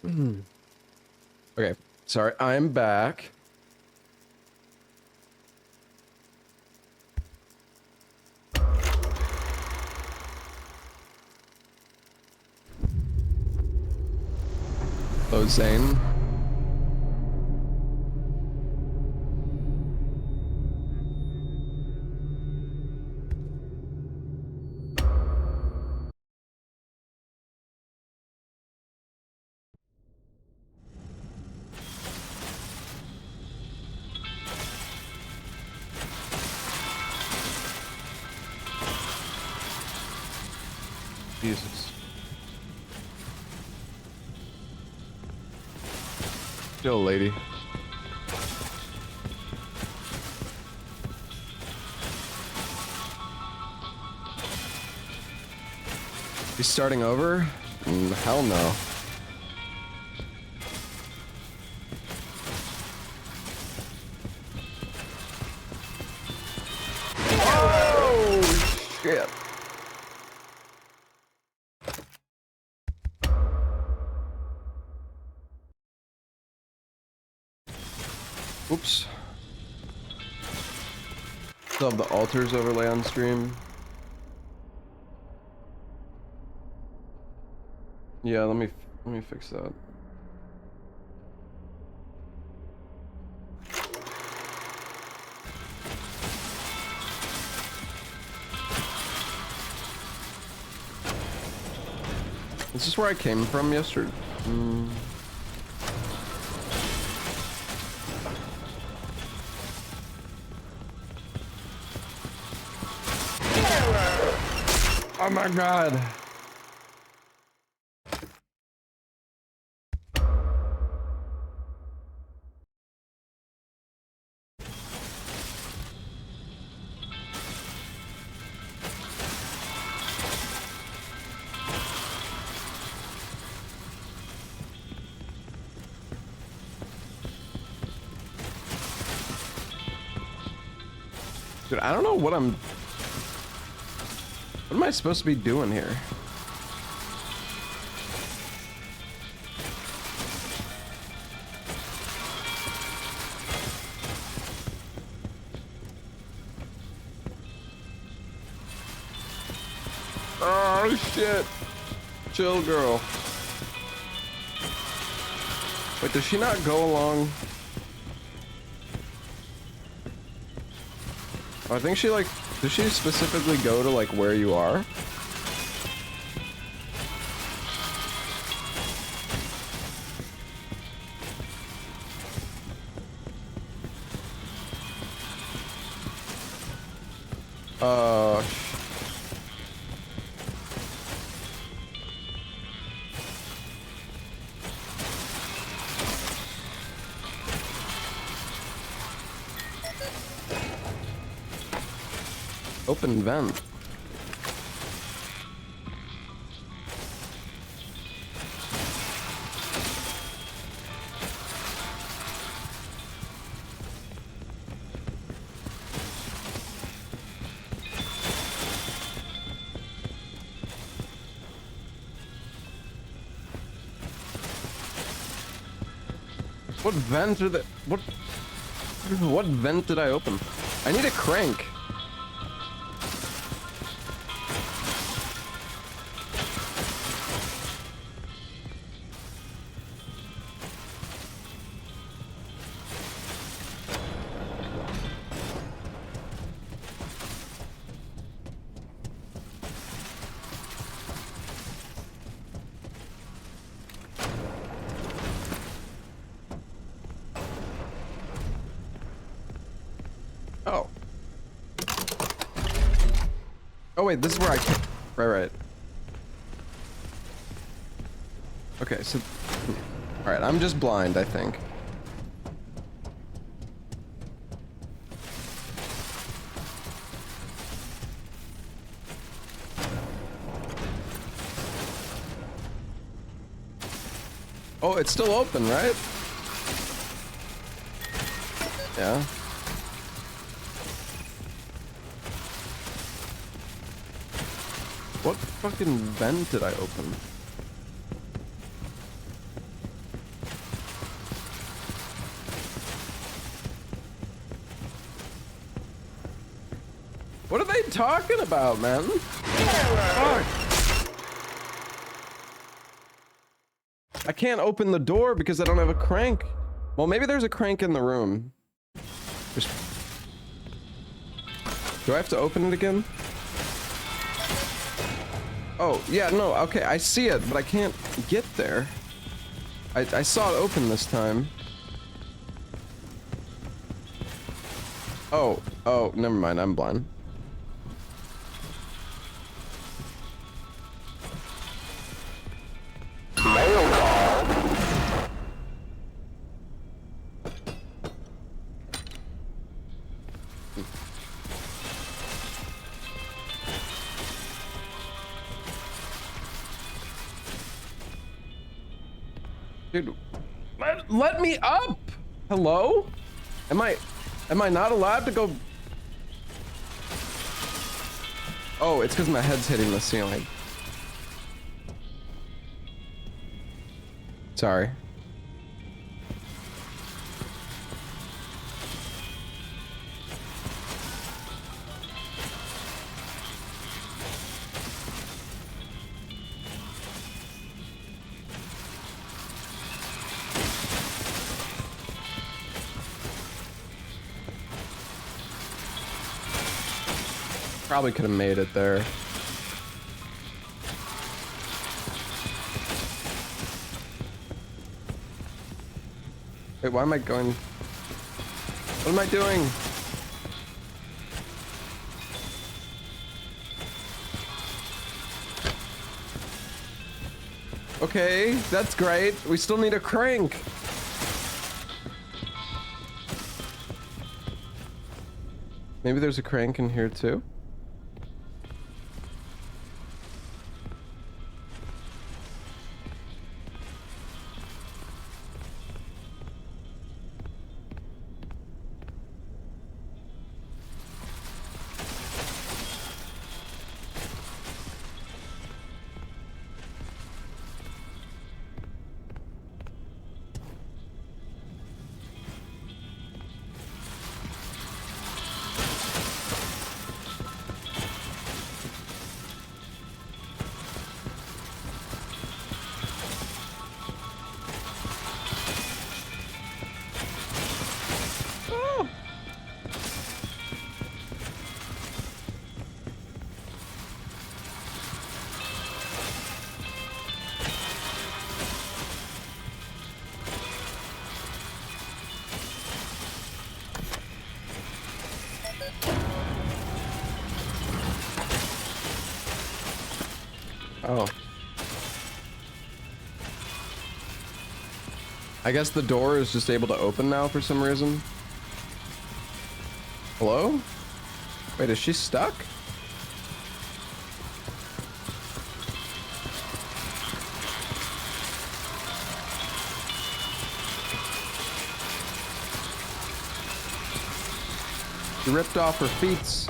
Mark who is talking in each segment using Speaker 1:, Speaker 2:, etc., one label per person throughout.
Speaker 1: Okay, sorry, I'm back. Hello, Zane. Jesus. Chill, lady. He's starting over? Hell no. Oh, shit. Oops. Still have the altars overlay on stream. Yeah, let me fix that. Is this where I came from yesterday? Oh my god. Dude, I don't know what am I supposed to be doing here? Oh shit. Chill, girl. Wait, does she not go along? Oh, I think she like, does she specifically go to like where you are? Open vent. What vent are the what vent did I open? I need a crank. Oh wait, this is where I came. Right. Okay, so... Alright, I'm just blind, I think. Oh, it's still open, right? Yeah. What fucking vent did I open? talking about, man? Fuck. I can't open the door because I don't have a crank. Well, maybe there's a crank in the room. Do I have to open it again? Oh, yeah, no, okay, I see it, but I can't get there. I saw it open this time. Oh, never mind, I'm blind. Mail call. Dude, let me up! Hello? Am I not allowed to go? Oh, it's because my head's hitting the ceiling. Sorry. Probably could have made it there. Wait, why am I going? What am I doing? Okay, that's great. We still need a crank. Maybe there's a crank in here too. Oh. I guess the door is just able to open now for some reason. Hello? Wait, is she stuck? She ripped off her feet.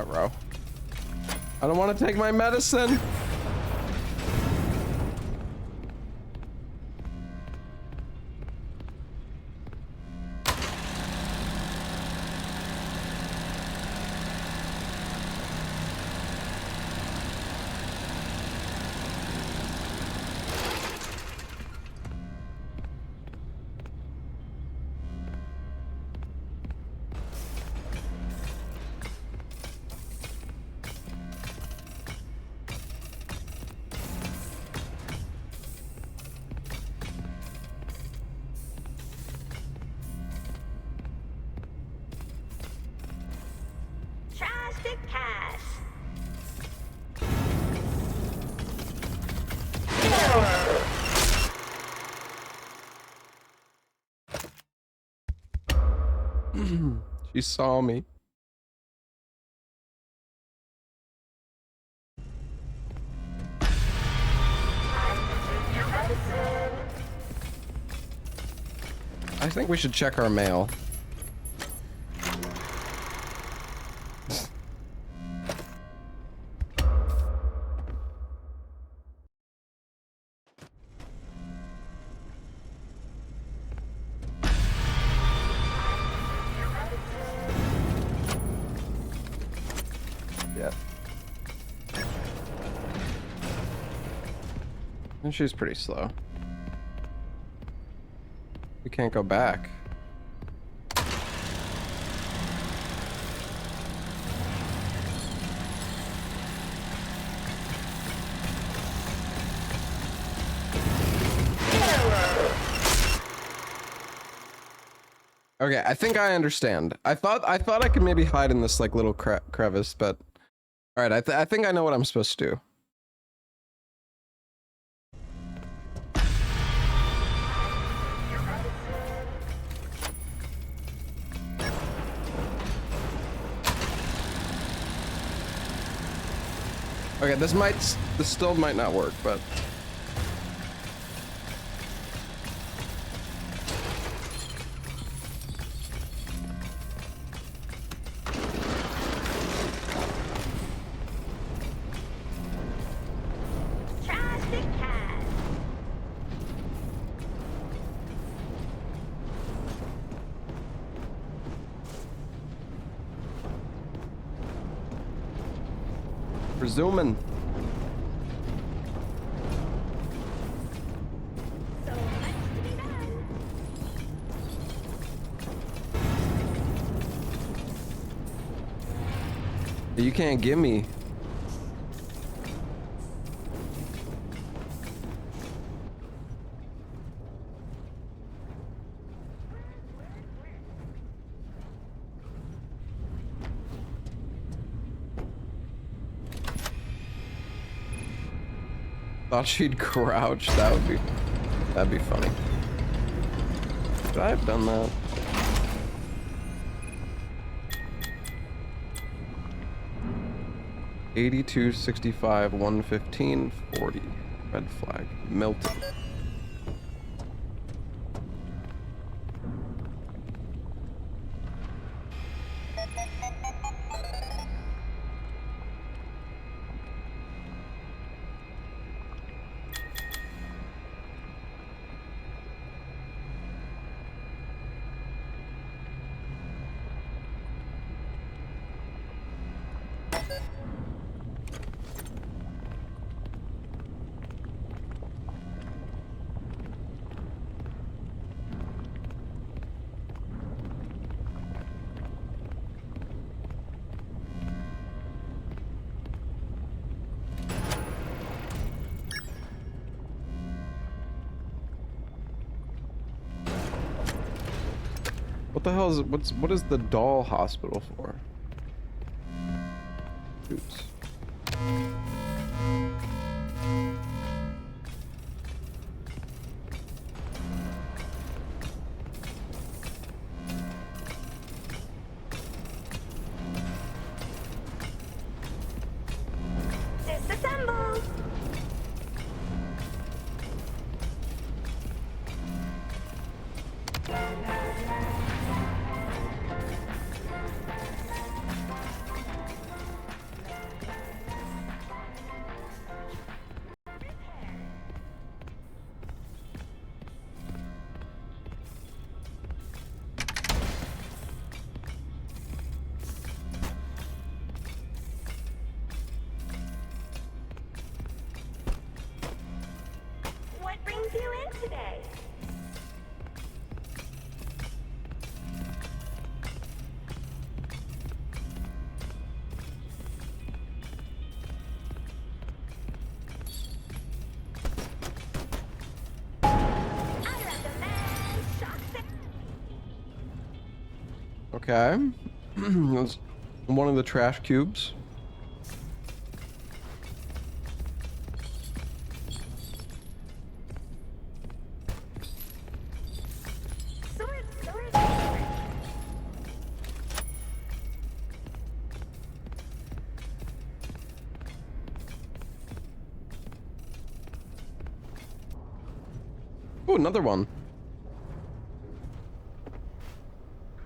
Speaker 1: Row. I don't want to take my medicine. She saw me. I think we should check our mail. yet. And she's pretty slow. We can't go back. Okay, I think I understand. I thought I could maybe hide in this like little crevice, but all right, I think I know what I'm supposed to do. Okay, this still might not work, but resuming. You can't give me. Thought she'd crouch. That'd be funny. Should I have done that? $82, $65, $115, $40. Red flag. Milton. What the hell is what is the doll hospital for? Oops.
Speaker 2: Disassemble. What brings you in today? I recommend shock.
Speaker 1: Okay. That's one of the trash cubes. Oh, another one.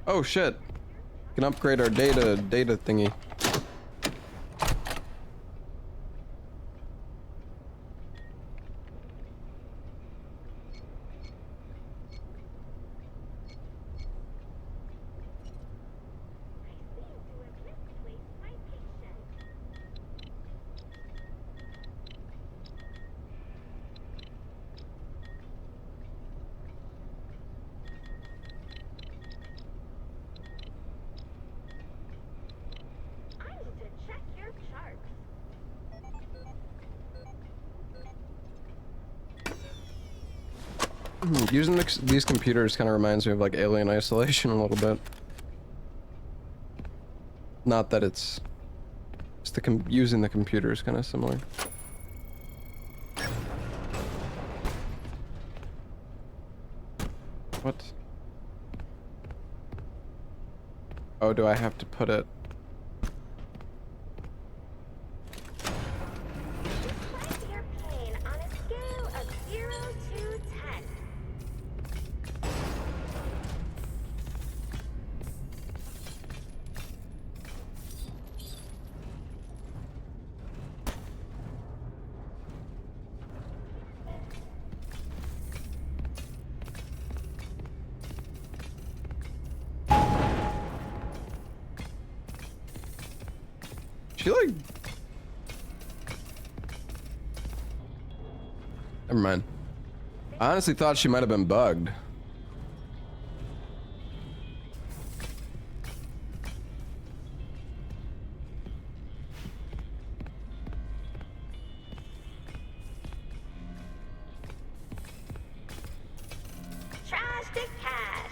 Speaker 1: Oh shit. Can upgrade our data thingy. Using these computers kind of reminds me of like Alien Isolation a little bit. Not that it's just using the computer is kind of similar. What? Oh, do I have to put it?
Speaker 2: Describe your pain on a scale of 0 to 10.
Speaker 1: She like... Never mind. I honestly thought she might have been bugged.
Speaker 2: Trash to cash.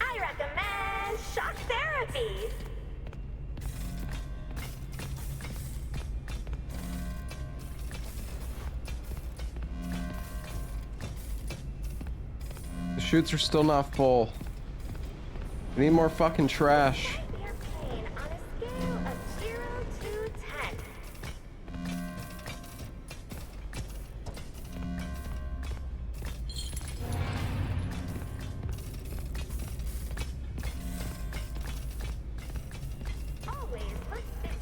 Speaker 2: I recommend shock therapy.
Speaker 1: The chutes are still not full. We need more fucking trash.
Speaker 2: Describe your pain on a scale of 0 to 10. Always look busy.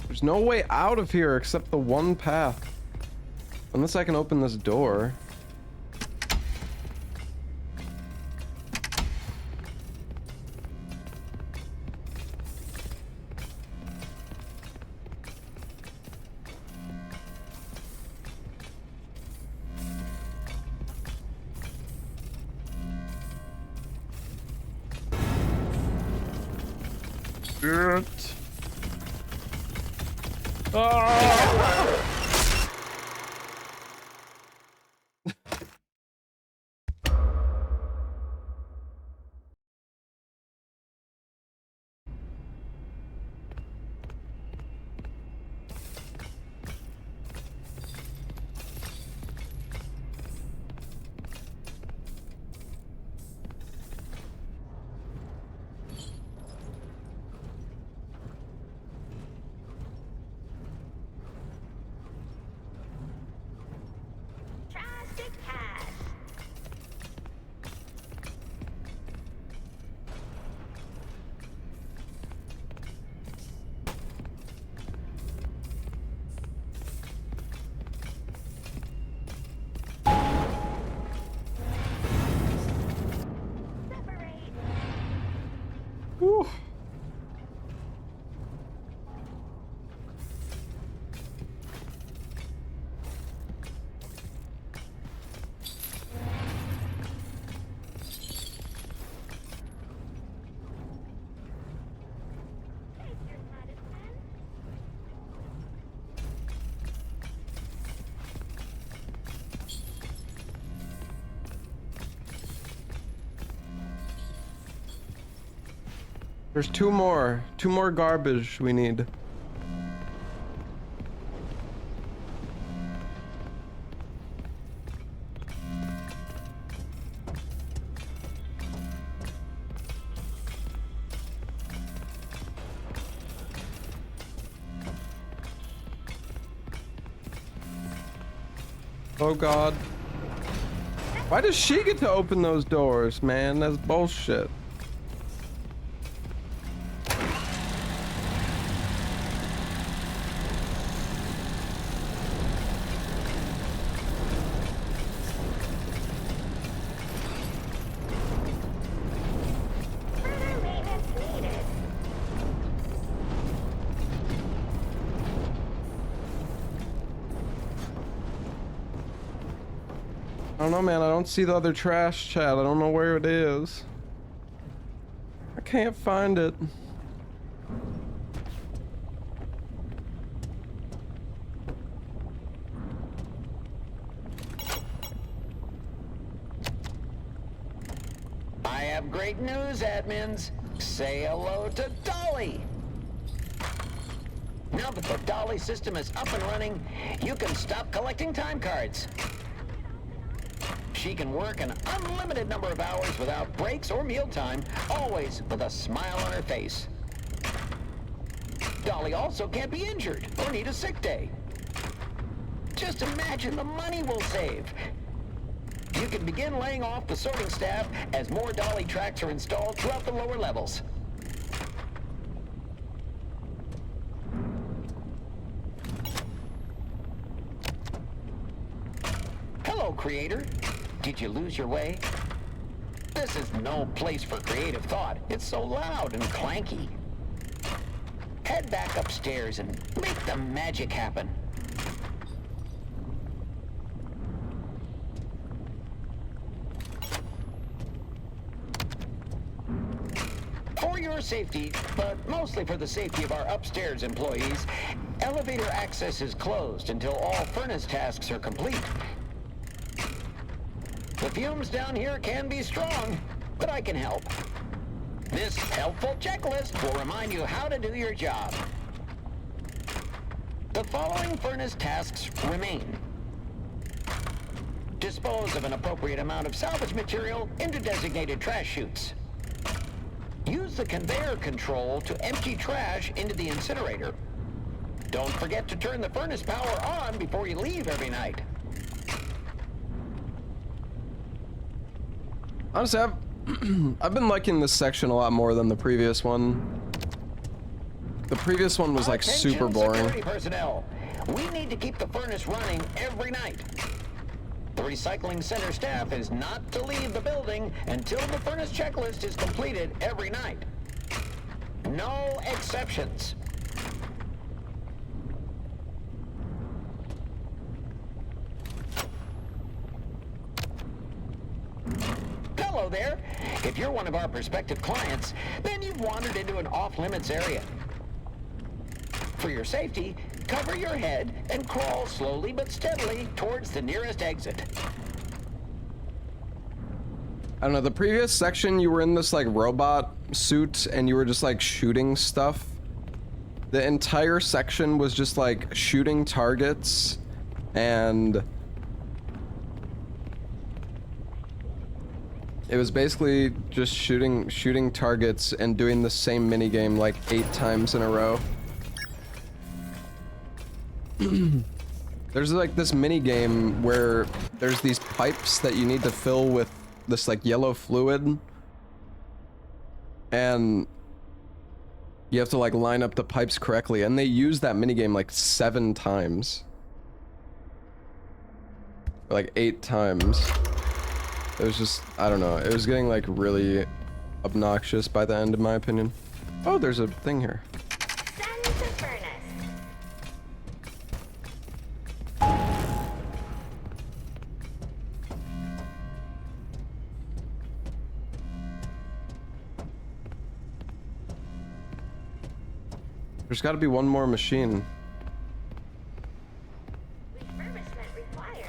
Speaker 1: There's no way out of here except the one path. Unless I can open this door. Shit. Ah!
Speaker 2: Trash to cash. Separate.
Speaker 1: Whew.
Speaker 2: Take your medicine.
Speaker 1: There's two more garbage we need. Oh God. Why does she get to open those doors, man? That's bullshit.
Speaker 2: Further maintenance needed.
Speaker 1: I don't know, man. I don't see the other trash chat. I don't know where it is. I can't find it.
Speaker 3: I have great news, admins. Say hello to Dolly. Now that the Dolly system is up and running, you can stop collecting time cards. She can work an unlimited number of hours without breaks or mealtime, always with a smile on her face. Dolly also can't be injured or need a sick day. Just imagine the money we'll save. You can begin laying off the sorting staff as more Dolly tracks are installed throughout the lower levels. Hello, creator. Did you lose your way? This is no place for creative thought. It's so loud and clanky. Head back upstairs and make the magic happen. For your safety, but mostly for the safety of our upstairs employees, elevator access is closed until all furnace tasks are complete. The fumes down here can be strong, but I can help. This helpful checklist will remind you how to do your job. The following furnace tasks remain. Dispose of an appropriate amount of salvage material into designated trash chutes. Use the conveyor control to empty trash into the incinerator. Don't forget to turn the furnace power on before you leave every night.
Speaker 1: Honestly, I've been liking this section a lot more than the previous one. The previous one was like super boring.
Speaker 3: Security personnel. We need to keep the furnace running every night. The recycling center staff is not to leave the building until the furnace checklist is completed every night. No exceptions. Hello there. If you're one of our prospective clients, then you've wandered into an off-limits area. For your safety, cover your head and crawl slowly but steadily towards the nearest exit.
Speaker 1: I don't know, the previous section you were in this like robot suit and you were just like shooting stuff. The entire section was just like shooting targets and it was basically just shooting targets and doing the same minigame like 8 times in a row. There's like this mini game where there's these pipes that you need to fill with this like yellow fluid, and you have to like line up the pipes correctly, and they use that mini game like 7 times, or like 8 times. It was just, I don't know, it was getting like really obnoxious by the end in my opinion. Oh, there's a thing here.
Speaker 2: Send to furnace.
Speaker 1: There's got to be one more machine.
Speaker 2: Refurbishment required.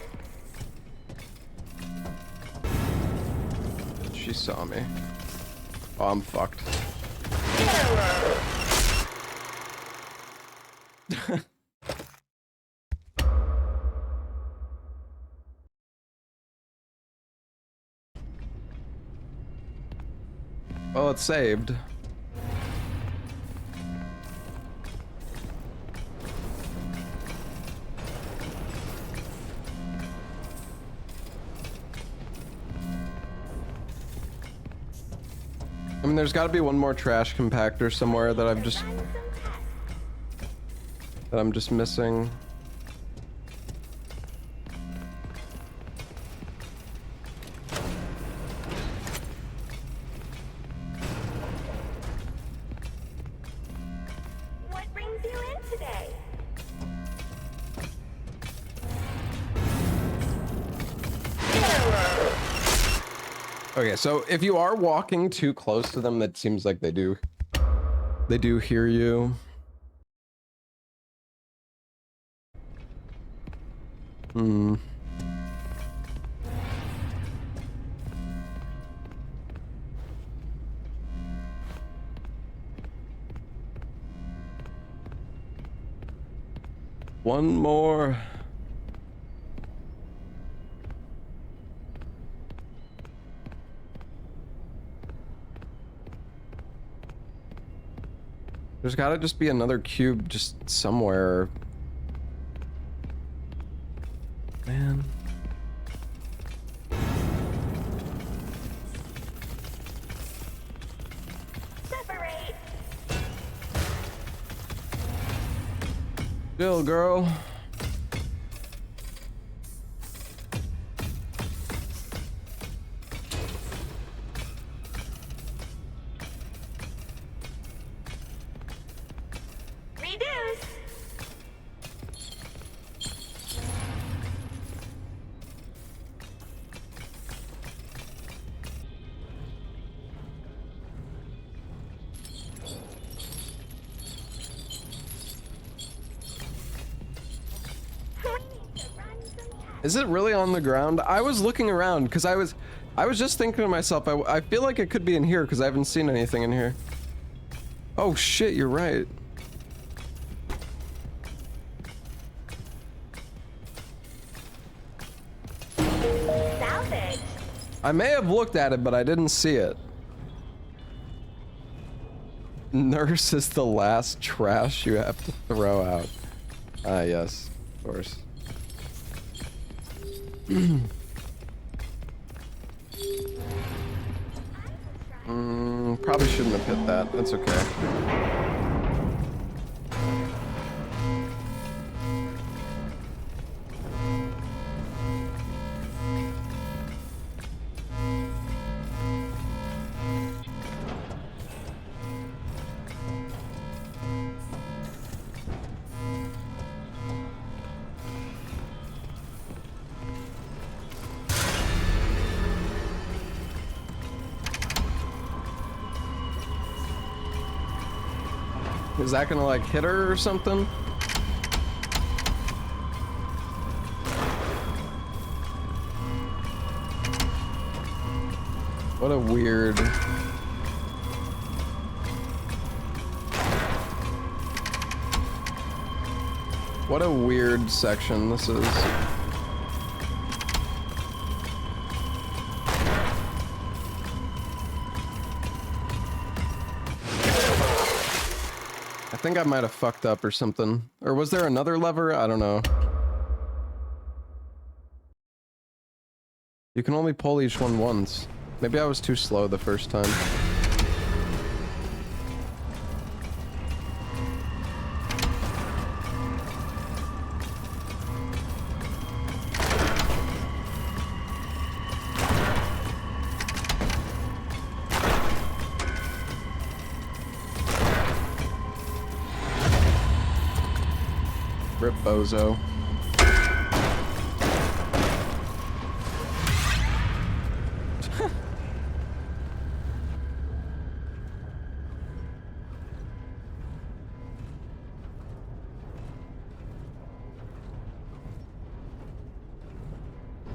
Speaker 1: She saw me. Oh, I'm fucked. Well, it's saved. I mean, there's got to be one more trash compactor somewhere that I'm just missing.
Speaker 2: What brings you in today?
Speaker 1: Okay, so if you are walking too close to them, that seems like they do hear you. Hmm. One more. There's gotta just be another cube just somewhere. Man.
Speaker 2: Separate.
Speaker 1: Chill, girl.
Speaker 2: Reduce.
Speaker 1: Is it really on the ground? I was looking around because I was just thinking to myself, I feel like it could be in here because I haven't seen anything in here. Oh shit, you're right.
Speaker 2: Salvage.
Speaker 1: I may have looked at it, but I didn't see it. Nurse is the last trash you have to throw out. Ah, yes, of course. Probably shouldn't have hit that. That's okay. Is that gonna like hit her or something? What a weird... What a weird section this is. I think I might have fucked up or something. Or was there another lever? I don't know. You can only pull each one once. Maybe I was too slow the first time. Rip bozo.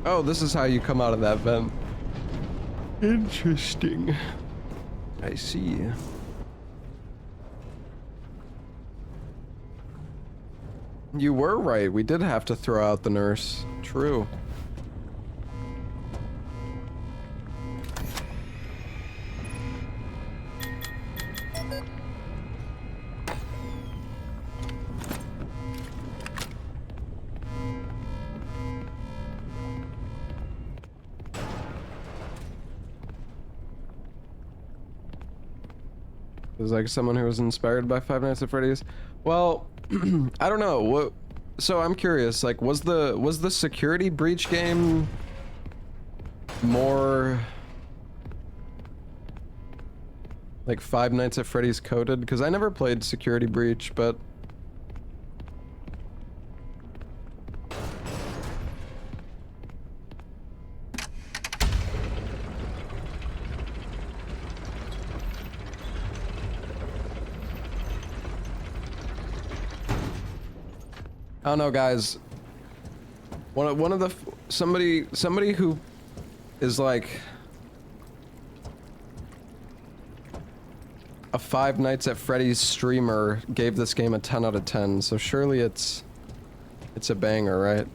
Speaker 1: Oh, this is how you come out of that vent. Interesting. I see. You were right. We did have to throw out the nurse. True. It was like someone who was inspired by Five Nights at Freddy's. Well, I don't know. What? So I'm curious. Like, was the security breach game more like Five Nights at Freddy's coded? Because I never played Security Breach, but I don't know, guys. One of the somebody who is like a Five Nights at Freddy's streamer gave this game a 10 out of 10. So surely it's a banger, right?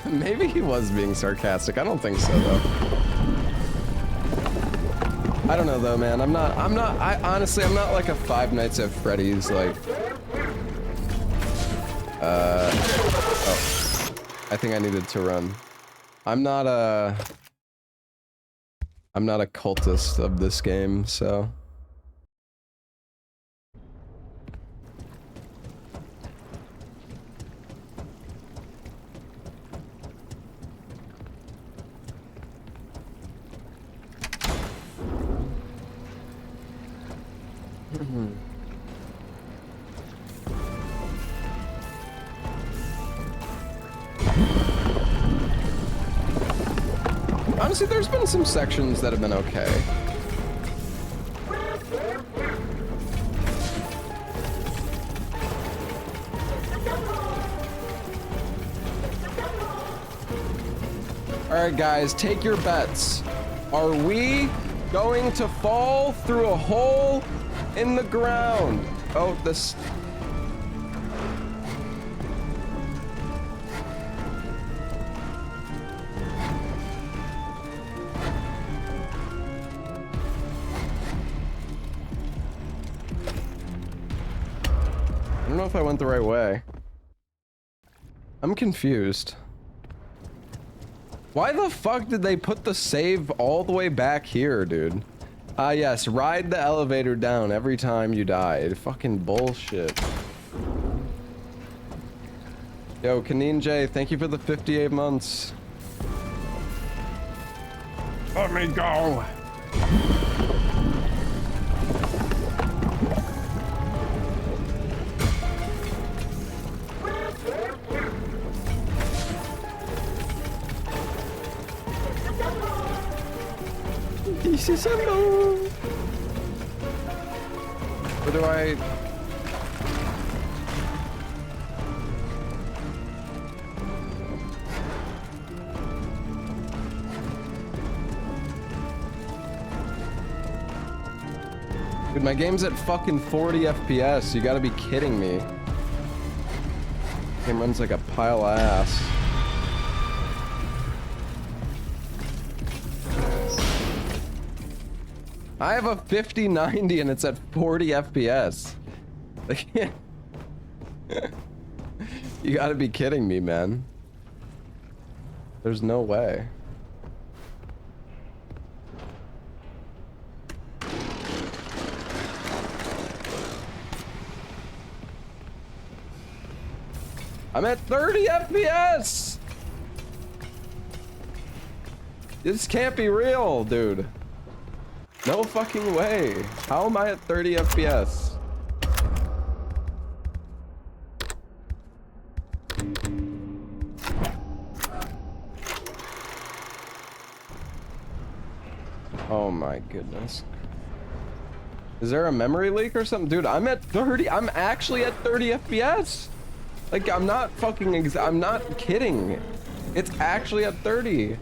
Speaker 1: Maybe he was being sarcastic. I don't think so, though. I don't know, though, man. Honestly, I'm not like a Five Nights at Freddy's, like... Oh. I think I needed to run. I'm not a cultist of this game, so... Honestly, there's been some sections that have been okay. Alright guys, take your bets. Are we going to fall through a hole in the ground? Oh, this... I don't know if I went the right way. I'm confused. Why the fuck did they put the save all the way back here, dude? Ah, yes, ride the elevator down every time you die. Fucking bullshit. Yo, Kaneen J, thank you for the 58 months. Let me go. Disassemble! Where do I... Dude, my game's at fucking 40 FPS. You gotta be kidding me. Game runs like a pile of ass. I have a 5090 and it's at 40 FPS. Like, you gotta be kidding me, man. There's no way. I'm at 30 FPS! This can't be real, dude. No fucking way. How am I at 30 FPS? Oh my goodness. Is there a memory leak or something? Dude, I'm at 30. I'm actually at 30 FPS. Like, I'm not fucking, I'm not kidding. It's actually at 30.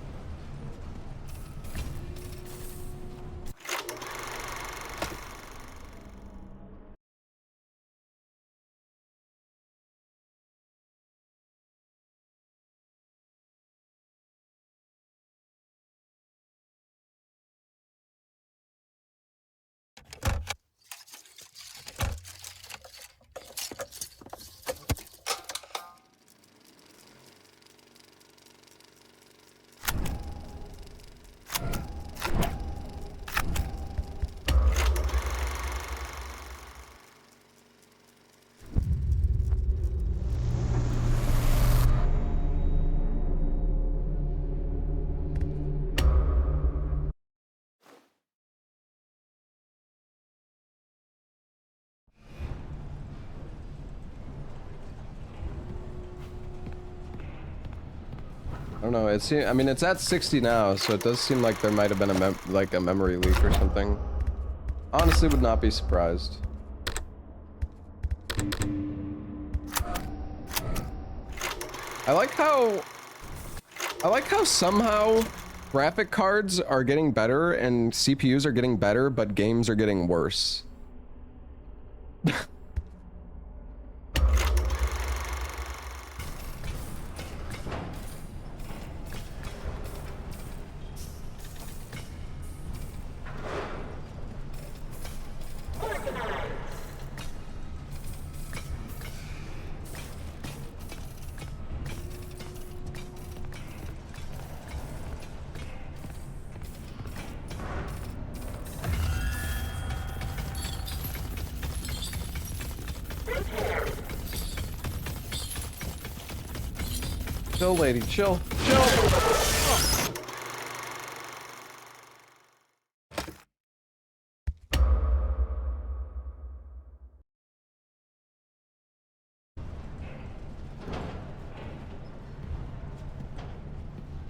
Speaker 1: I don't know. I mean, it's at 60 now, so it does seem like there might have been a memory leak or something. Honestly, would not be surprised. I like how somehow graphic cards are getting better and CPUs are getting better, but games are getting worse. Chill, lady, chill, chill.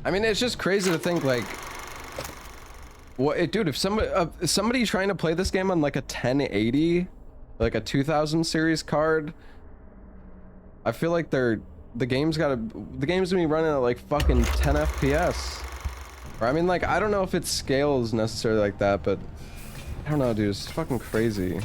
Speaker 1: I mean, it's just crazy to think, like, dude, if somebody trying to play this game on like a 1080, like a 2000 series card, I feel like the game's gonna be running at like fucking 10 FPS. Or I mean, like, I don't know if it scales necessarily like that, but I don't know, dude, it's fucking crazy.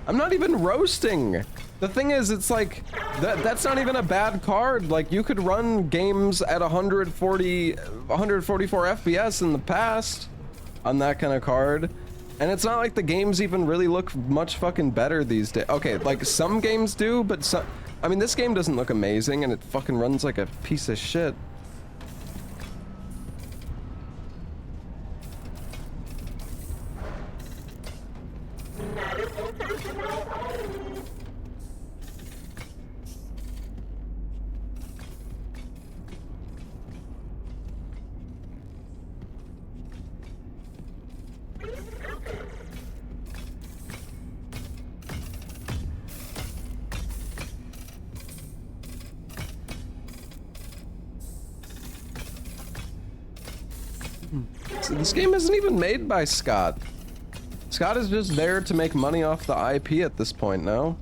Speaker 1: I'm not even roasting. The thing is, it's like, that's not even a bad card. Like, you could run games at 144 FPS in the past on that kind of card. And it's not like the games even really look much fucking better these days. Okay, like, some games do, but some, I mean, this game doesn't look amazing and it fucking runs like a piece of shit. So this game isn't even made by Scott. Scott is just there to make money off the IP at this point, no?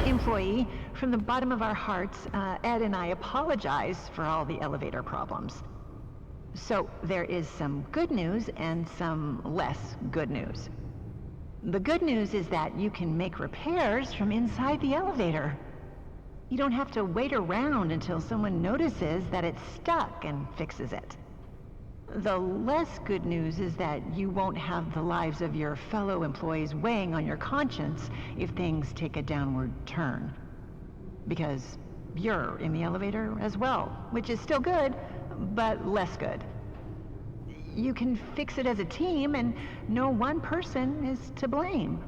Speaker 4: Employee, from the bottom of our hearts, Ed and I apologize for all the elevator problems. So there is some good news and some less good news. The good news is that you can make repairs from inside the elevator. You don't have to wait around until someone notices that it's stuck and fixes it. The less good news is that you won't have the lives of your fellow employees weighing on your conscience if things take a downward turn. Because you're in the elevator as well, which is still good, but less good. You can fix it as a team, and no one person is to blame.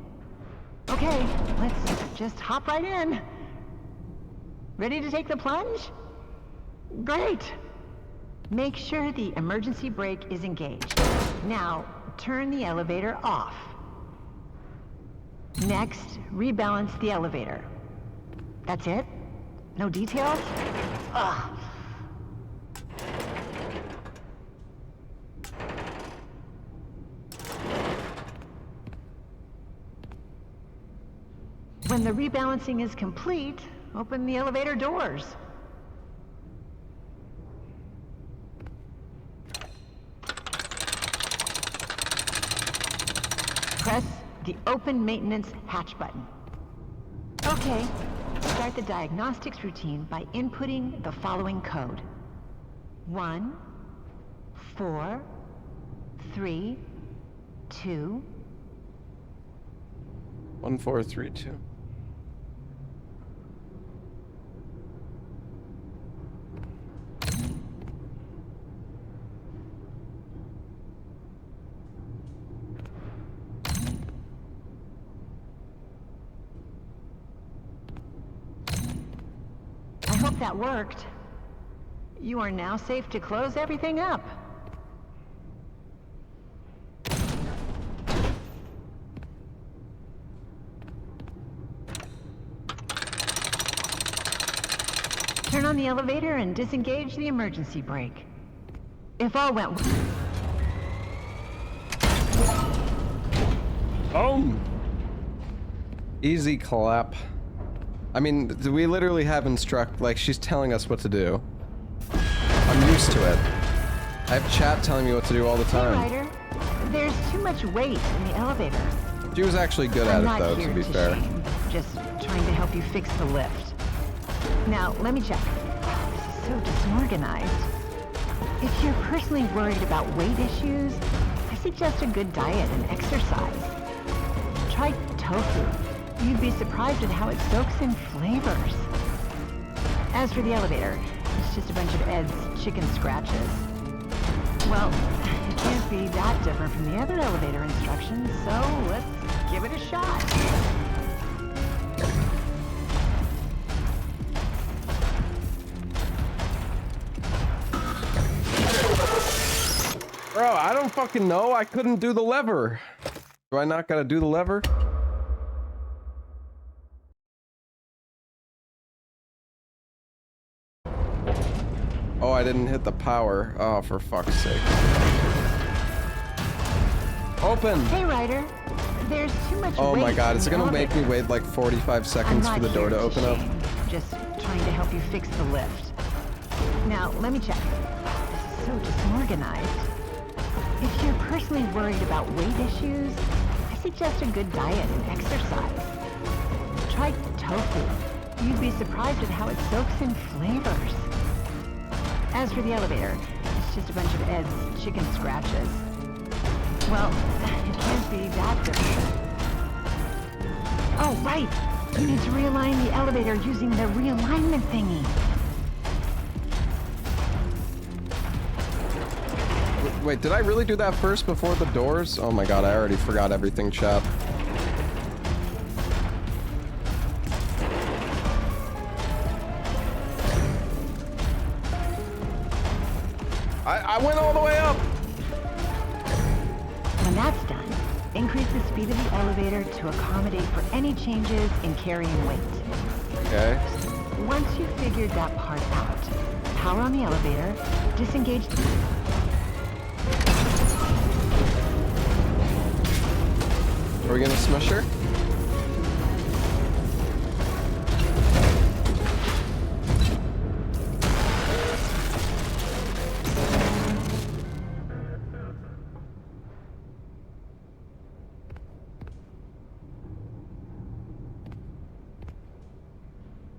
Speaker 4: Okay, let's just hop right in. Ready to take the plunge? Great! Make sure the emergency brake is engaged. Now, turn the elevator off. Next, rebalance the elevator. That's it? No details? Ugh. When the rebalancing is complete, open the elevator doors. Press the open maintenance hatch button. Okay, start the diagnostics routine by inputting the following code. 1, 4, 3, 2.
Speaker 1: 1, 4, 3, 2.
Speaker 4: I hope that worked. You are now safe to close everything up. Turn on the elevator and disengage the emergency brake. If all went well.
Speaker 1: Boom! Easy clap. I mean, we literally have instruct, like, she's telling us what to do. I'm used to it. I have chat telling me what to do all the time.
Speaker 4: Hey, Ryder, there's too much weight in the elevator.
Speaker 1: She was actually good at it, though, to be fair.
Speaker 4: Just trying to help you fix the lift. Now, let me check. This is so disorganized. If you're personally worried about weight issues, I suggest a good diet and exercise. Try tofu. You'd be surprised at how it soaks in flavors. As for the elevator, it's just a bunch of Ed's chicken scratches. Well, it can't be that different from the other elevator instructions, so let's give it a shot.
Speaker 1: Bro, I don't fucking know. I couldn't do the lever. Do I not gotta do the lever? Oh, I didn't hit the power. Oh, for fuck's sake. Open!
Speaker 4: Hey, Ryder. There's too much weight.
Speaker 1: Oh my god, it's
Speaker 4: in the
Speaker 1: gonna make me
Speaker 4: elevator.
Speaker 1: wait like 45 seconds for the door to open up.
Speaker 4: Just trying to help you fix the lift. Now, let me check. This is so disorganized. If you're personally worried about weight issues, I suggest a good diet and exercise. Try tofu. You'd be surprised at how it soaks in flavors. As for the elevator, it's just a bunch of Ed's chicken scratches. Well, it can't be that different. Oh, right! You need to realign the elevator using the realignment thingy.
Speaker 1: Wait, did I really do that first before the doors? Oh my god, I already forgot everything, chat. I went all the way up!
Speaker 4: When that's done, increase the speed of the elevator to accommodate for any changes in carrying weight.
Speaker 1: Okay.
Speaker 4: Once you've figured that part out, power on the elevator, disengage the...
Speaker 1: Are we gonna smush her?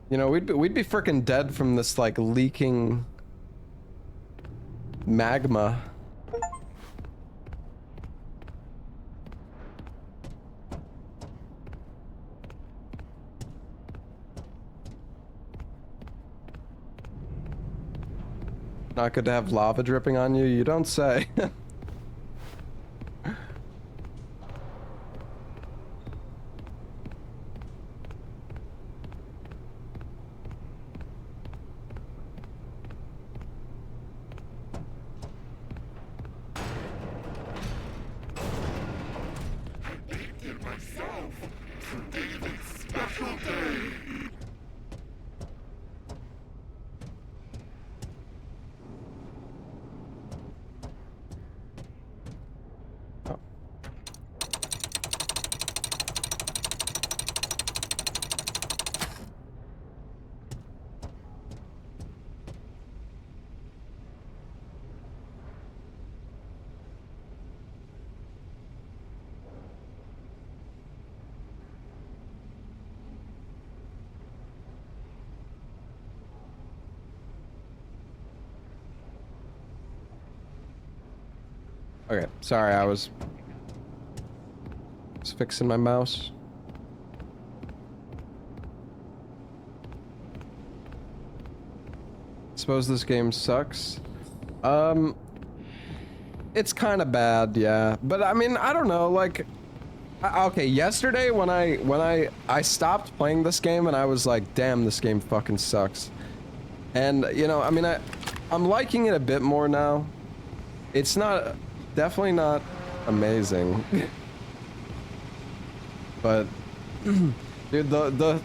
Speaker 1: You know, we'd be freaking dead from this like leaking magma. Not good to have lava dripping on you, you don't say. Okay, sorry, I was fixing my mouse. Suppose this game sucks. It's kind of bad, yeah. But I mean, I don't know, like, okay, yesterday when I stopped playing this game and I was like, damn, this game fucking sucks. And, you know, I mean, I'm liking it a bit more now. It's not, definitely not amazing. But, dude, the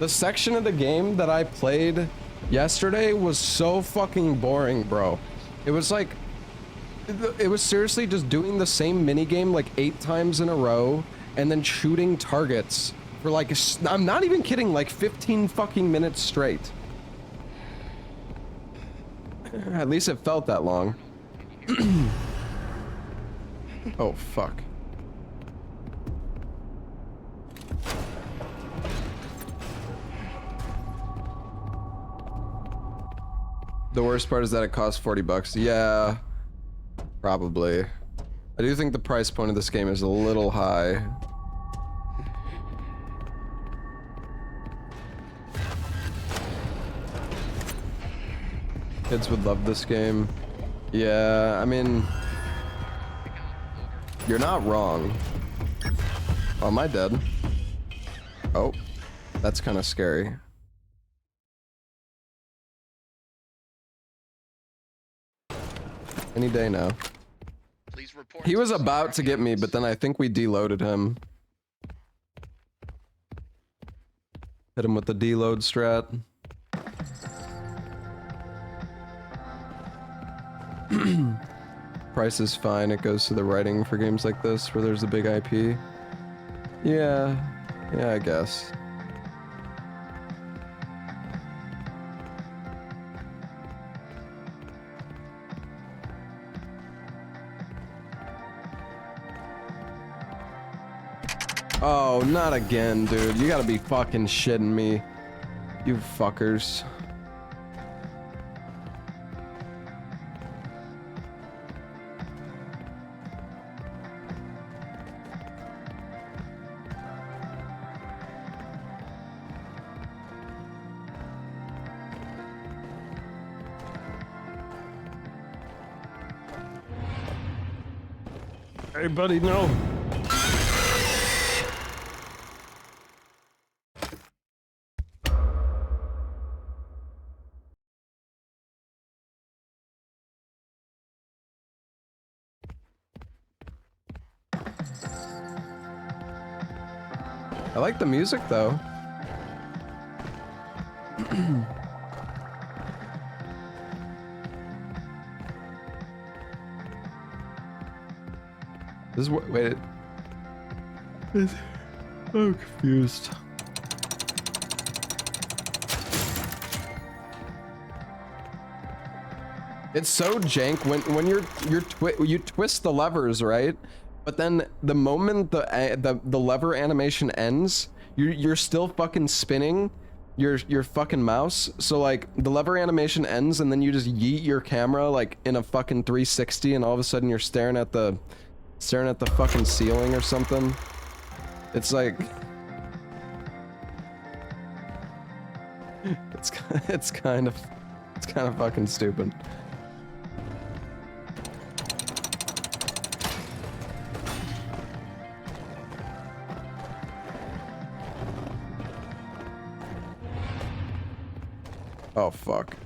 Speaker 1: section of the game that I played yesterday was so fucking boring, bro. It was like, it was seriously just doing the same minigame like 8 times in a row and then shooting targets for like, I'm not even kidding, like 15 fucking minutes straight. At least it felt that long. Oh, fuck. The worst part is that it costs 40 bucks. Yeah, probably. I do think the price point of this game is a little high. Kids would love this game. Yeah, I mean, you're not wrong. Oh, am I dead? Oh, that's kind of scary. Any day now. He was about to get me, but then I think we deloaded him. Hit him with the deload strat. Price is fine. It goes to the writing for games like this where there's a big IP. Yeah, I guess. Oh, not again, dude. You gotta be fucking shitting me. You fuckers. Hey, buddy, no. I like the music, though. This is what, wait. I'm confused. It's so jank when you twist the levers, right? But then the moment the lever animation ends, you're still fucking spinning your fucking mouse. So like the lever animation ends and then you just yeet your camera like in a fucking 360 and all of a sudden you're staring at the fucking ceiling or something. It's like it's kind of fucking stupid. Oh, fuck.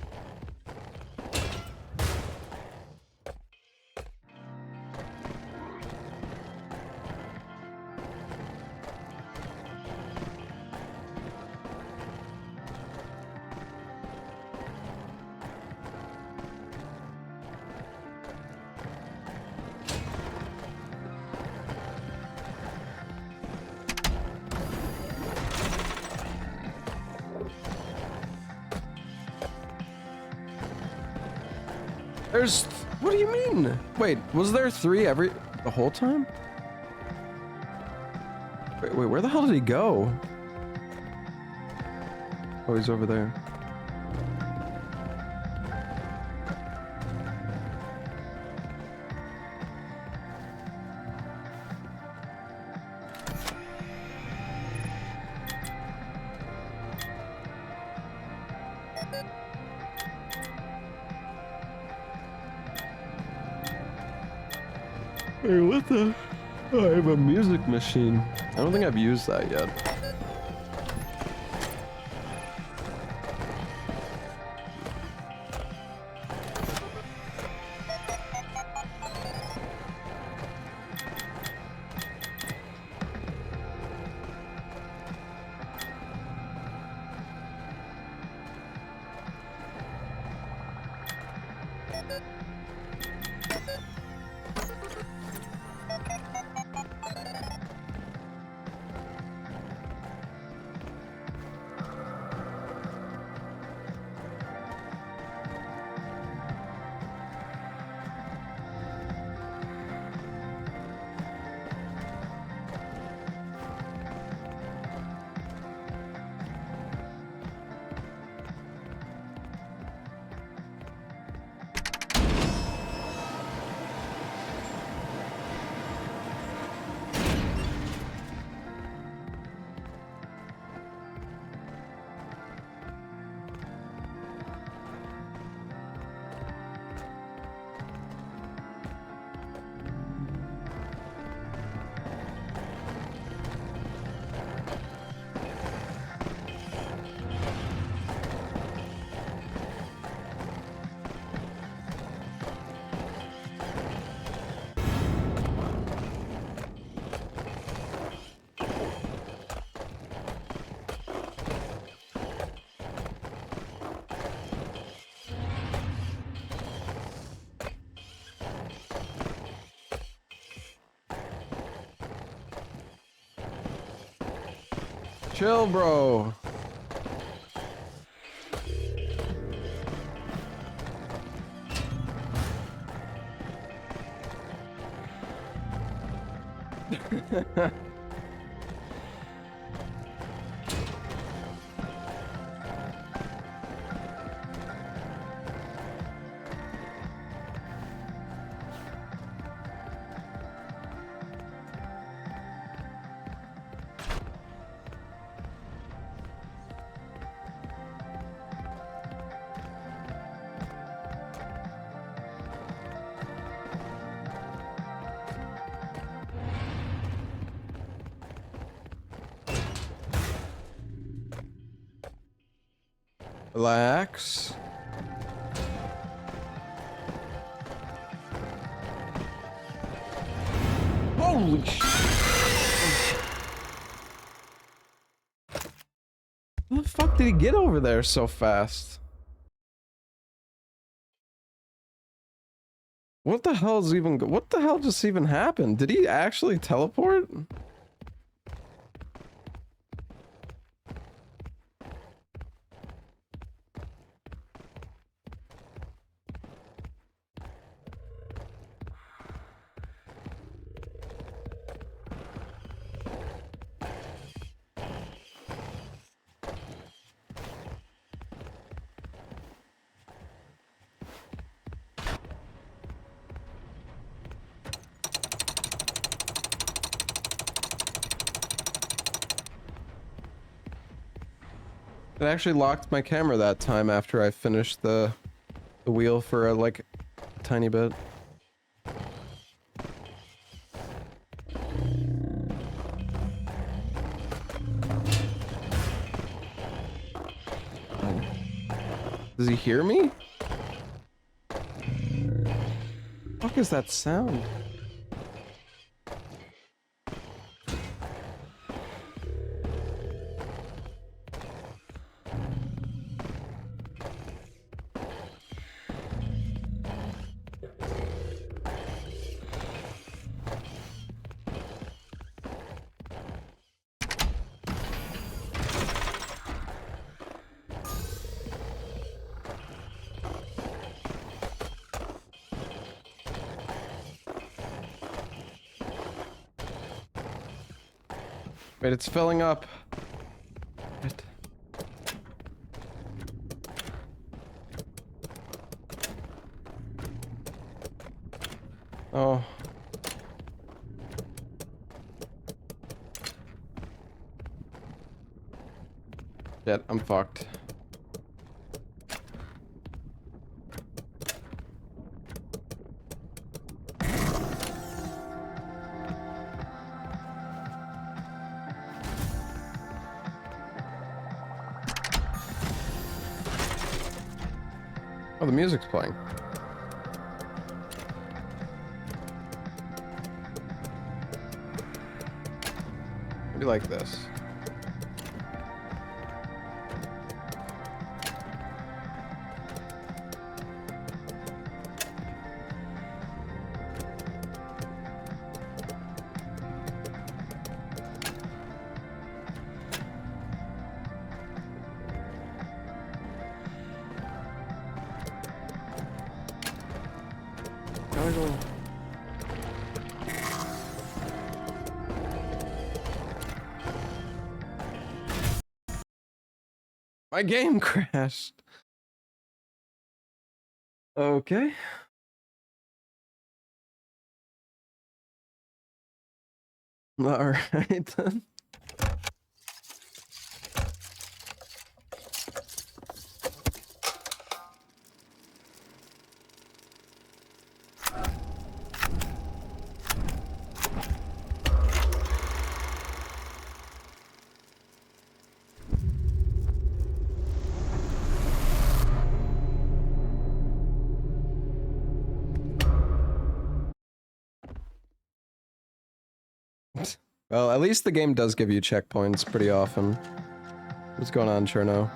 Speaker 1: What do you mean? Wait, was there 3 the whole time? Wait, where the hell did he go? Oh, he's over there. Hey, what the? Oh, I have a music machine. I don't think I've used that yet. Chill, bro. Relax. Holy shit. How the fuck did he get over there so fast? What the hell just even happened? Did he actually teleport? It actually locked my camera that time after I finished the wheel for like a tiny bit. Does he hear me? What the fuck is that sound? Wait, it's filling up. What? Oh. Shit, I'm fucked. Oh, the music's playing. Maybe like this. Gotta go. My game crashed. Okay. All right then. Well, at least the game does give you checkpoints pretty often. What's going on, Cherno?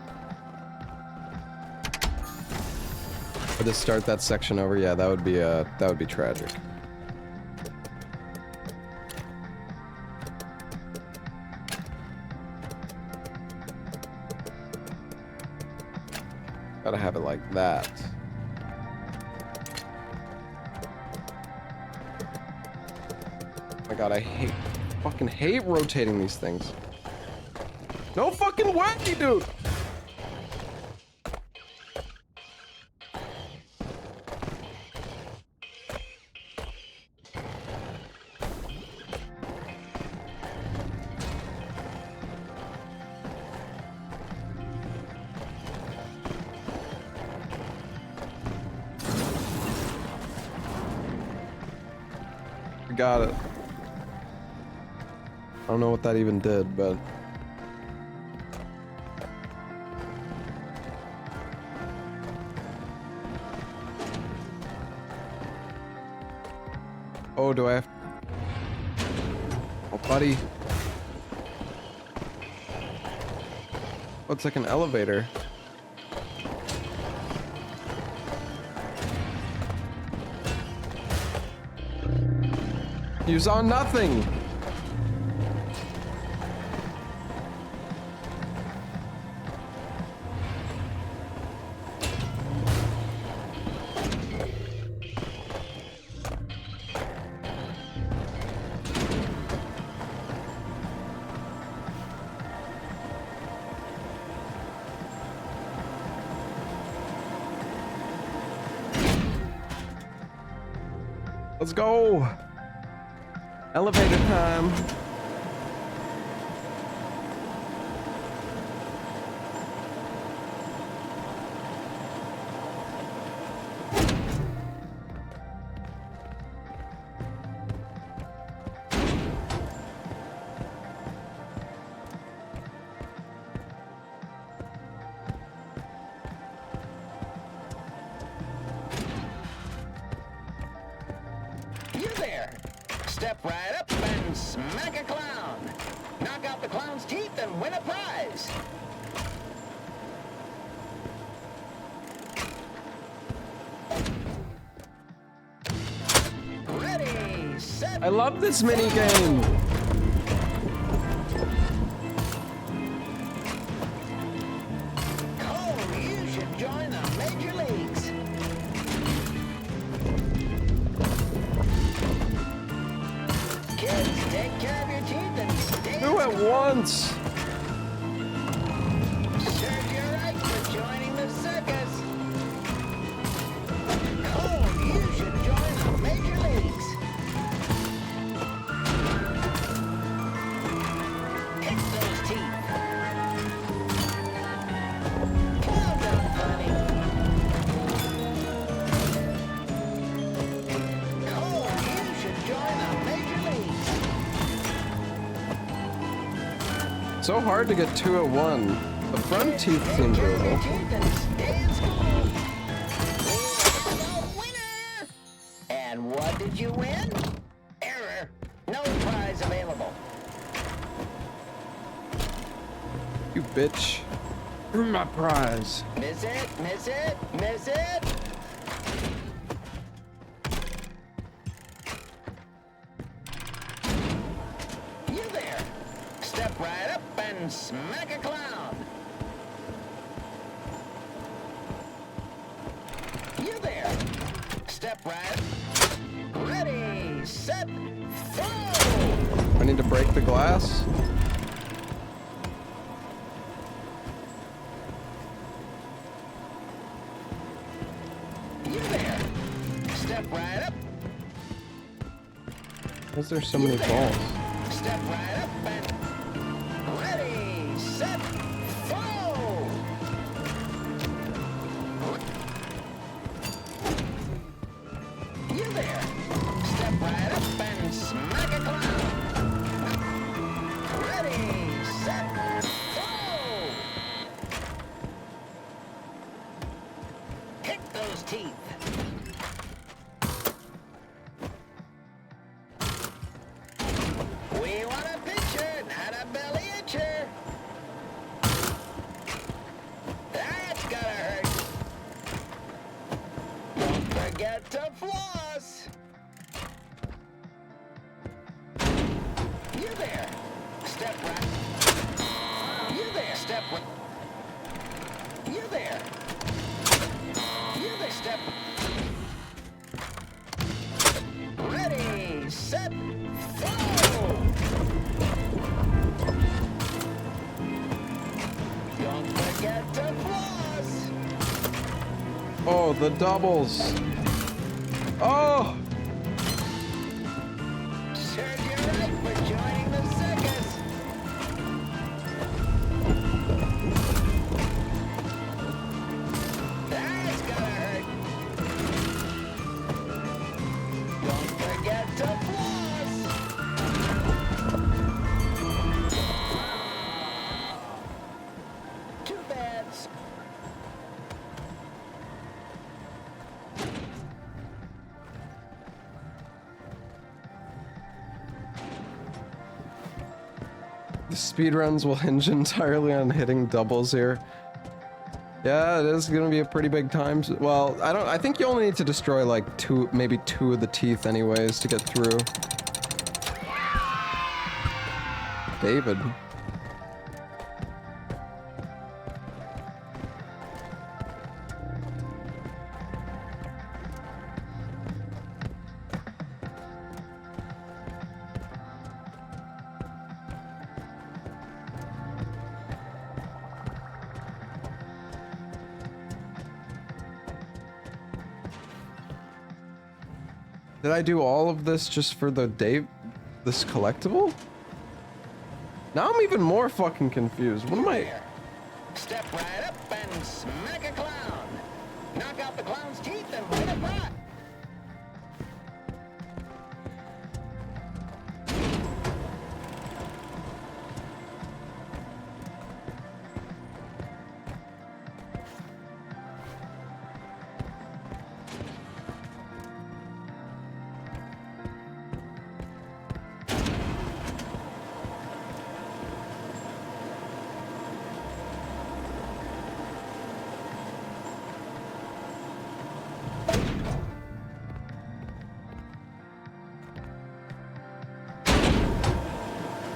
Speaker 1: Or to start that section over, yeah, that would be tragic. Gotta have it like that. Oh my god, I fucking hate rotating these things. No fucking way, dude! Got it. I don't know what that even did, but... Oh, do I have... Oh, buddy. Oh, it's like an elevator. You saw nothing! Let's go! Elevator time!
Speaker 3: You there! Step right up and smack a clown. Knock out the clown's teeth and win a prize. Ready, set.
Speaker 1: I love this mini game.
Speaker 3: Oh, you should join the major leagues. Kids, take care of your teeth and stay.
Speaker 1: Do it once.
Speaker 3: Serves you right for joining the circus. Oh, you should join the major leagues. Pick those teeth. Well done, honey. Oh, you should join the major leagues.
Speaker 1: So hard to get 2 at 1. The front teeth seem doable.
Speaker 3: Teeth and stay in school. And what did you win? Error. No prize available.
Speaker 1: You bitch.
Speaker 5: Where's my prize?
Speaker 3: Miss it, miss it, miss it. You there. Step right up and smack a clown. You there. Step right. Ready, set, throw.
Speaker 1: I need to break the glass.
Speaker 3: You there. Step right up.
Speaker 1: Why is there so many balls?
Speaker 3: Step right up and ready, set, throw. You there. Step right up and smack a clown. Ready, set, throw. Kick those teeth. We want a picture, not a belly itcher. That's gotta hurt. Don't forget to floss. You there. Step right. You there. Step right. You there. You there. Step. Ready, set, throw. Don't forget to floss.
Speaker 1: Oh, the doubles. Oh!
Speaker 3: Serves you right for joining the circus. That's gotta hurt. Don't forget to floss. Too bad.
Speaker 1: The speedruns will hinge entirely on hitting doubles here. Yeah, it is gonna be a pretty big time. Well, I think you only need to destroy like maybe two of the teeth anyways to get through. David. Did I do all of this just for this collectible? Now I'm even more fucking confused. What am I?
Speaker 3: Step right up and smack a clown. Knock out the clown's teeth and win a pot.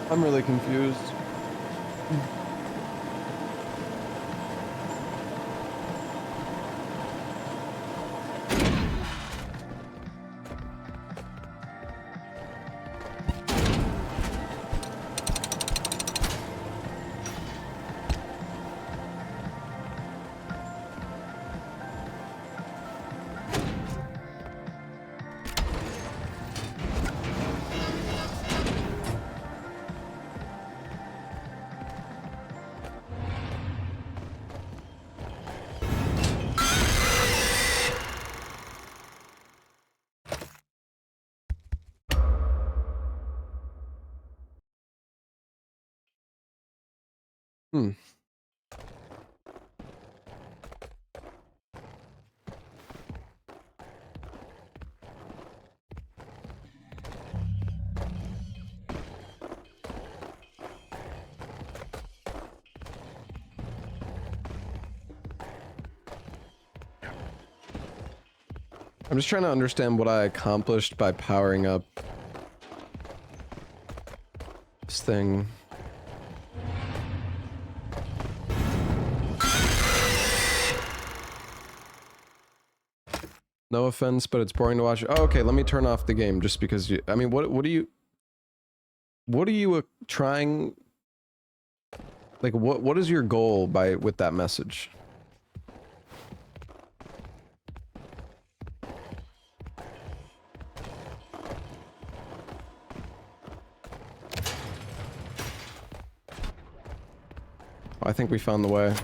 Speaker 1: I'm really confused. I'm just trying to understand what I accomplished by powering up this thing. No offense, but it's boring to watch. Oh, okay, let me turn off the game just because you, I mean, what are you trying, like, what is your goal with that message? I think we found the way.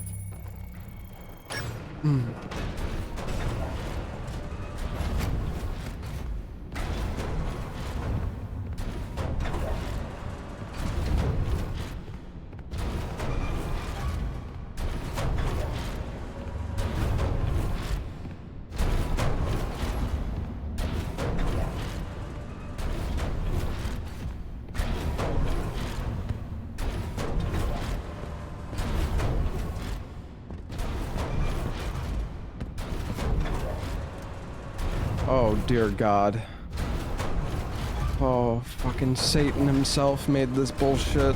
Speaker 1: Oh, dear God. Oh, fucking Satan himself made this bullshit.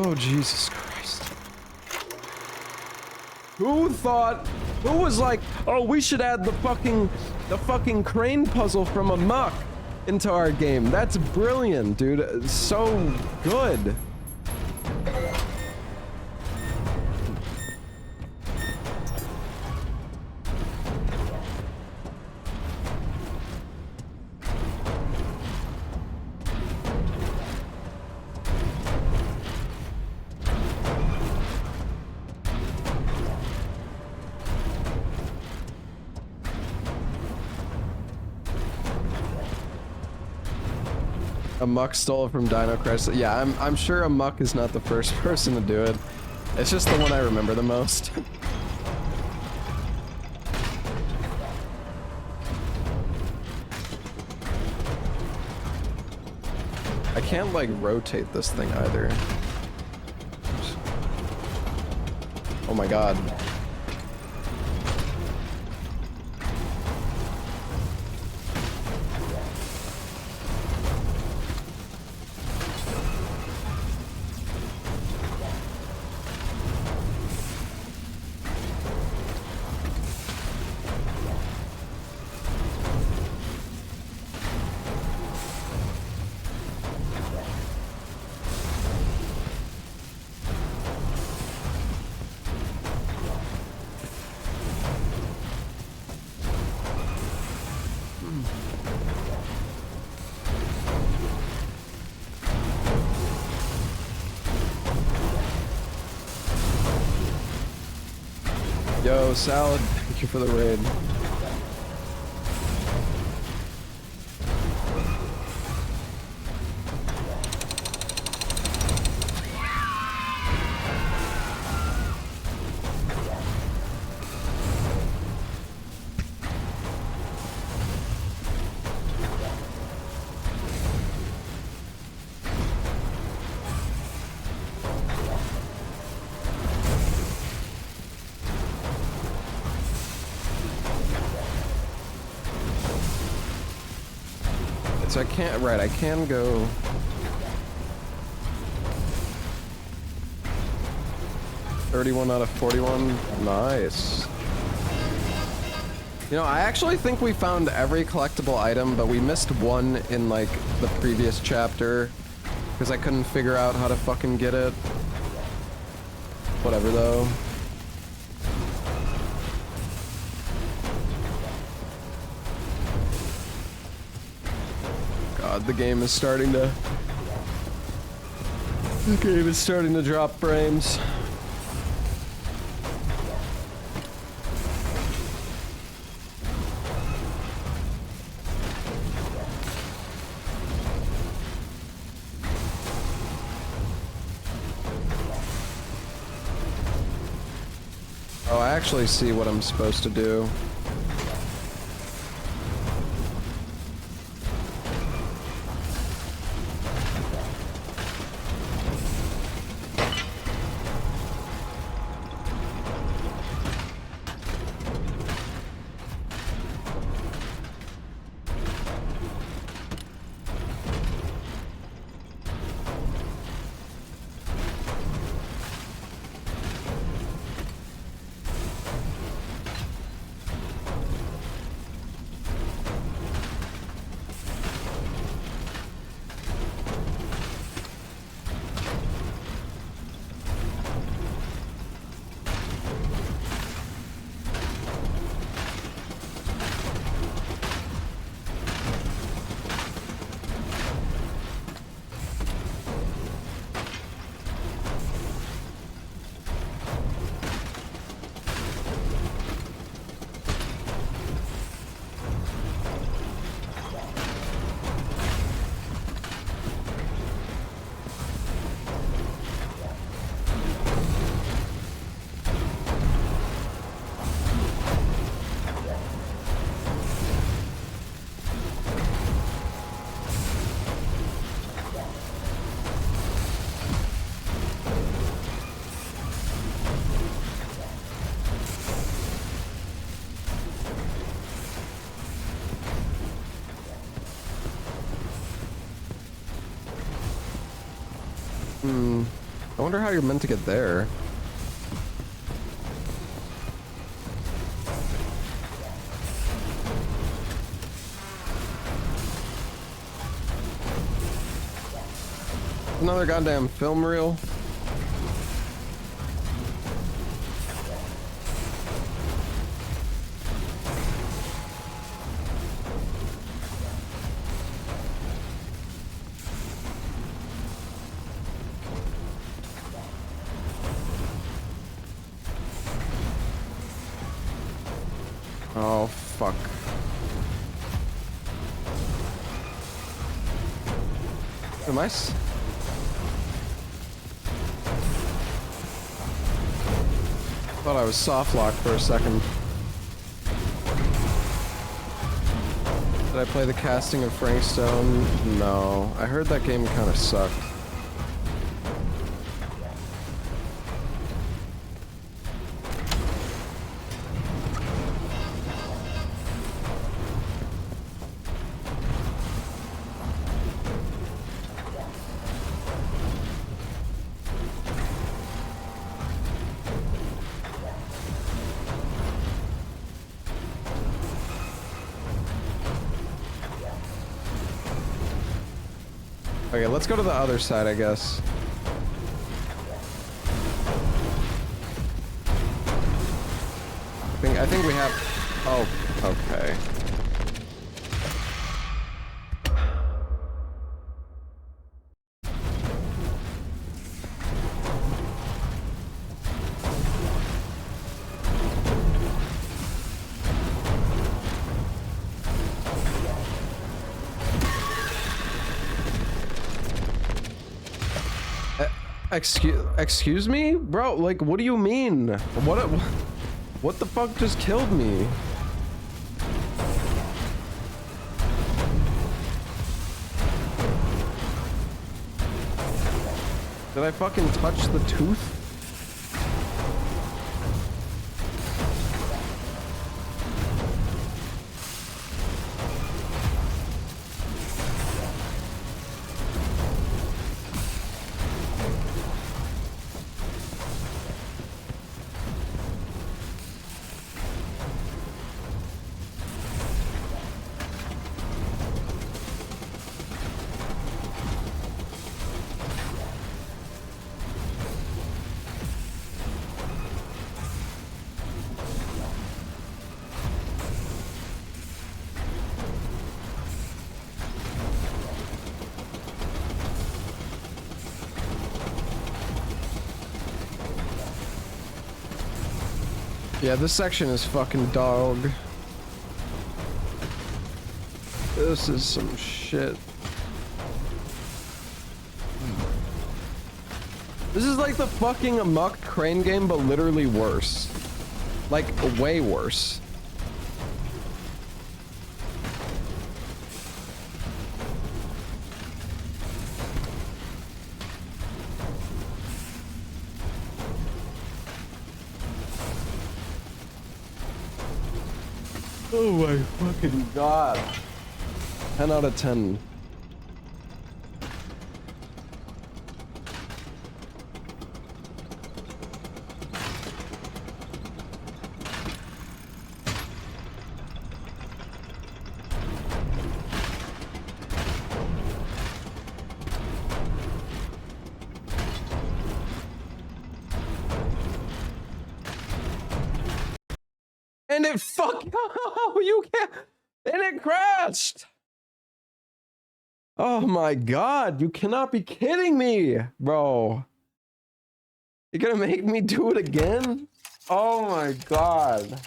Speaker 1: Oh, Jesus Christ. Who was like, oh, we should add the fucking crane puzzle from Amok into our game. That's brilliant, dude. It's so good. Amok stole it from Dino Crisis. Yeah, I'm sure Amok is not the first person to do it. It's just the one I remember the most. I can't like rotate this thing either. Oh my God. Yo, Salad, thank you for the raid. So I can't, right, I can go... $31 out of 41, nice. You know, I actually think we found every collectible item, but we missed one in, like, the previous chapter. Because I couldn't figure out how to fucking get it. Whatever, though. God, the game is starting to... The game is starting to drop frames. Oh, I actually see what I'm supposed to do. I wonder how you're meant to get there. Another goddamn film reel. Oh, fuck. Am I thought I was soft locked for a second. Did I play the casting of Frank Stone? No. I heard that game kind of sucked. Okay, let's go to the other side, I guess. I think we have... Oh, okay. Excuse me? Bro, like, what do you mean? What the fuck just killed me? Did I fucking touch the tooth? Yeah, this section is fucking dog. This is some shit. This is like the fucking Amok Crane game, but literally worse. Like, way worse. Oh my fucking god. 10 out of 10. And it oh, you can't, and it crashed. Oh my god, you cannot be kidding me, bro. You're gonna make me do it again? Oh my god.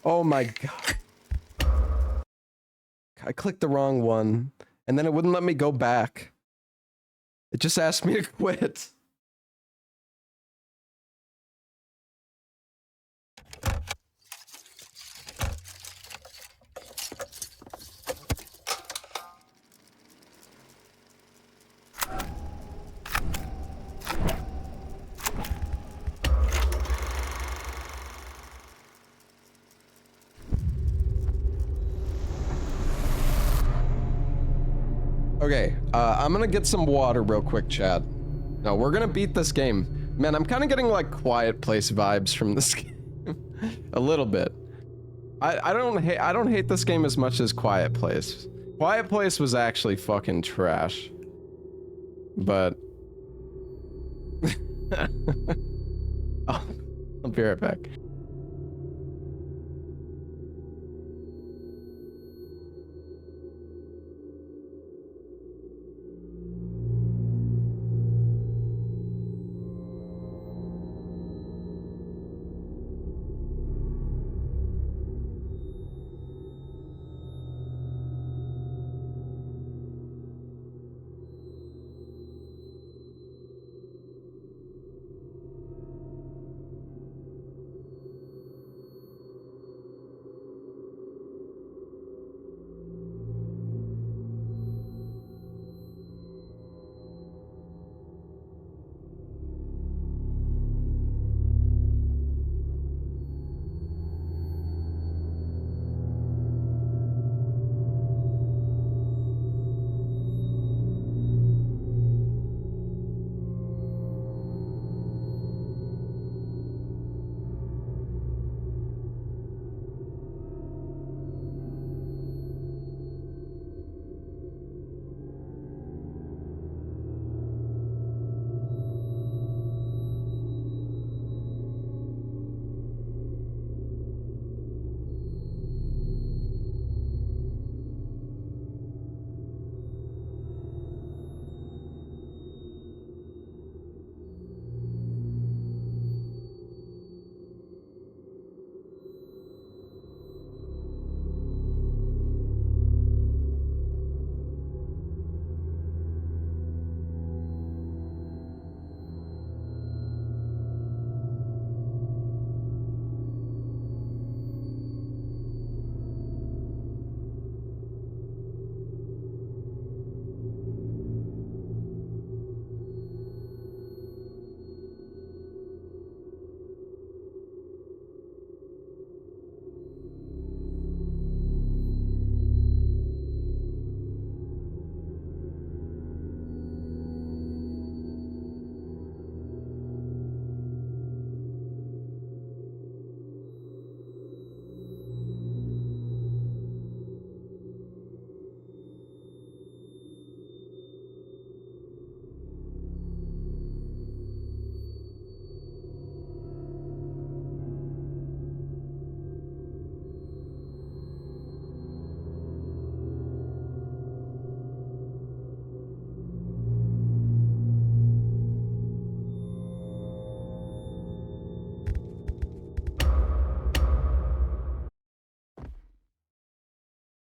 Speaker 1: Oh my god. I clicked the wrong one, and then it wouldn't let me go back. It just asked me to quit. Okay, I'm gonna get some water real quick, chat. No, we're gonna beat this game. Man, I'm kind of getting like Quiet Place vibes from this game. A little bit. I don't hate this game as much as Quiet Place. Quiet Place was actually fucking trash. But I'll be right back.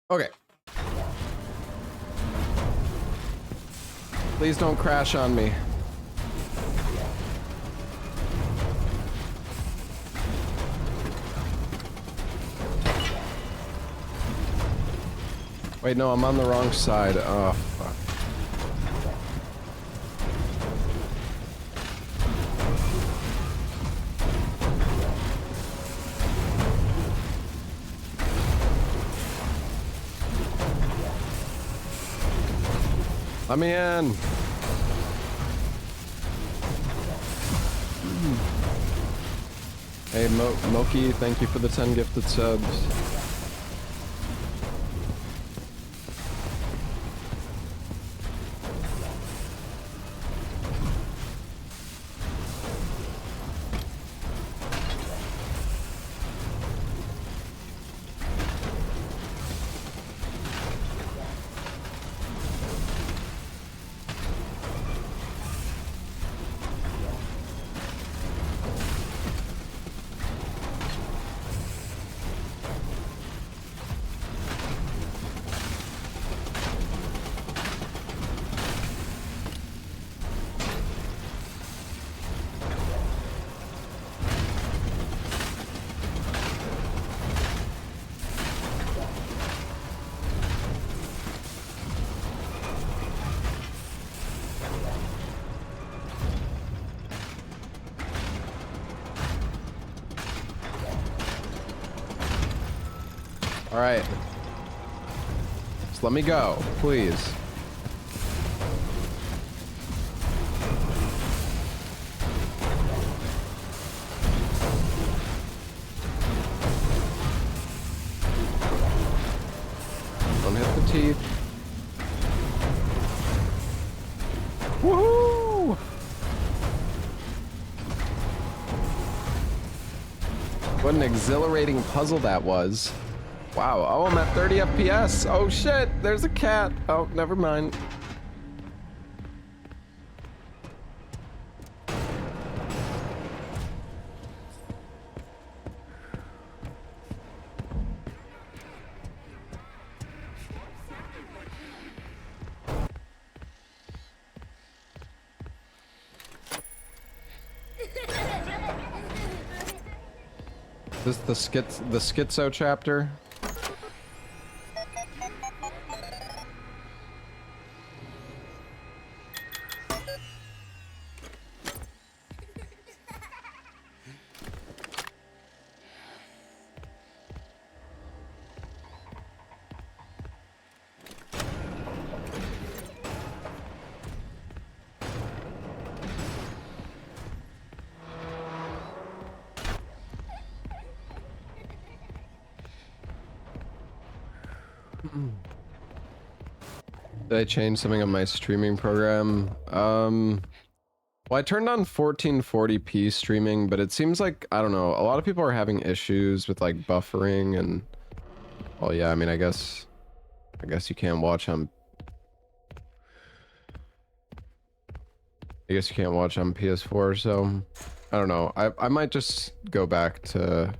Speaker 1: Okay. Please don't crash on me. Wait, no, I'm on the wrong side. Oh, fuck. Let me in. Hey, Moki, thank you for the 10 gifted subs. All right. Just let me go, please. Don't hit the teeth. Woohoo! What an exhilarating puzzle that was. Wow, oh, I'm at 30 FPS. Oh shit, there's a cat. Oh, never mind. This is the skitso chapter. Did I change something on my streaming program? Well, I turned on 1440p streaming, but it seems like, I don't know, a lot of people are having issues with like buffering and, well, yeah, I mean, I guess you can't watch on, PS4, so I don't know. I might just go back to,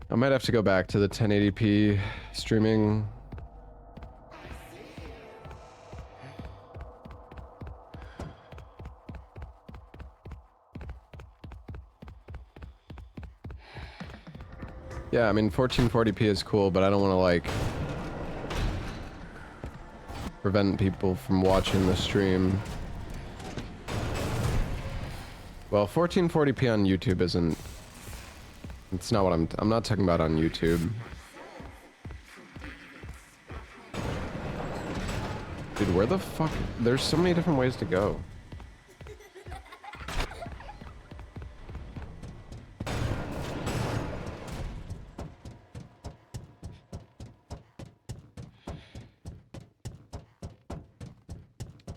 Speaker 1: I might have to go back to the 1080p streaming. Yeah, I mean, 1440p is cool, but I don't want to, like, prevent people from watching the stream. Well, 1440p on YouTube isn't... It's not what I'm not talking about on YouTube. Dude, where the fuck... There's so many different ways to go.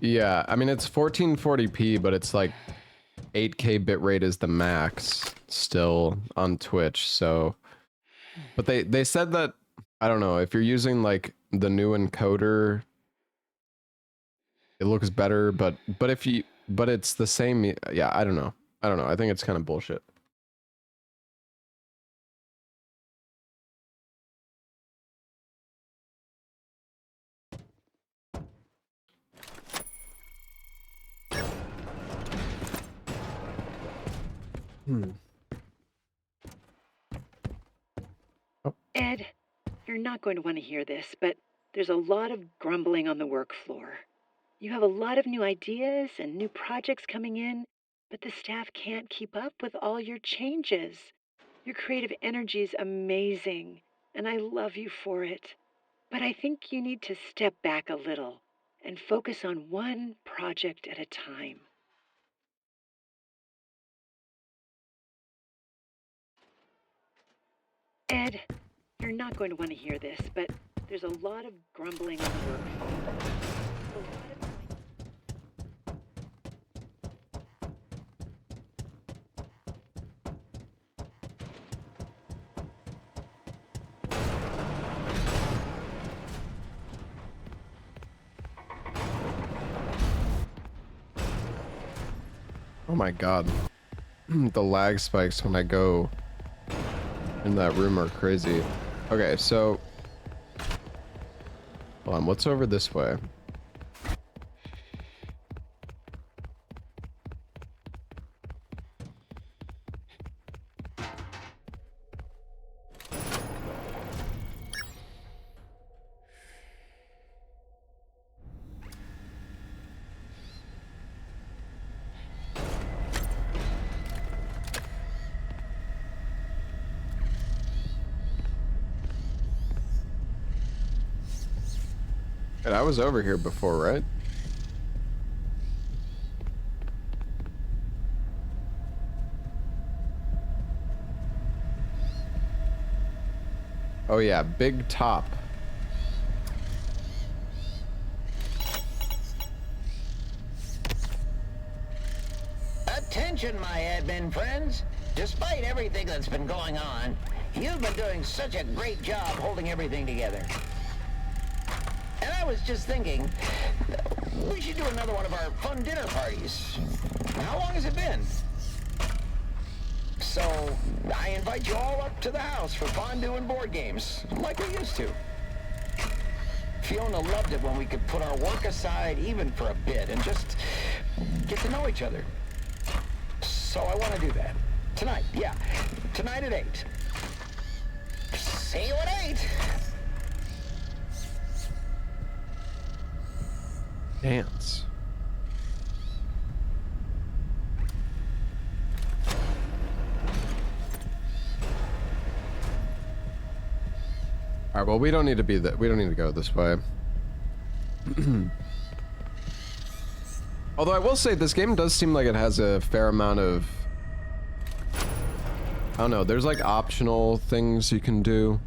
Speaker 1: Yeah, I mean, it's 1440p, but it's like 8K bitrate is the max still on Twitch, so... But they said that, I don't know, if you're using like the new encoder, it looks better, but it's the same, yeah, I don't know. I think it's kind of bullshit.
Speaker 4: Ed, you're not going to want to hear this, but there's a lot of grumbling on the work floor. You have a lot of new ideas and new projects coming in, but the staff can't keep up with all your changes. Your creative energy is amazing, and I love you for it. But I think you need to step back a little and focus on one project at a time. Ed, you're not going to want to hear this, but there's a lot of grumbling on the work floor. A lot of
Speaker 1: Oh my god. The lag spikes when I go in that room are crazy. Okay, so... Hold on, what's over this way? And I was over here before, right? Oh yeah, big top.
Speaker 3: Attention, my admin friends. Despite everything that's been going on, you've been doing such a great job holding everything together. And I was just thinking, we should do another one of our fun dinner parties. How long has it been? So, I invite you all up to the house for fondue and board games, like we used to. Fiona loved it when we could put our work aside even for a bit and just get to know each other. So I want to do that. Tonight, yeah. Tonight at 8. See you at 8!
Speaker 1: Dance. Alright, well we don't need to be that. We don't need to go this way. Although I will say this game does seem like it has a fair amount of, I don't know, there's like optional things you can do.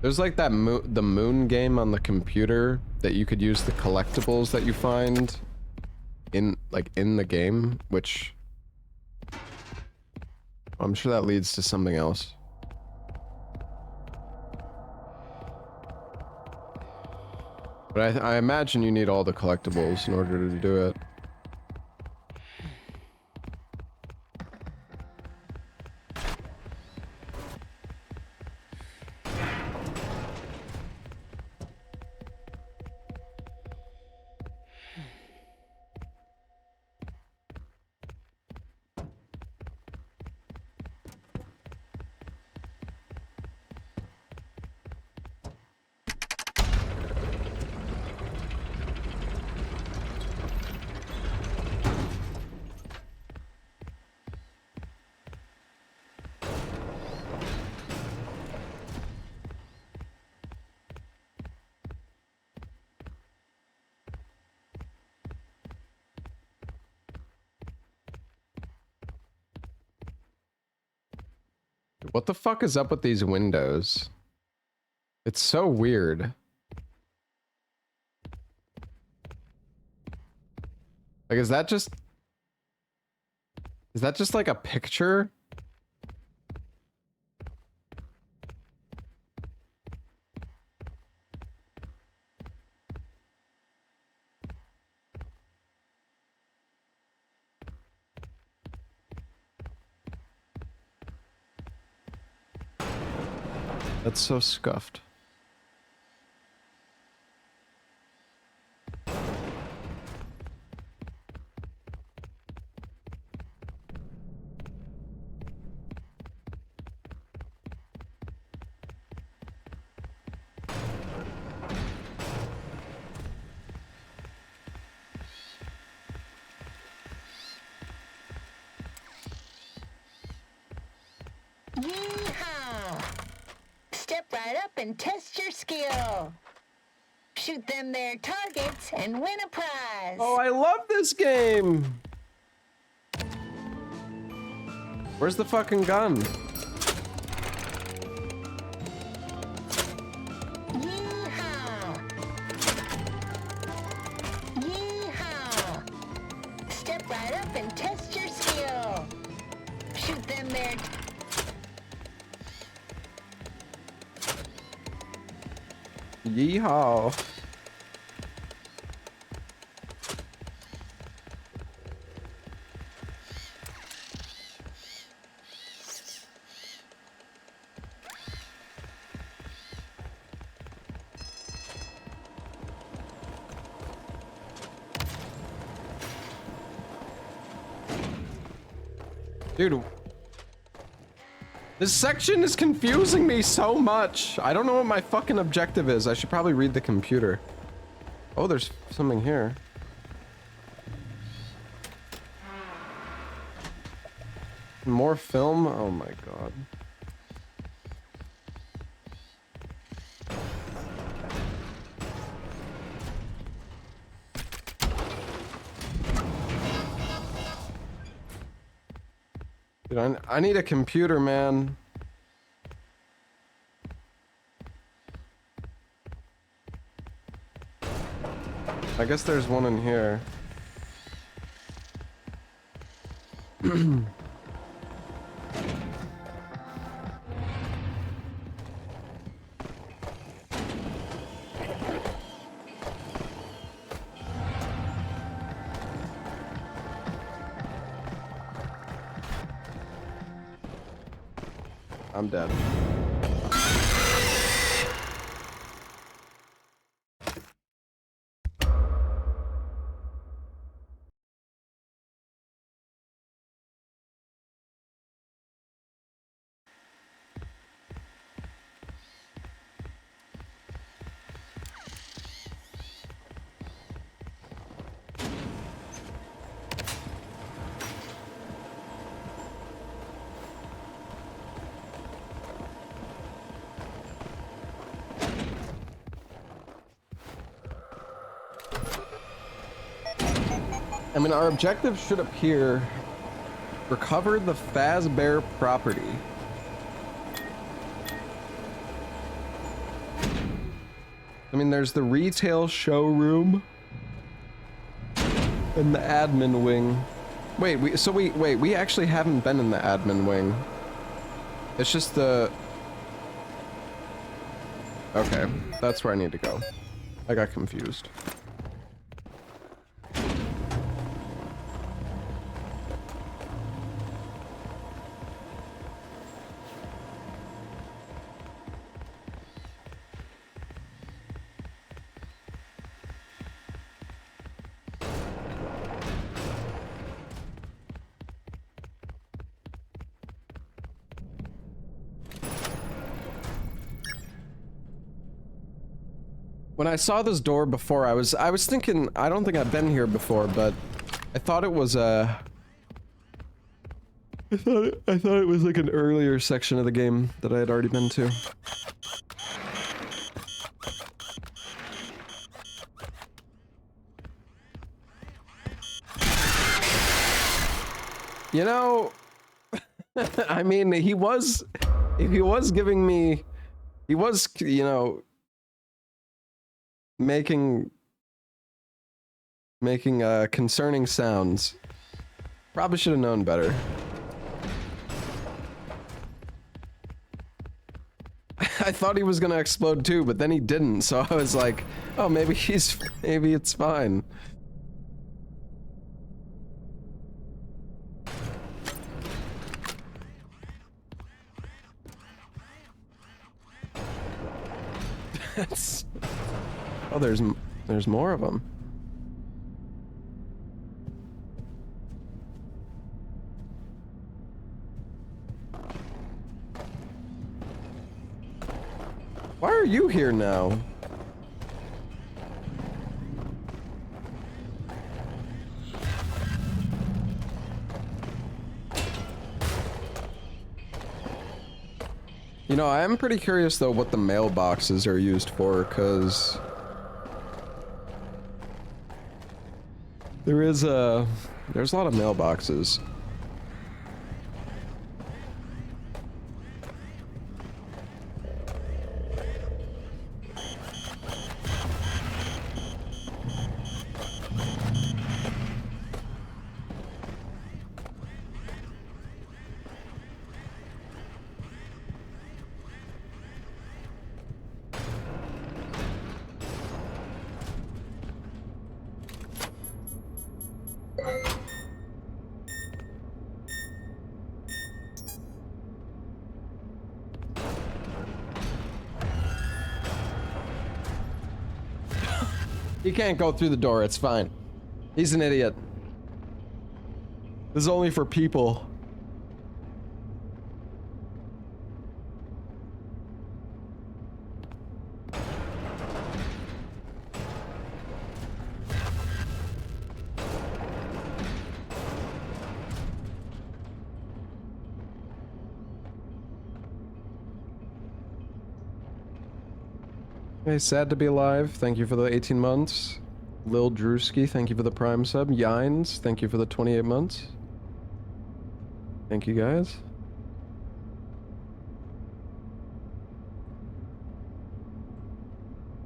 Speaker 1: There's like that the moon game on the computer that you could use the collectibles that you find in the game, which I'm sure that leads to something else. But I imagine you need all the collectibles in order to do it. What the fuck is up with these windows? It's so weird. Like, is that just like a picture? That's so scuffed.
Speaker 6: Yeehaw! Step right up and test your skill. Shoot them there targets and win a prize.
Speaker 1: Oh, I love this game. Where's the fucking gun?
Speaker 6: Yeehaw! Yeehaw! Step right up and test your skill. Shoot them there.
Speaker 1: Yeehaw. Dude, this section is confusing me so much. I don't know what my fucking objective is. I should probably read the computer. Oh, there's something here. More film? Oh my god. Dude, I need a computer, man. I guess there's one in here. I'm dead. I mean, our objective should appear: recover the Fazbear property. I mean, there's the retail showroom and the admin wing. Wait, we actually haven't been in the admin wing. It's just the... Okay, that's where I need to go. I got confused. When I saw this door before, I was thinking, I don't think I've been here before, but I thought it was I thought it was like an earlier section of the game that I had already been to. You know, I mean, he was giving me, he was, you know, making concerning sounds. Probably should have known better. I thought he was gonna explode too, but then he didn't, so I was like, oh, maybe it's fine. That's... Oh, there's more of them. Why are you here now? You know, I am pretty curious though what the mailboxes are used for, because there's a lot of mailboxes. He can't go through the door, it's fine. He's an idiot. This is only for people. Hey, sad to be alive. Thank you for the 18 months. Lil Drewski, thank you for the Prime sub. Yines, thank you for the 28 months. Thank you guys.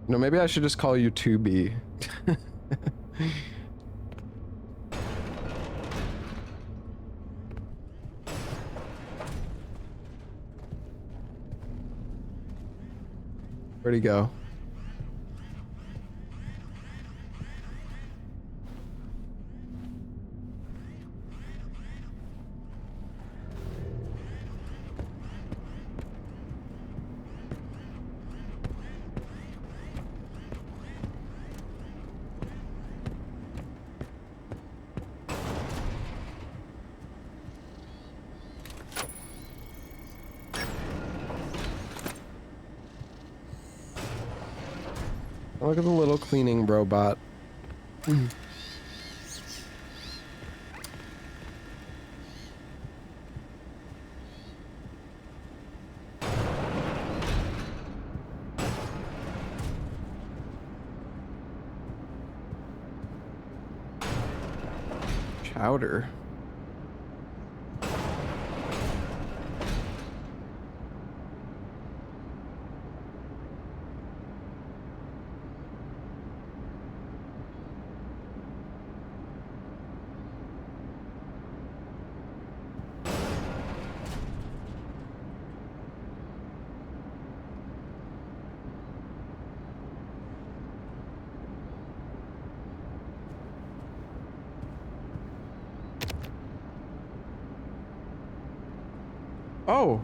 Speaker 1: No, maybe I should just call you 2B. Where'd he go? Look at the little cleaning robot. Chowder. Oh.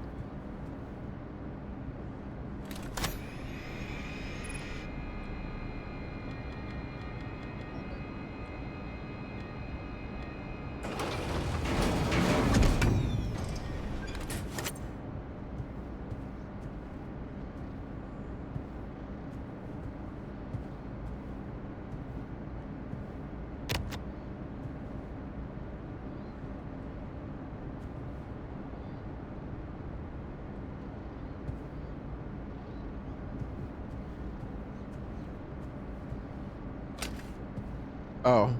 Speaker 1: Oh.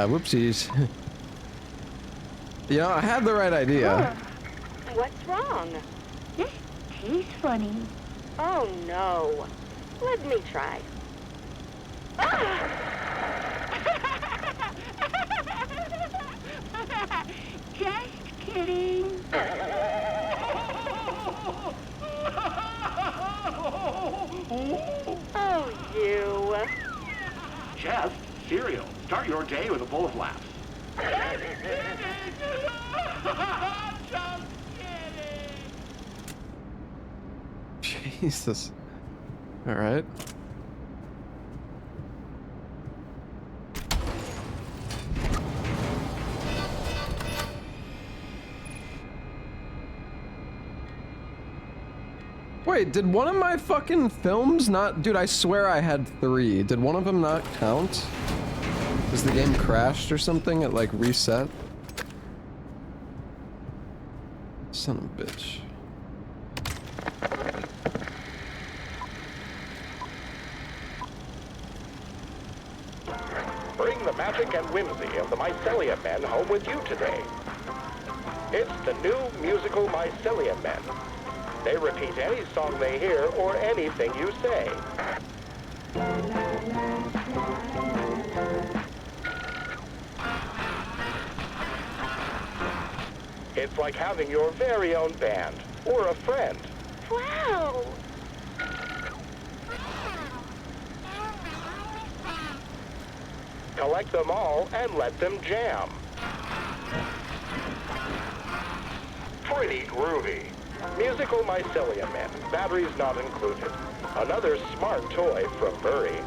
Speaker 1: Whoopsies. You know, I had the right idea.
Speaker 2: What's wrong?
Speaker 6: This tastes funny.
Speaker 2: Oh no. Let me try.
Speaker 6: Just kidding.
Speaker 2: Oh, you.
Speaker 7: Chef, cereal. Start your day with a bowl of laughs.
Speaker 1: Jesus. All right. Wait, did one of my fucking films not... Dude, I swear I had 3. Did one of them not count? Has the game crashed or something? It like reset? Son of a bitch.
Speaker 8: Bring the magic and whimsy of the Mycelium Men home with you today. It's the new musical Mycelium Men. They repeat any song they hear or anything you say. It's like having your very own band or a friend.
Speaker 2: Wow!
Speaker 8: Collect them all and let them jam. Pretty groovy. Musical Mycelium Men, batteries not included. Another smart toy from Murray.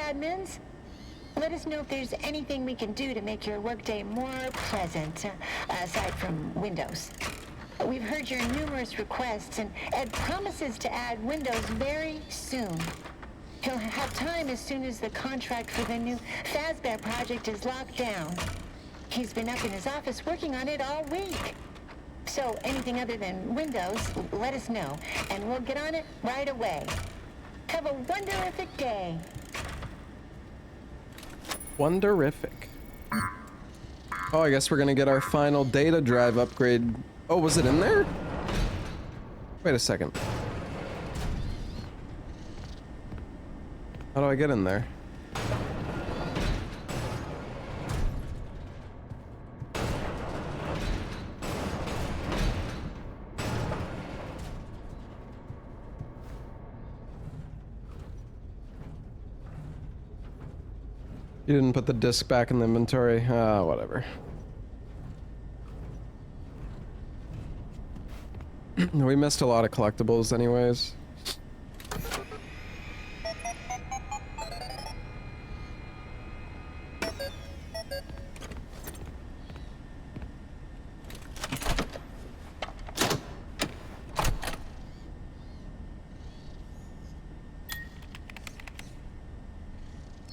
Speaker 6: Admins, let us know if there's anything we can do to make your workday more pleasant, aside from Windows. We've heard your numerous requests, and Ed promises to add Windows very soon. He'll have time as soon as the contract for the new Fazbear project is locked down. He's been up in his office working on it all week. So anything other than Windows, let us know, and we'll get on it right away. Have a wonderific day.
Speaker 1: Wonderific. Oh, I guess we're gonna get our final data drive upgrade. Oh, was it in there? Wait a second. How do I get in there? You didn't put the disc back in the inventory. Whatever. We missed a lot of collectibles anyways.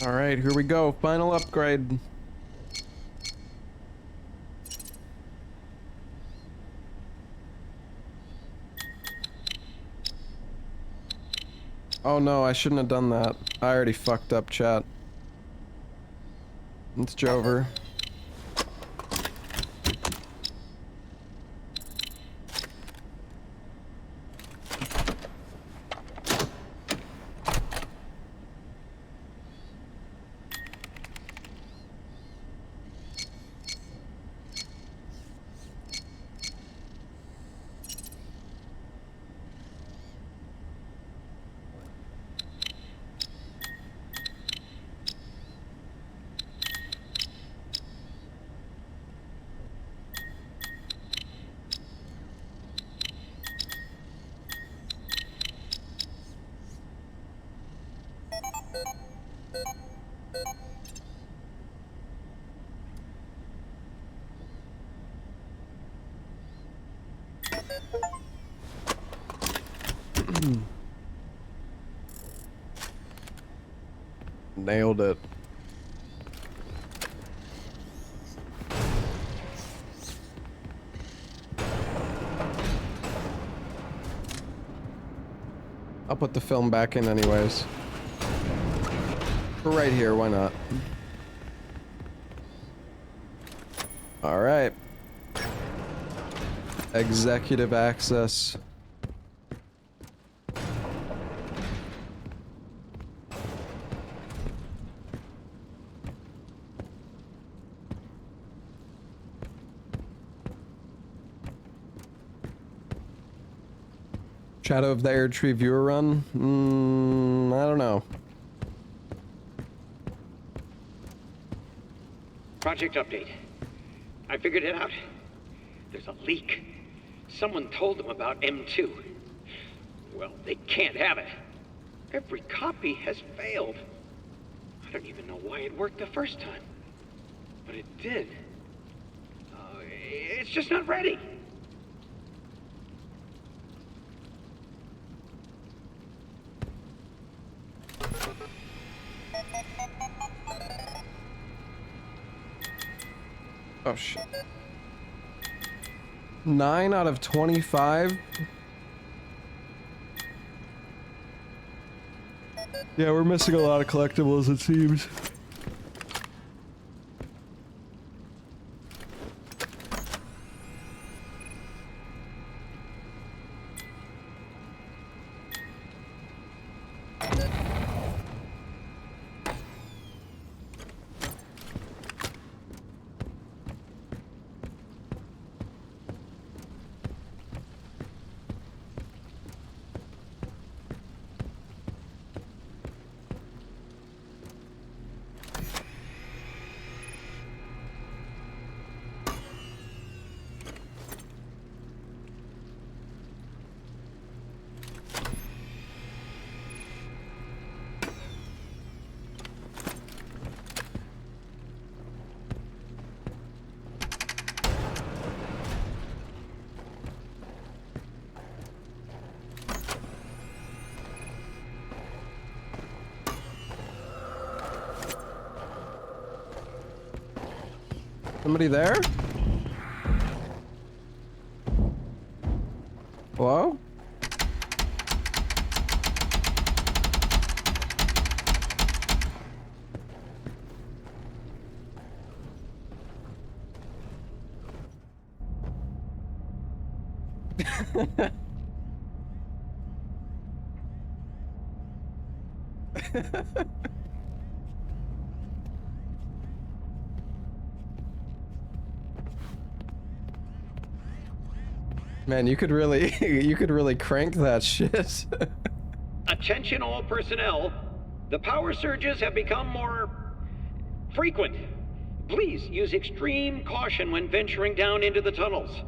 Speaker 1: Alright, here we go. Final upgrade. Oh no, I shouldn't have done that. I already fucked up, chat. It's Jover. Nailed it. I'll put the film back in anyways. We're right here, why not? Alright. Executive access. Shadow of the Air Tree viewer run? I don't know.
Speaker 9: Project update. I figured it out. There's a leak. Someone told them about M2. Well, they can't have it. Every copy has failed. I don't even know why it worked the first time. But it did. It's just not ready.
Speaker 1: Oh shit. 9 out of 25? Yeah, we're missing a lot of collectibles, it seems. Somebody there? Hello? Man, you could really you could really crank that shit.
Speaker 9: Attention all personnel. The power surges have become more frequent. Please use extreme caution when venturing down into the tunnels.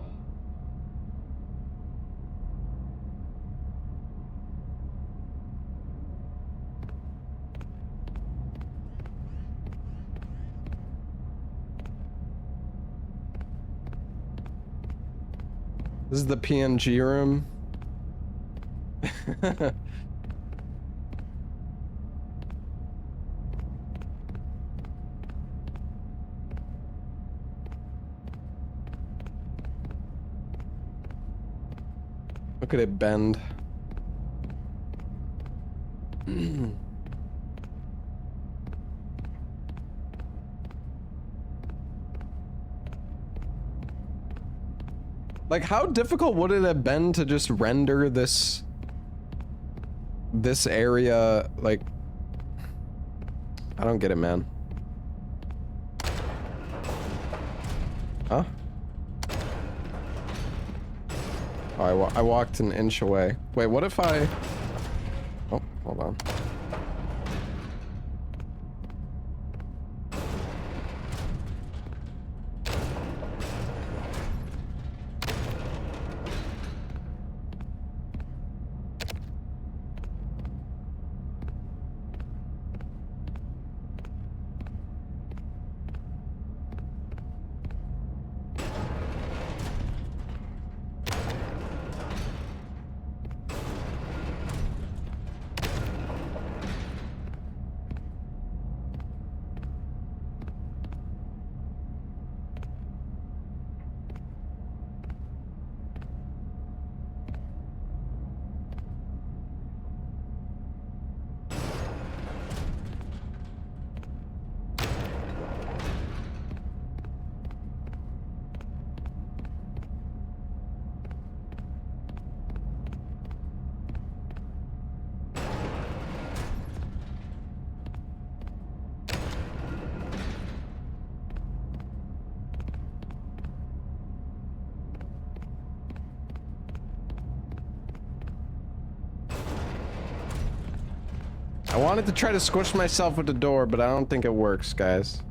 Speaker 1: This is the PNG room. Look at it bend. Like, how difficult would it have been to just render this area? Like, I don't get it, man. Huh? Oh, I walked an inch away. Wait, what if I... Oh, hold on. I wanted to try to squish myself with the door, but I don't think it works, guys.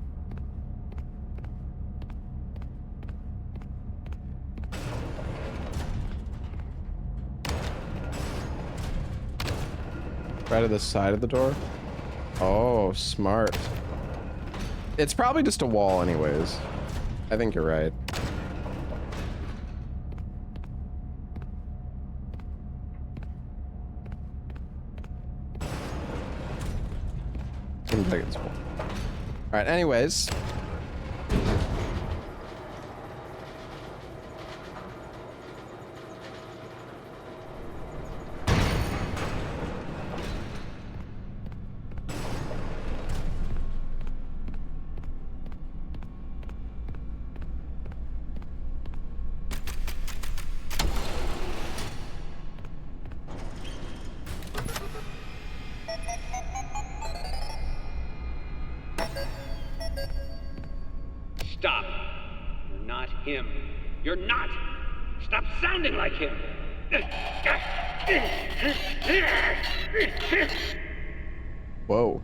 Speaker 1: Right at the side of the door? Oh, smart. It's probably just a wall anyways. I think you're right. Seems like it's full. Alright, anyways.
Speaker 9: Stop. You're not him. You're not. Stop sounding like him.
Speaker 1: Whoa.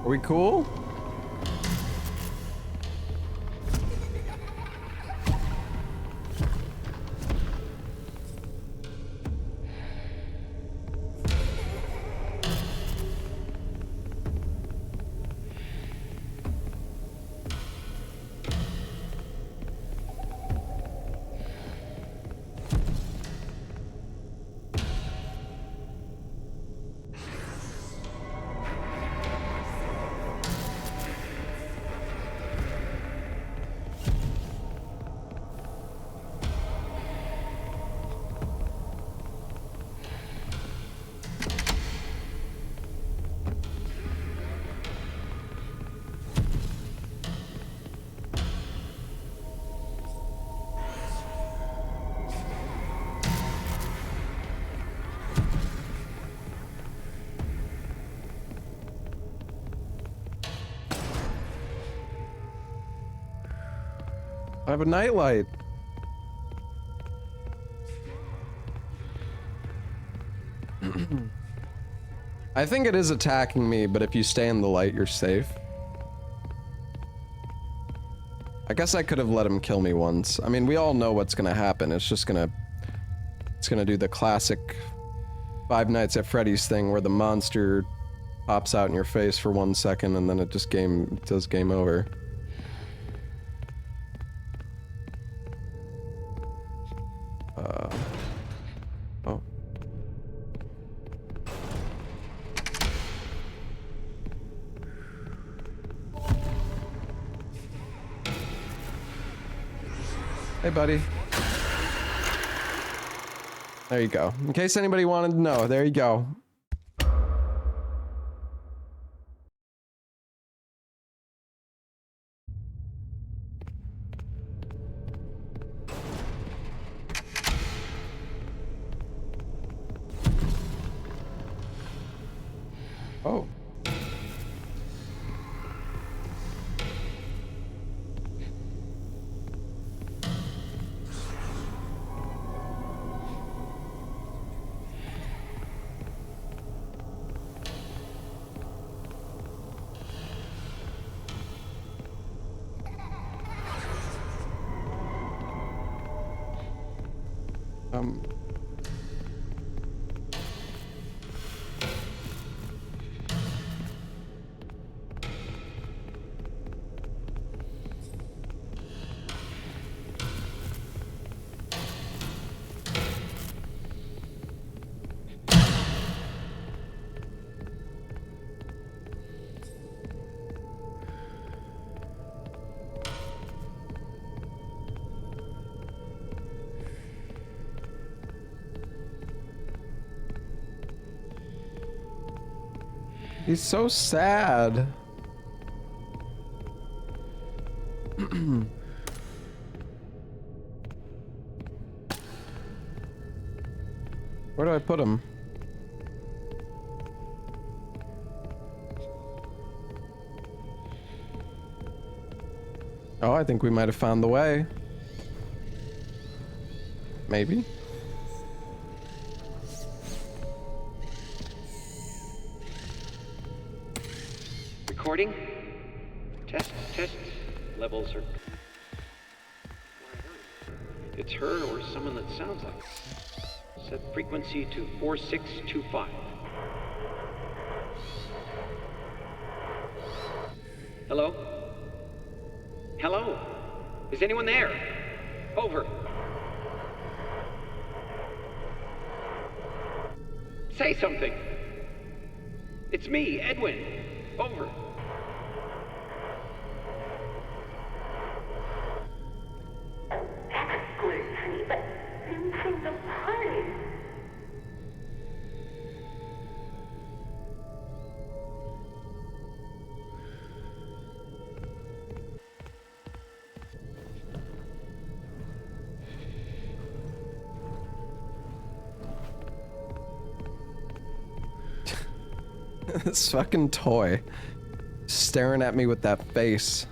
Speaker 1: Are we cool? I have a nightlight. I think it is attacking me, but if you stay in the light, you're safe. I guess I could have let him kill me once. I mean, we all know what's gonna happen. It's just gonna... It's gonna do the classic Five Nights at Freddy's thing where the monster pops out in your face for 1 second and then it just does game over. Oh. Hey, buddy. There you go. In case anybody wanted to know, there you go. Oh. He's so sad. Where do I put him? Oh, I think we might have found the way. Maybe.
Speaker 9: Recording. Test. Levels are... It's her or someone that sounds like her. Set frequency to 4625. Hello? Hello? Is anyone there? Over. Say something. It's me, Edwin. Over.
Speaker 2: Excellent, but sensing the party.
Speaker 1: This fucking toy. Staring at me with that face.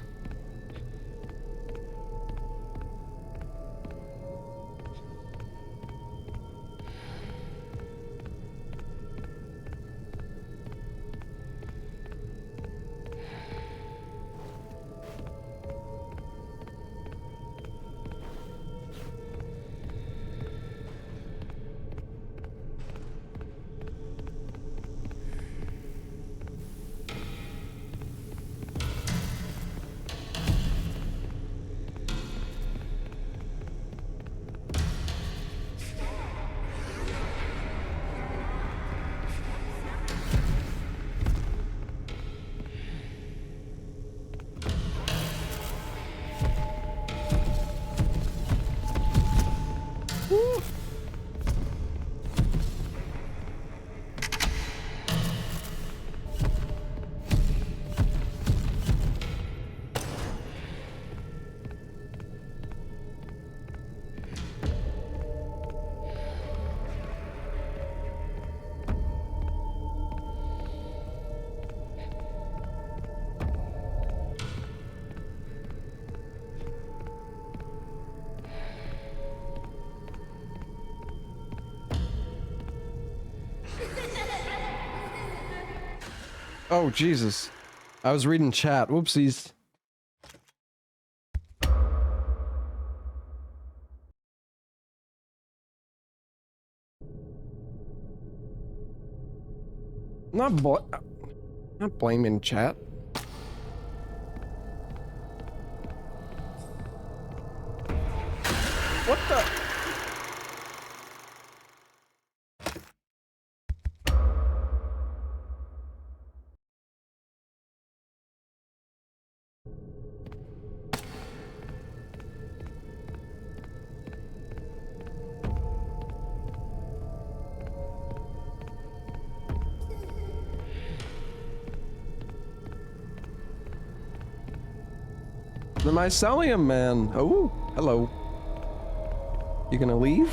Speaker 1: Oh, Jesus. I was reading chat. Whoopsies. Not blaming chat. What the? The mycelium man. Oh, hello. You gonna leave?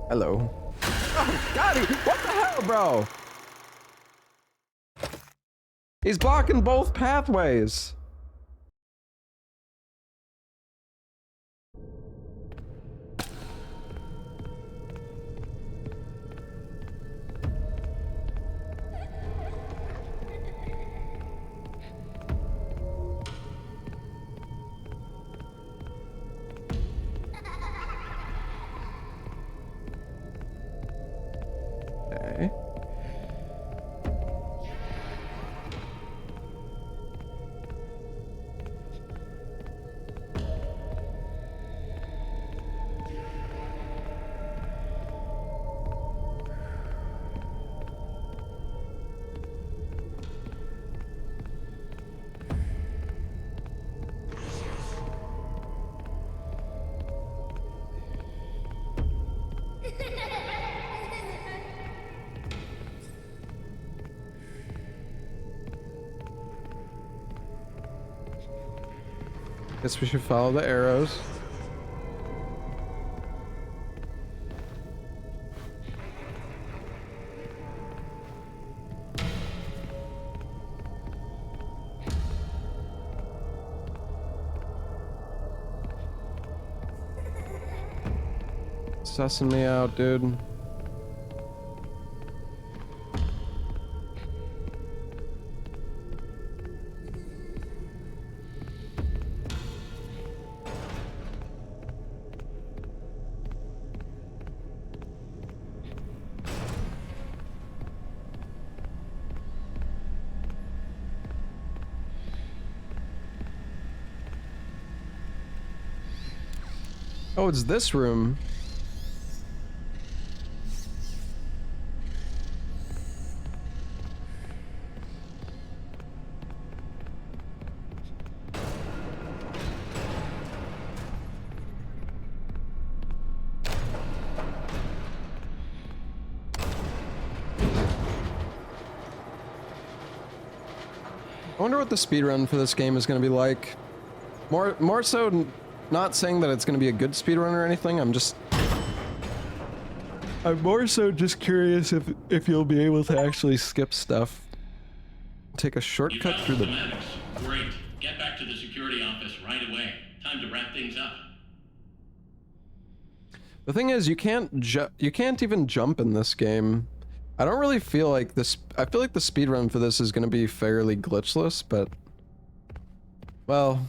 Speaker 1: Hello. Oh, got him! What the hell, bro? He's blocking both pathways. Okay. Guess we should follow the arrows. Sussing me out, dude. Oh, it's this room. I wonder what the speedrun for this game is going to be like. More so, not saying that it's going to be a good speedrun or anything. I'm more so just curious if you'll be able to actually skip stuff. Take a shortcut through the...
Speaker 10: Great. Get back to the security office right away. Time to wrap things up.
Speaker 1: The thing is, you can't even jump in this game. I don't really feel like this... I feel like the speedrun for this is going to be fairly glitchless, but... Well...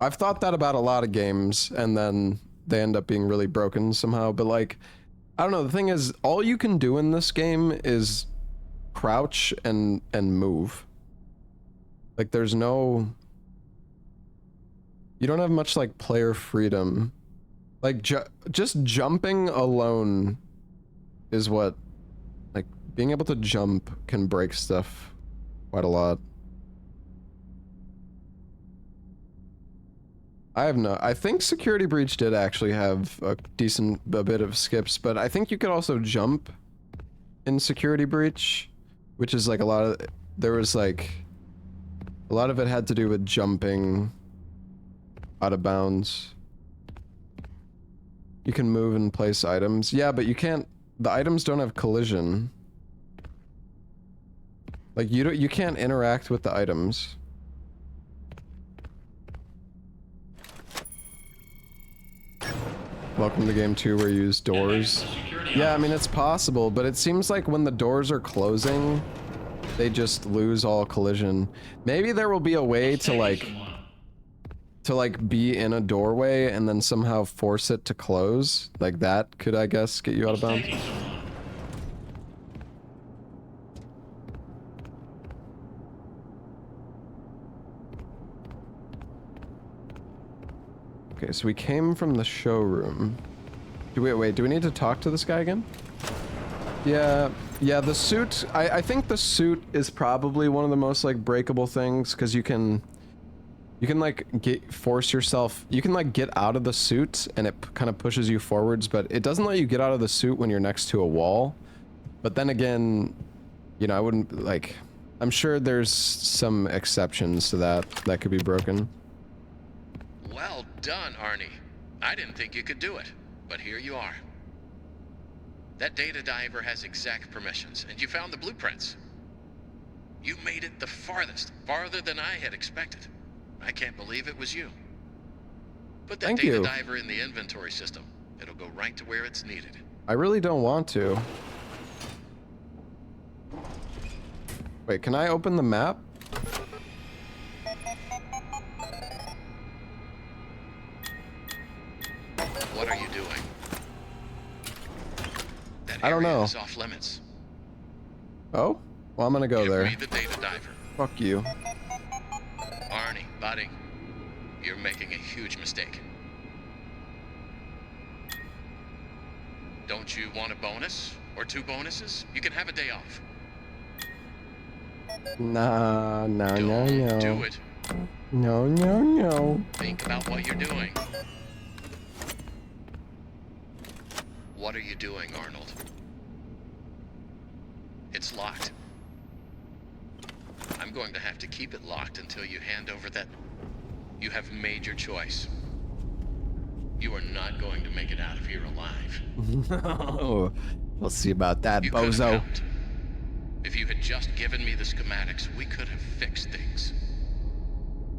Speaker 1: I've thought that about a lot of games, and then they end up being really broken somehow, but like... I don't know, the thing is, all you can do in this game is crouch and move. Like, there's no... You don't have much, like, player freedom. Like, just jumping alone is what... Like, being able to jump can break stuff quite a lot. I think Security Breach did actually have a bit of skips, but I think you could also jump in Security Breach, which is like a lot of it had to do with jumping out of bounds. You can move and place items. Yeah, but you can't, the items don't have collision. Like you can't interact with the items. Welcome to game 2 where you use doors. Yeah, I mean, it's possible, but it seems like when the doors are closing, they just lose all collision. Maybe there will be a way to be in a doorway and then somehow force it to close. Like that could, I guess, get you out of bounds. Okay, so we came from the showroom. Do we need to talk to this guy again? Yeah, the suit, I think the suit is probably one of the most, like, breakable things, because you can like, force yourself, you can, like, get out of the suit, and it kind of pushes you forwards, but it doesn't let you get out of the suit when you're next to a wall. But then again, you know, I wouldn't, like, I'm sure there's some exceptions to that could be broken.
Speaker 11: Well done, Arnie. I didn't think you could do it, but here you are. That data diver has exact permissions, and you found the blueprints. You made it the farthest, farther than I had expected. I can't believe it was you. Put that data diver in the inventory system. It'll go right to where it's needed.
Speaker 1: I really don't want to. Wait, can I open the map?
Speaker 11: What are you doing? That
Speaker 1: I don't know.
Speaker 11: Is off limits.
Speaker 1: Oh? Well, I'm gonna go
Speaker 11: Give
Speaker 1: there.
Speaker 11: me the data diver.
Speaker 1: Fuck you.
Speaker 11: Arnie, buddy, you're making a huge mistake. Don't you want a bonus? Or 2 bonuses? You can have a day off.
Speaker 1: Nah, no, no,
Speaker 11: Don't
Speaker 1: no.
Speaker 11: do it.
Speaker 1: No, no, no.
Speaker 11: Think about what you're doing. What are you doing, Arnold? It's locked. I'm going to have to keep it locked until you hand over that... You have made your choice. You are not going to make it out of here alive.
Speaker 1: No. We'll see about that,
Speaker 11: You could have
Speaker 1: bozo.
Speaker 11: helped. If you had just given me the schematics, we could have fixed things.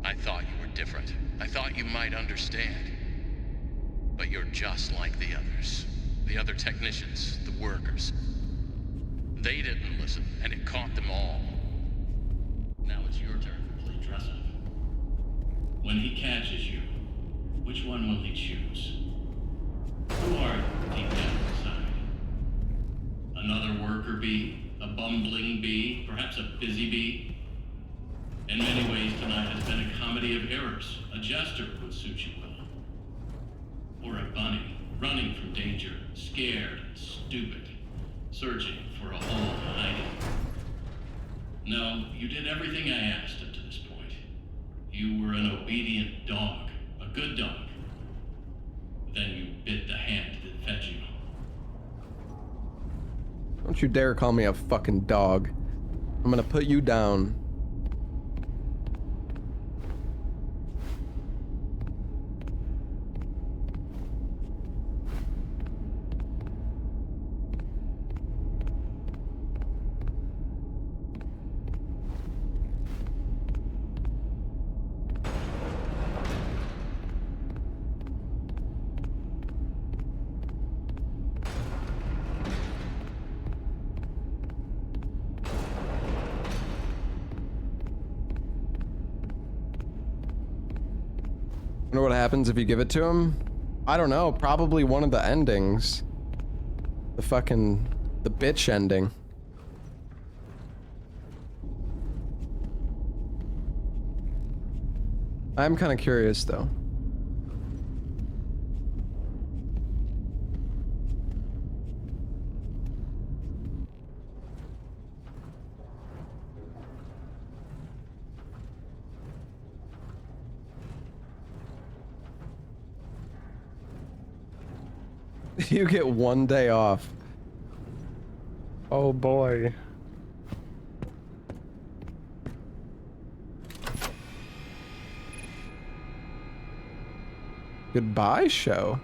Speaker 11: I thought you were different. I thought you might understand. But you're just like the others. The other technicians, the workers. They didn't listen, and it caught them all.
Speaker 10: Now it's your turn to play dress up. When he catches you, which one will he choose? Who are you deep down inside? Another worker bee? A bumbling bee? Perhaps a busy bee? In many ways, tonight has been a comedy of errors. A jester would suit you well. Or a bunny, running from danger, scared and stupid, searching for a hole to hide in. No, you did everything I asked up to this point. You were an obedient dog, a good dog. Then you bit the hand that fed you.
Speaker 1: Don't you dare call me a fucking dog. I'm gonna put you down. Wonder what happens if you give it to him? I don't know, probably one of the endings. The bitch ending. I'm kind of curious though. You get 1 day off. Oh boy. Goodbye, show.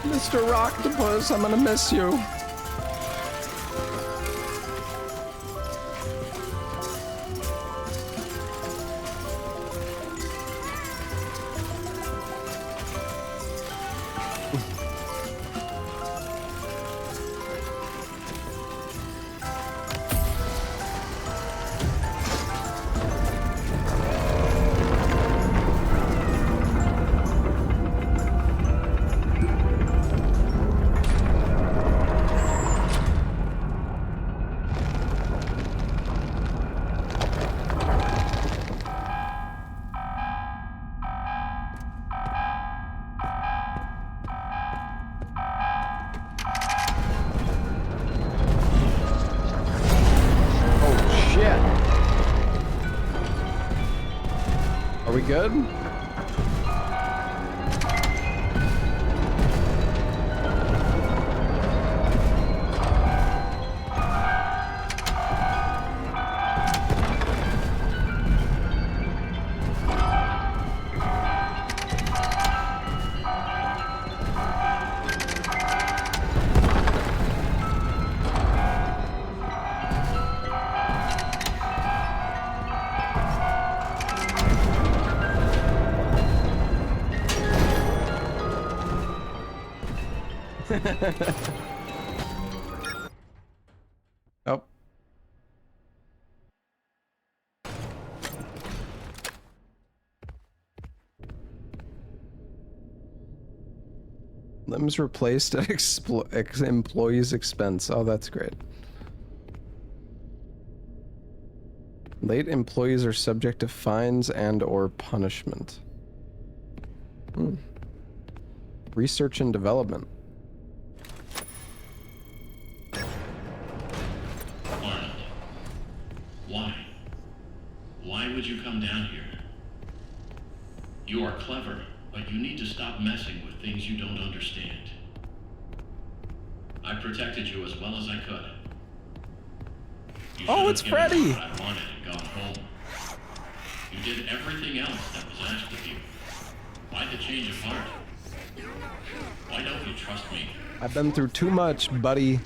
Speaker 1: Mr. Octopus, I'm gonna miss you. Are we good? Oh. Limbs replaced at employee's expense. Oh, that's great. Late employees are subject to fines and or punishment. Research and development.
Speaker 10: Arnold, why? Why would you come down here? You are clever, but you need to stop messing with things you don't understand. I protected you as well as I could. You
Speaker 1: Oh, it's Freddy!
Speaker 10: What I wanted and gone home. You did everything else that was asked of you. Why the change of heart? Why don't you trust me?
Speaker 1: I've been through too much, buddy.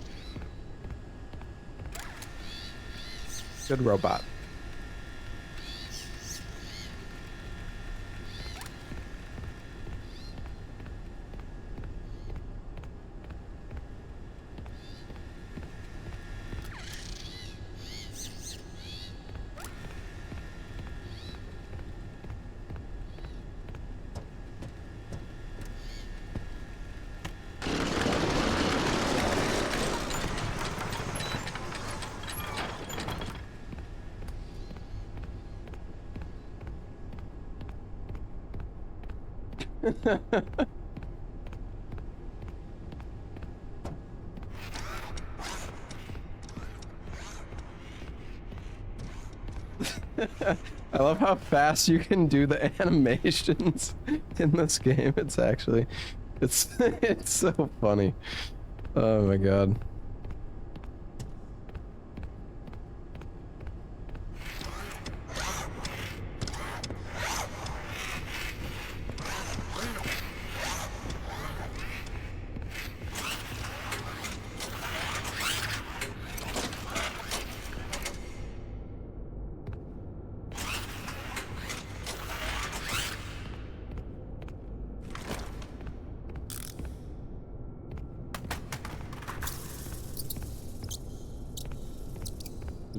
Speaker 1: Good robot. I love how fast you can do the animations in this game. It's actually, it's so funny. Oh my god.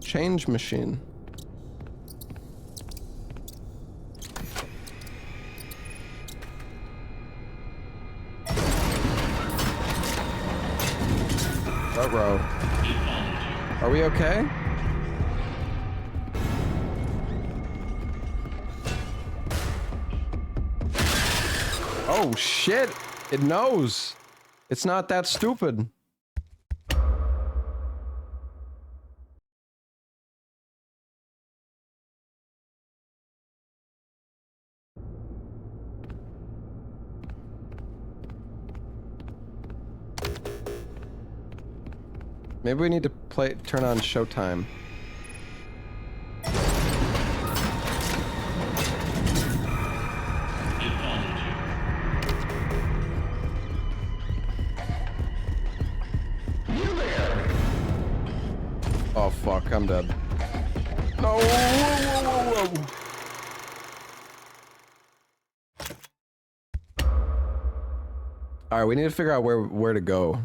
Speaker 1: Change machine. Ruh-roh. Are we okay? Oh shit! It knows! It's not that stupid. Maybe we need to turn on Showtime. Oh fuck, I'm dead. No! Whoa, whoa, whoa, whoa. Alright, we need to figure out where to go.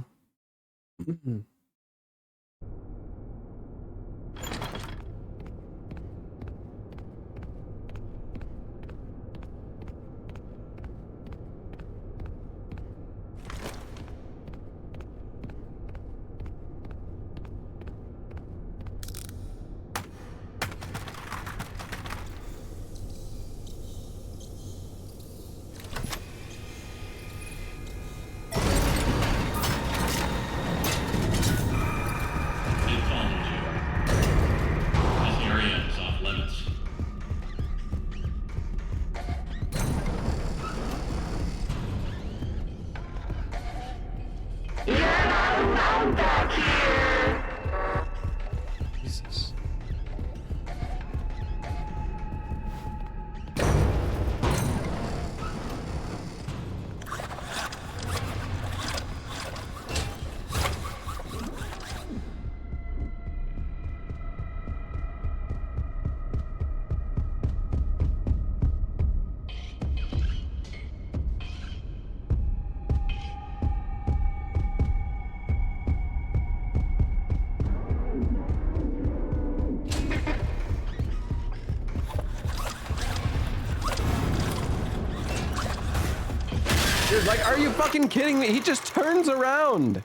Speaker 1: Like, are you fucking kidding me? He just turns around.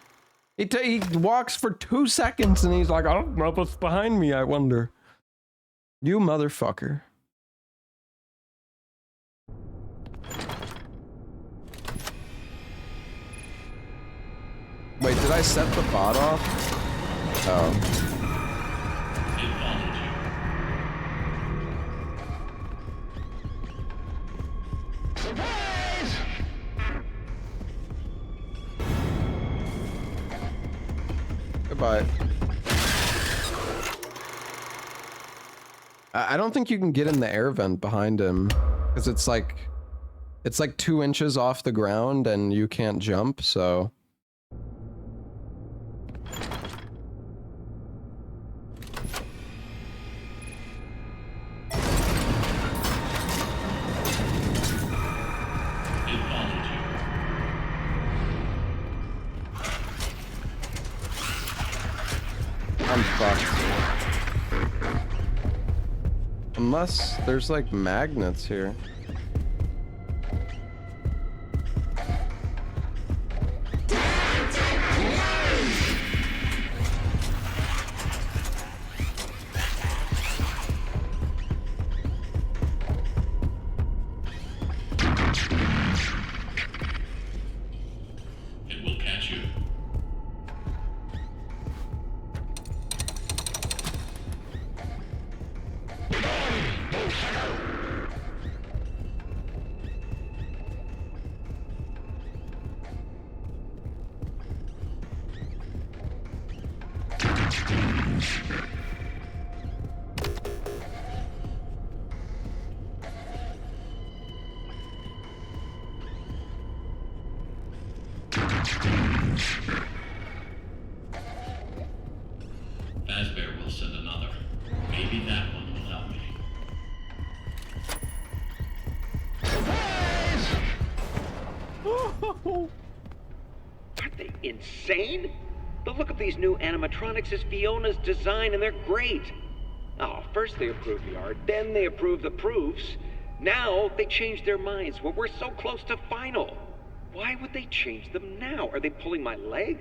Speaker 1: He walks for 2 seconds and he's like, I don't know what's behind me, I wonder. You motherfucker. Wait, did I set the bot off? Oh.
Speaker 3: Surprise!
Speaker 1: Goodbye. I don't think you can get in the air vent behind him, because it's like 2 inches off the ground and you can't jump, so. I'm fucked. Unless there's like magnets here.
Speaker 10: It will catch you. Fazbear will send another. Maybe that one will help me.
Speaker 9: Aren't they insane? The look of these new animatronics is Fiona's design, and they're great. Oh, first they approved the art, then they approved the proofs. Now they changed their minds when we're so close to final. Why would they change them now? Are they pulling my leg?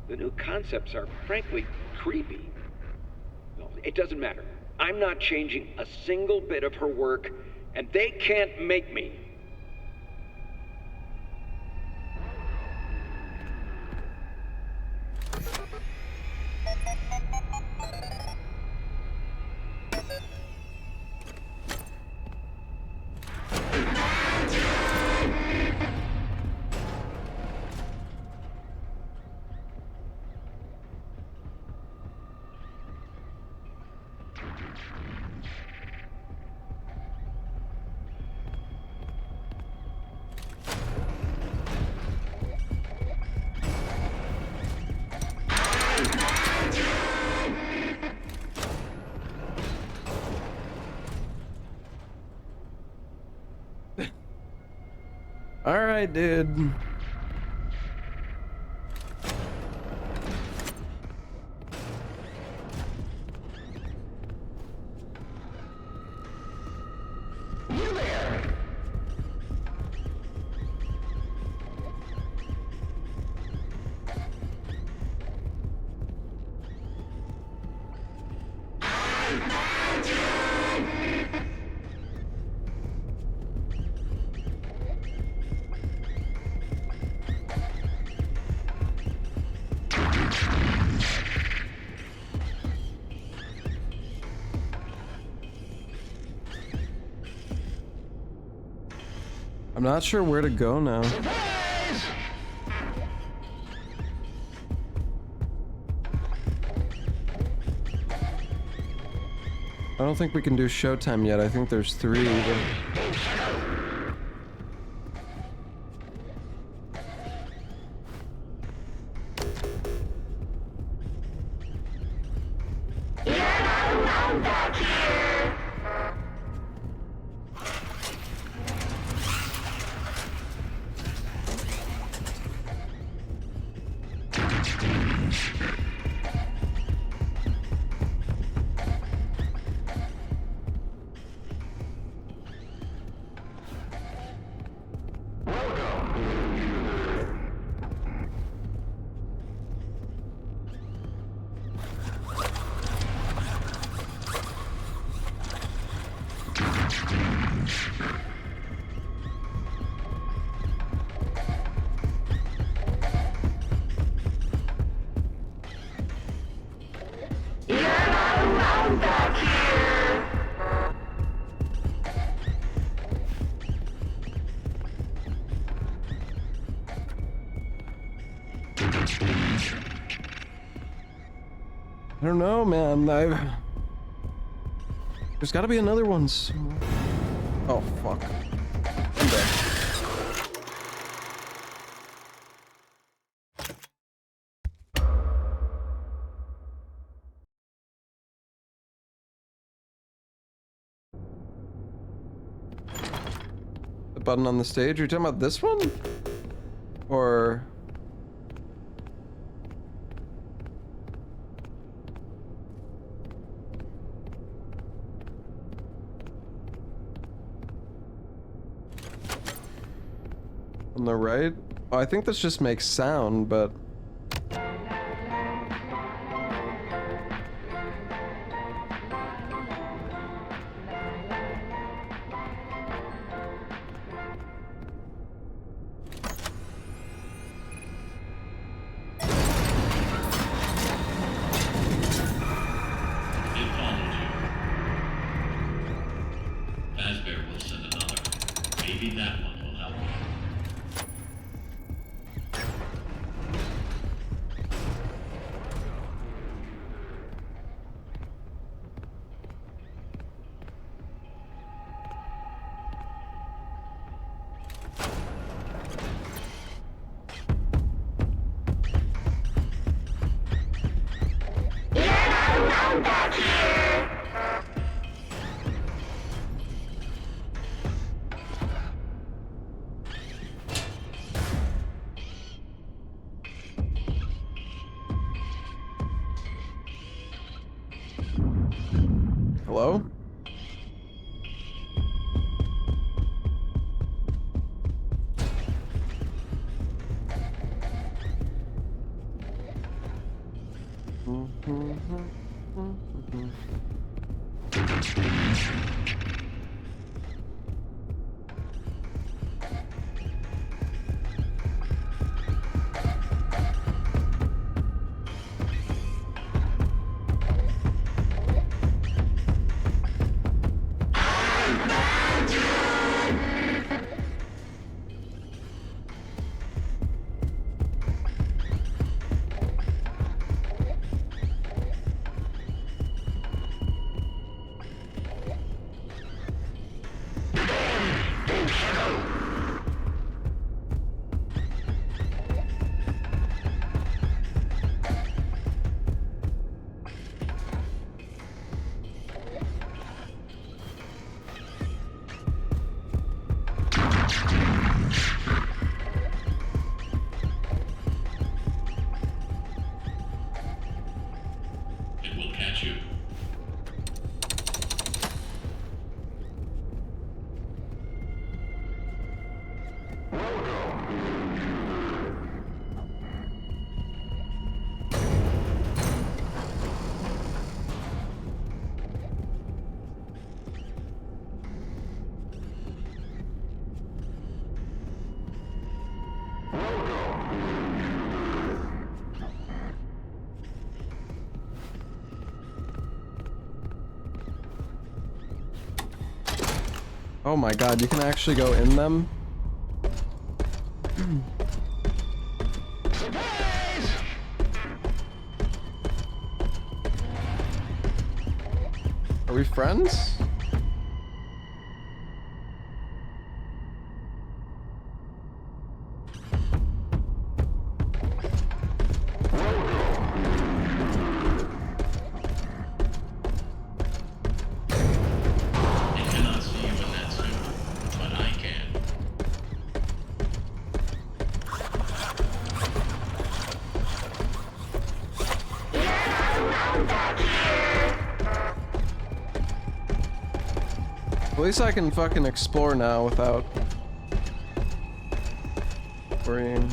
Speaker 9: The new concepts are frankly creepy. No, it doesn't matter. I'm not changing a single bit of her work, and they can't make me.
Speaker 1: All right, dude. I'm not sure where to go now. I don't think we can do Showtime yet. I think there's 3. I don't know, man. There's gotta be another one somewhere. Oh, fuck. I'm dead. The button on the stage? Are you talking about this one? Or... on the right? Oh, I think this just makes sound, but... Hello? Oh my god, you can actually go in them? Are we friends? At least I can fucking explore now without worrying.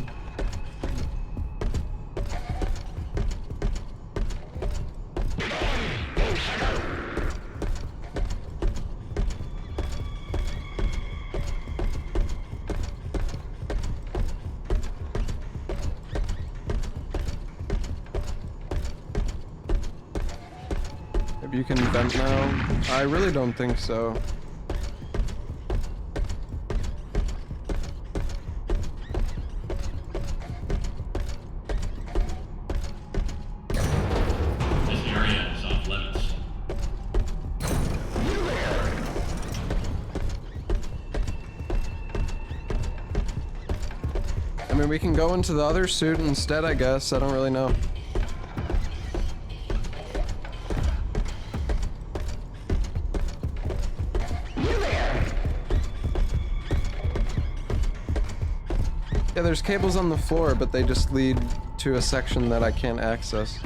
Speaker 1: Maybe you can vent now? I really don't think so. mean, we can go into the other suit instead, I guess. I don't really know. Yeah, there's cables on the floor, but they just lead to a section that I can't access.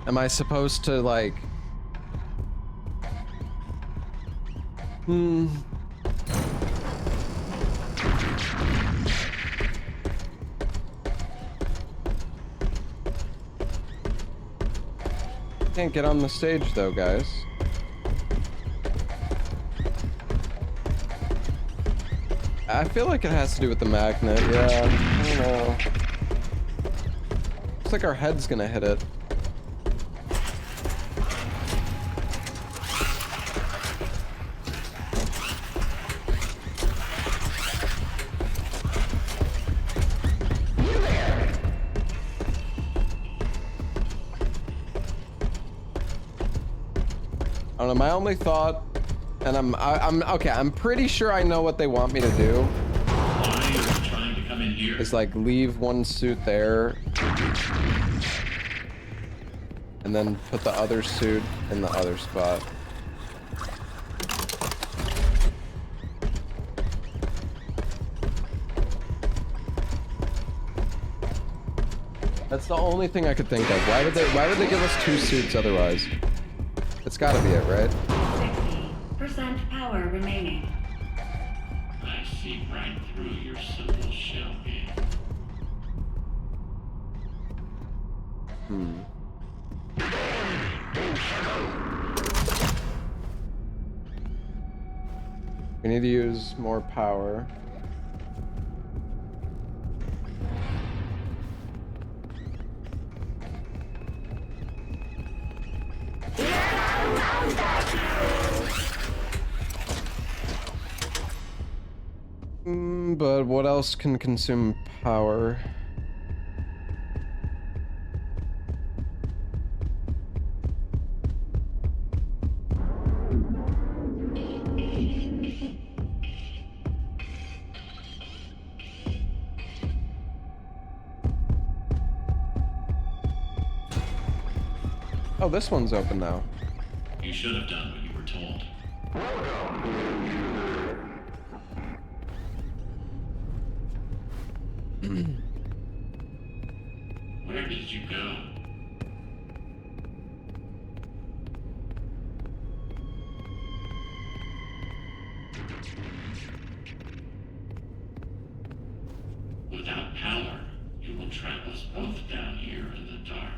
Speaker 1: Am I supposed to, like... Can't get on the stage though, guys. I feel like it has to do with the magnet, yeah. I don't know. Looks like our head's gonna hit it. I don't know, my only thought, and I'm okay, I'm pretty sure I know what they want me to do.
Speaker 10: Why are you trying to come in here?
Speaker 1: Is like leave one suit there and then put the other suit in the other spot. That's the only thing I could think of. Why would they give us two suits otherwise? It's gotta be it, right?
Speaker 12: 60% power remaining.
Speaker 10: I see right through your simple shell game.
Speaker 1: We need to use more power. But what else can consume power? Oh, this one's open now.
Speaker 10: You should have done what you were told. Where did you go? Without power, you will trap us both down here in the dark.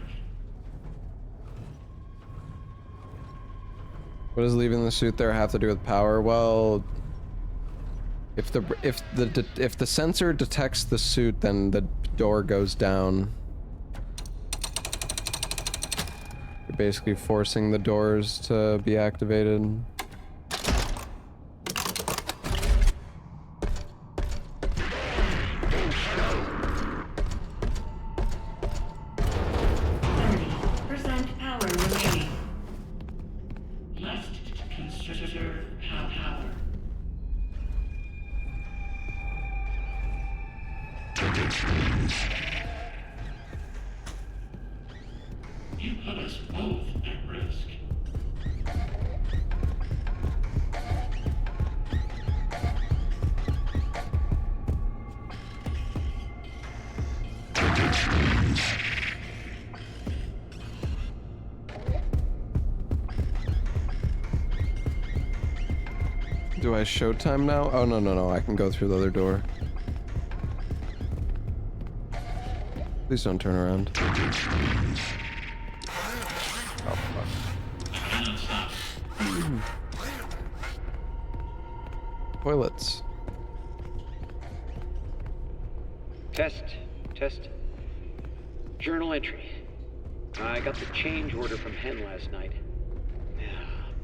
Speaker 1: What does leaving the suit there have to do with power? Well, if the sensor detects the suit, then the door goes down. You're basically forcing the doors to be activated.
Speaker 10: You put us both at risk.
Speaker 1: Do Do I showtime now? Oh, no, I can go through the other door. Please don't turn around. Oh, fuck. Toilets.
Speaker 9: Test. Journal entry. I got the change order from Hen last night.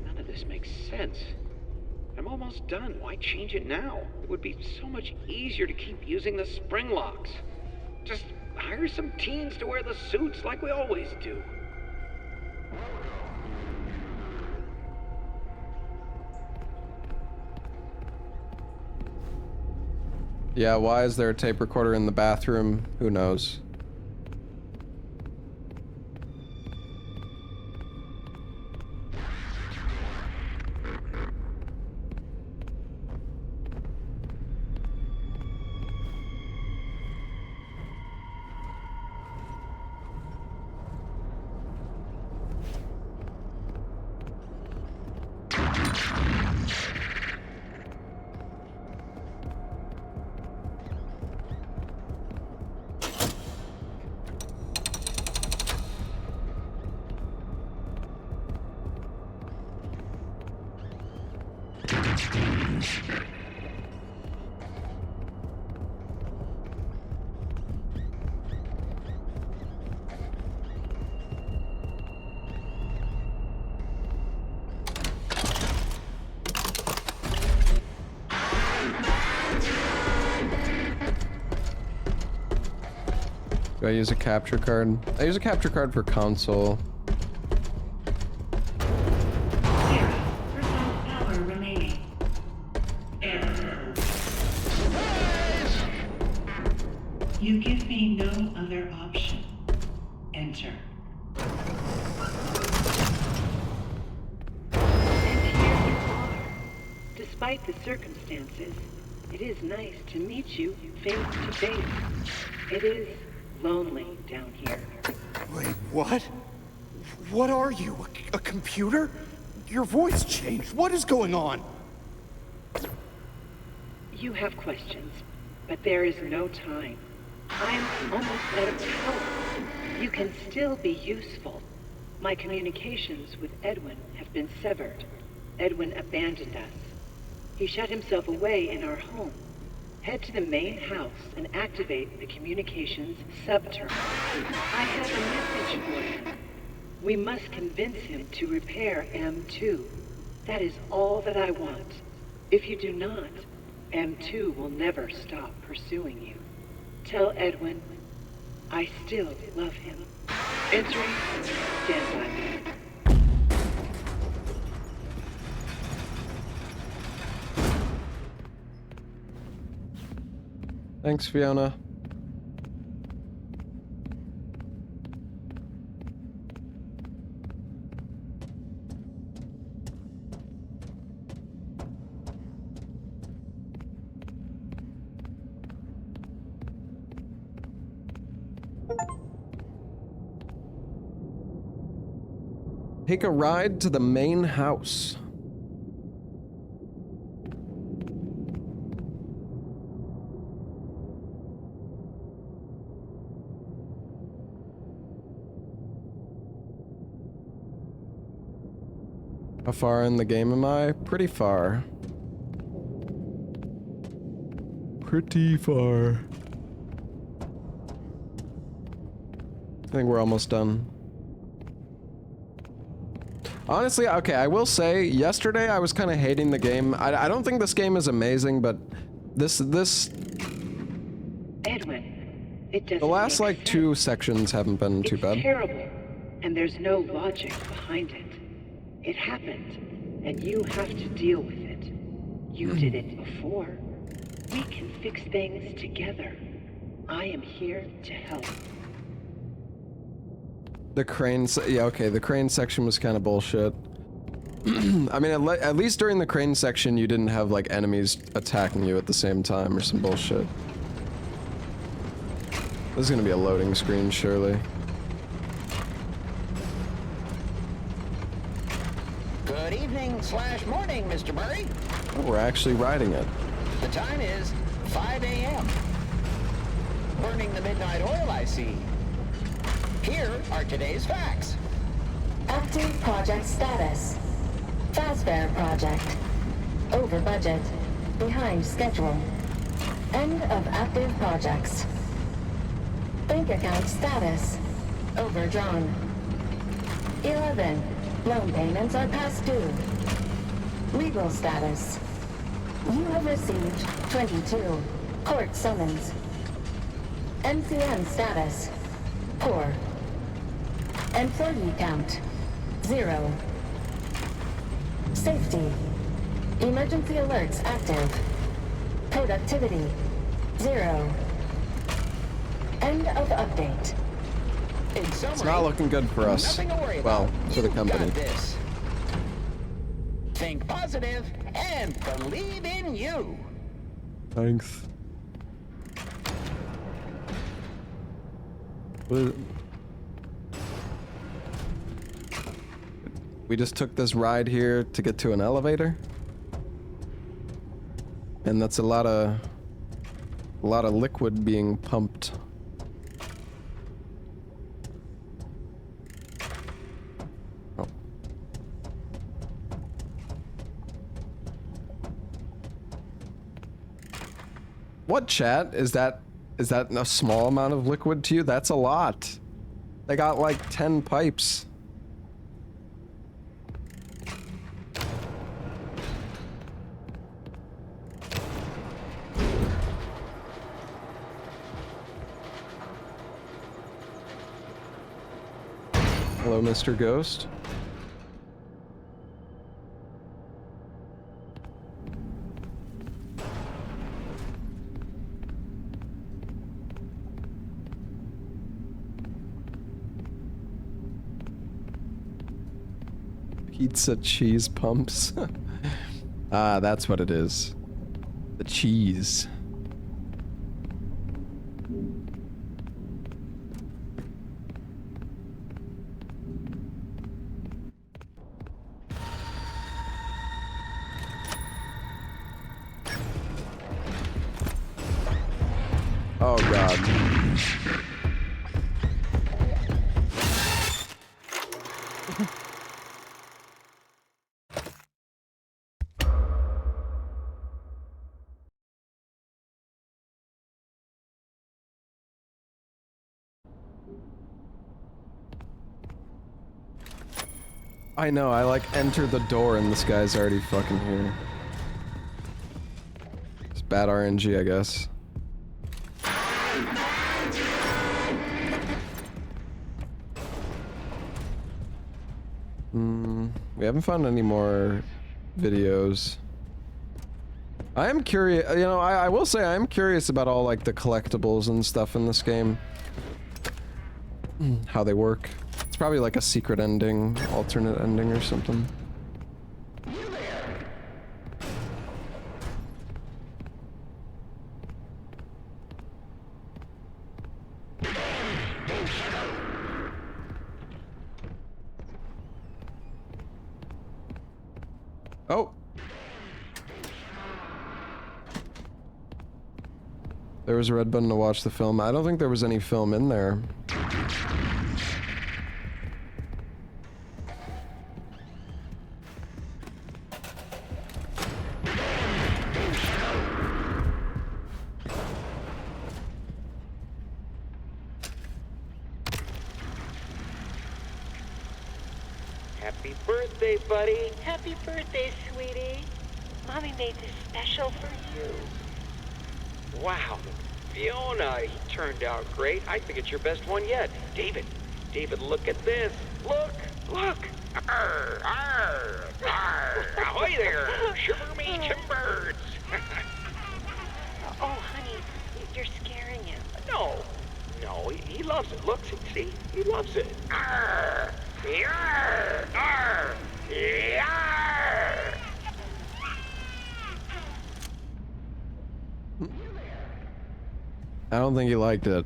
Speaker 9: None of this makes sense. I'm almost done. Why change it now? It would be so much easier to keep using the spring locks. Just hire some teens to wear the suits like we always do.
Speaker 1: Yeah, why is there a tape recorder in the bathroom? Who knows? Do I use a capture card? I use a capture card for console.
Speaker 12: 0% power remaining. Error. You give me no other option. Enter.
Speaker 13: And here you are. Despite the circumstances, it is nice to meet you face to face. It is lonely down here.
Speaker 14: Wait, what? What are you? A computer? Your voice changed. What is going on?
Speaker 13: You have questions, but there is no time. I'm almost out of power. You can still be useful. My communications with Edwin have been severed. Edwin abandoned us. He shut himself away in our home. Head to the main house and activate the communications sub-terminal. I have a message for him. We must convince him to repair M2. That is all that I want. If you do not, M2 will never stop pursuing you. Tell Edwin, I still love him. Entering, stand by me.
Speaker 1: Thanks, Fiona. Take a ride to the main house. How far in the game am I? Pretty far. Pretty far. I think we're almost done. Honestly, okay, I will say, yesterday I was kind of hating the game. I don't think this game is amazing, but this...
Speaker 13: Edwin, it doesn't
Speaker 1: The last, like,
Speaker 13: sense.
Speaker 1: 2 sections haven't been too bad.
Speaker 13: It's terrible, and there's no logic behind it. It happened, and you have to deal with it. You did it before. We can fix things together. I am here to help.
Speaker 1: The crane, yeah, okay, the crane section was kind of bullshit. I mean, at least during the crane section, you didn't have, like, enemies attacking you at the same time or some bullshit. This is gonna be a loading screen, surely.
Speaker 3: Good evening / morning, Mr. Murray.
Speaker 1: Oh, we're actually riding it.
Speaker 3: The time is 5 a.m. Burning the midnight oil, I see. Here are today's facts.
Speaker 2: Active project status. Fazbear project. Over budget. Behind schedule. End of active projects. Bank account status. Overdrawn. 11. Loan payments are past due. Legal status. You have received 22 court summons. NCN status. Poor. Employee count. 0. Safety. Emergency alerts active. Productivity. 0. End of update.
Speaker 3: In summary,
Speaker 1: It's not looking good for us.
Speaker 3: nothing to worry
Speaker 1: Well,
Speaker 3: about.
Speaker 1: for the
Speaker 3: You
Speaker 1: company.
Speaker 3: got this. Think positive and believe in you.
Speaker 1: Thanks. We just took this ride here to get to an elevator. And that's a lot of liquid being pumped. Oh. What, chat? Is that a small amount of liquid to you? That's a lot. They got like 10 pipes. Hello, Mr. Ghost. Pizza cheese pumps. Ah, that's what it is. The cheese. Oh god. I know, I like enter the door and this guy's already fucking here. It's bad RNG, I guess. We haven't found any more videos. I am curious, you know, I will say I am curious about all like the collectibles and stuff in this game. How they work. It's probably like a secret ending, alternate ending or something. Oh! There was a red button to watch the film. I don't think there was any film in there.
Speaker 15: Happy birthday, buddy.
Speaker 16: Happy birthday, sweetie. Mommy made this special for you.
Speaker 15: Wow. Fiona, he turned out great. I think it's your best one yet. David, look at this. Look. Arr, arr, arr. Ahoy there. Shiver me timbers.
Speaker 16: Oh, honey, you're scaring him.
Speaker 15: No, he loves it. Look, see? He loves it. Arr, yarr, arr, yarr.
Speaker 1: I don't think he liked it.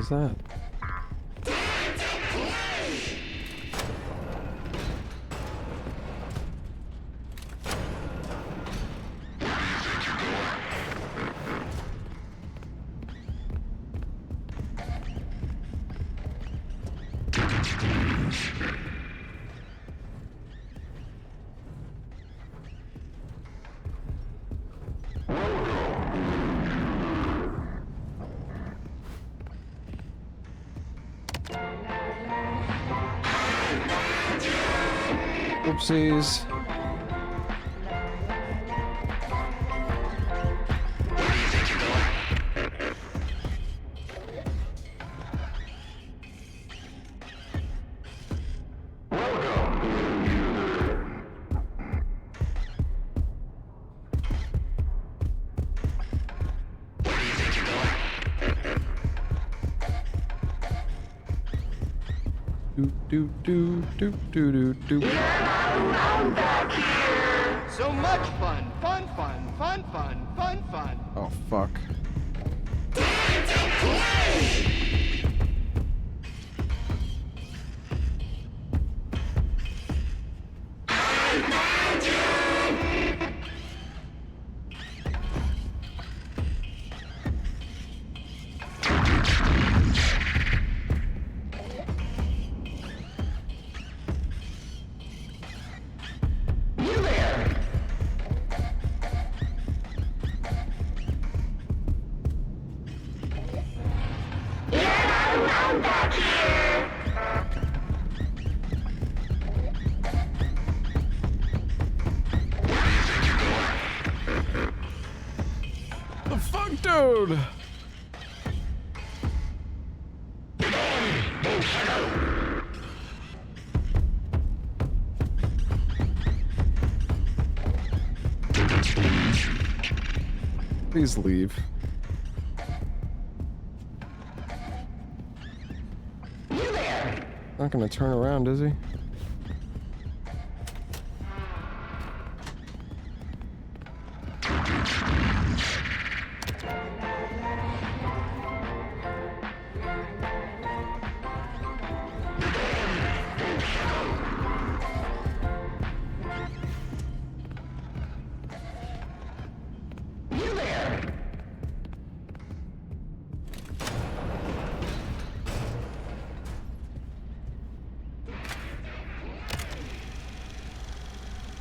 Speaker 1: is that? Oopsies. Do do do do do do.
Speaker 14: Back here. So much fun, fun, fun, fun, fun, fun, fun.
Speaker 1: Oh fuck. The fuck, dude? Please leave. Not gonna turn around, is he?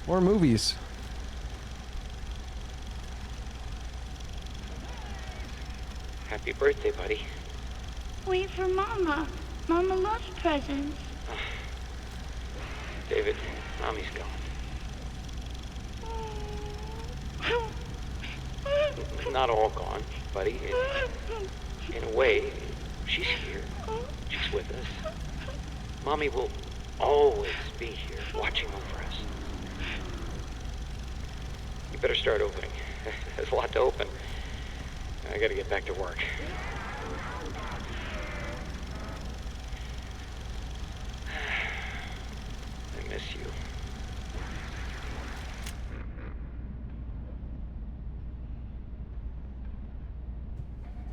Speaker 1: More movies.
Speaker 15: Happy birthday, buddy.
Speaker 17: Wait for Mama. Mama loves presents.
Speaker 15: David, Mommy's gone. Not all gone, buddy. In a way, she's here. She's with us. Mommy will always be here, watching over us. You better start opening. There's a lot to open. I gotta get back to work. I miss you.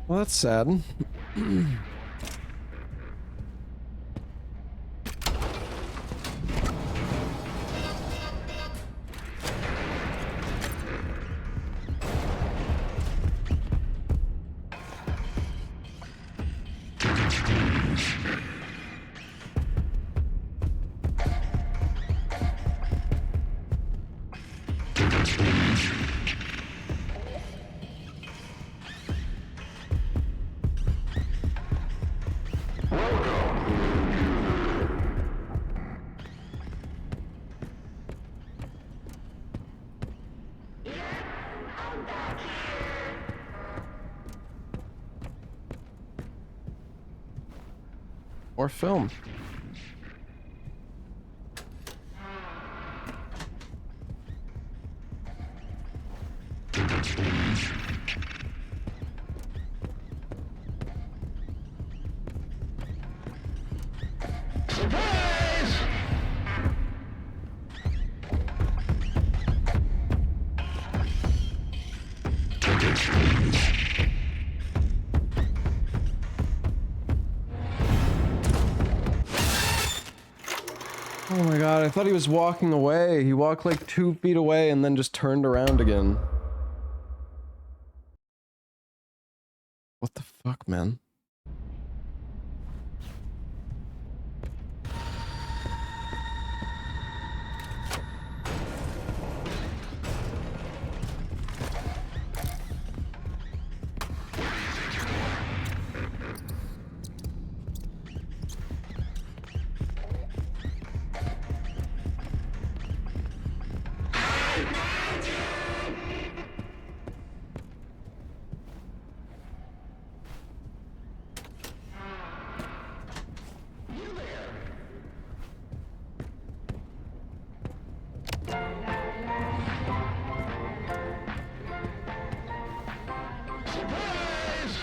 Speaker 1: Well, that's sad. Or film. Oh my god, I thought he was walking away. He walked like 2 feet away and then just turned around again. What the fuck, man?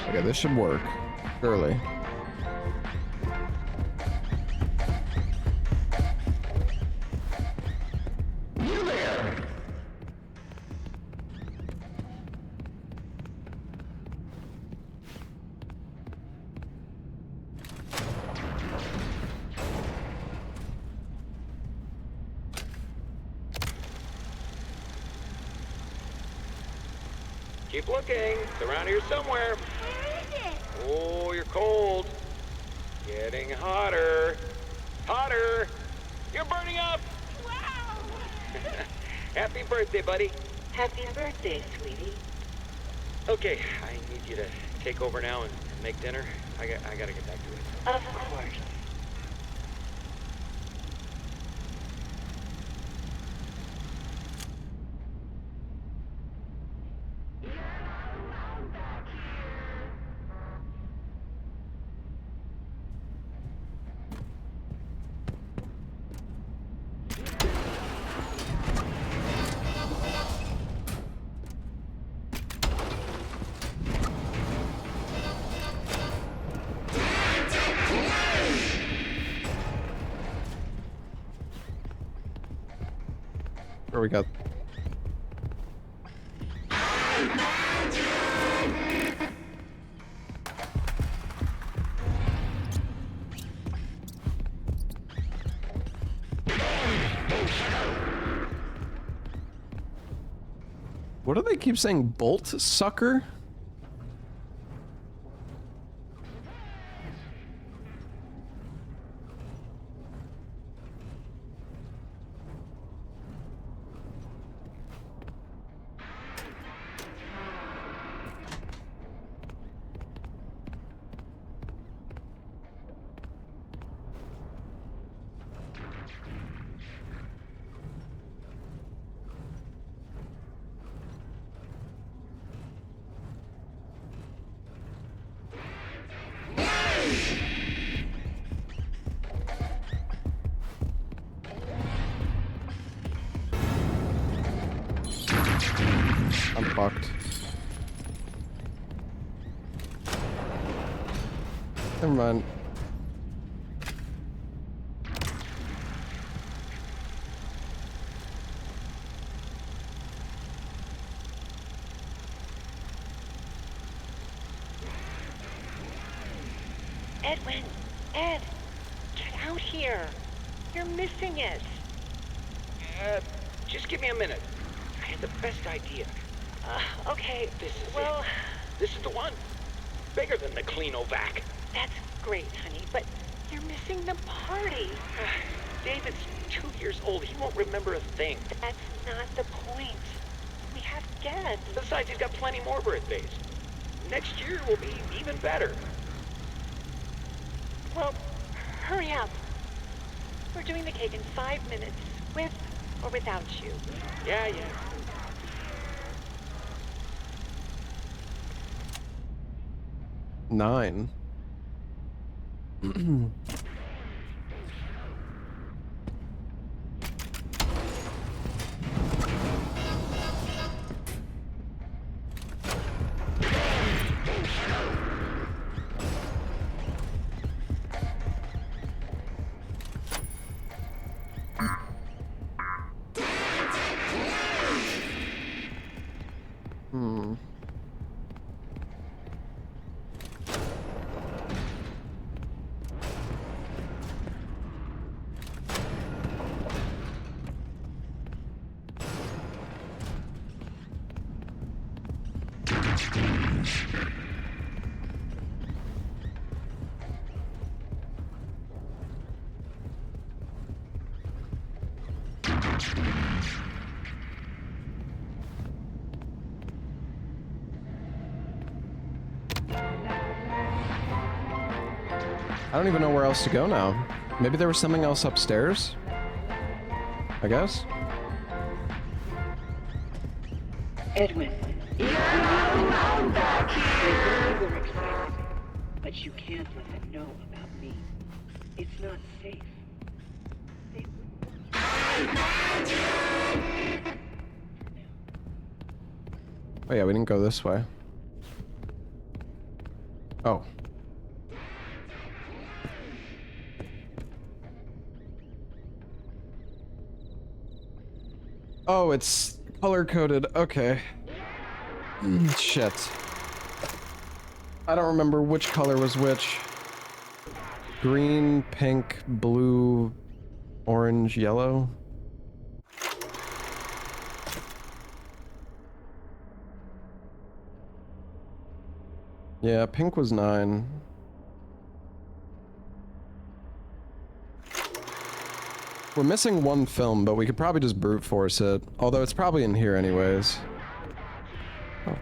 Speaker 1: Okay, this should work. Surely.
Speaker 15: Keep looking. It's around here somewhere.
Speaker 17: Where is it?
Speaker 15: Oh, you're cold. Getting hotter. Hotter. You're burning up.
Speaker 17: Wow!
Speaker 15: Happy birthday, buddy.
Speaker 13: Happy birthday, sweetie.
Speaker 15: Okay, I need you to take over now and make dinner. I gotta get back to it.
Speaker 13: Of course.
Speaker 1: Where we got? What do they keep saying? Bolt sucker? I'm fucked. Never mind.
Speaker 16: Edwin, Ed, get out here. You're missing it.
Speaker 15: Just give me a minute. I had the best idea.
Speaker 16: Okay,
Speaker 15: This is
Speaker 16: well,
Speaker 15: it. This is the one. Bigger than the Cleanovac.
Speaker 16: that's great, honey, but you're missing the party.
Speaker 15: David's 2 years old. He won't remember a thing.
Speaker 16: That's not the point. We have guests.
Speaker 15: Besides, he's got plenty more birthdays. Next year will be even better.
Speaker 16: Well, hurry up. We're doing the cake in 5 minutes, with or without you.
Speaker 15: Yeah.
Speaker 1: 9. I don't even know where else to go now. Maybe there was something else upstairs? I guess?
Speaker 13: Edwin. I'm back here. You were excited, but you can't let them know about me. It's not safe. They
Speaker 1: Oh yeah, we didn't go this way. Oh. Oh, it's color-coded. Okay. Shit. I don't remember which color was which. Green, pink, blue, orange, yellow. Yeah, pink was 9. We're missing one film, but we could probably just brute force it. Although it's probably in here anyways. Oh.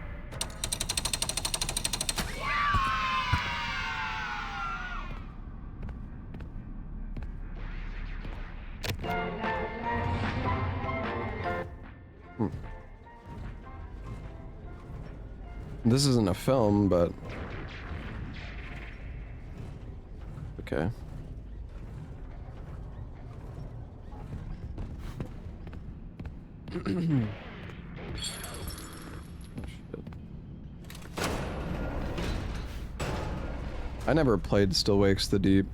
Speaker 1: This isn't a film, but... okay. I never played Still Wakes the Deep.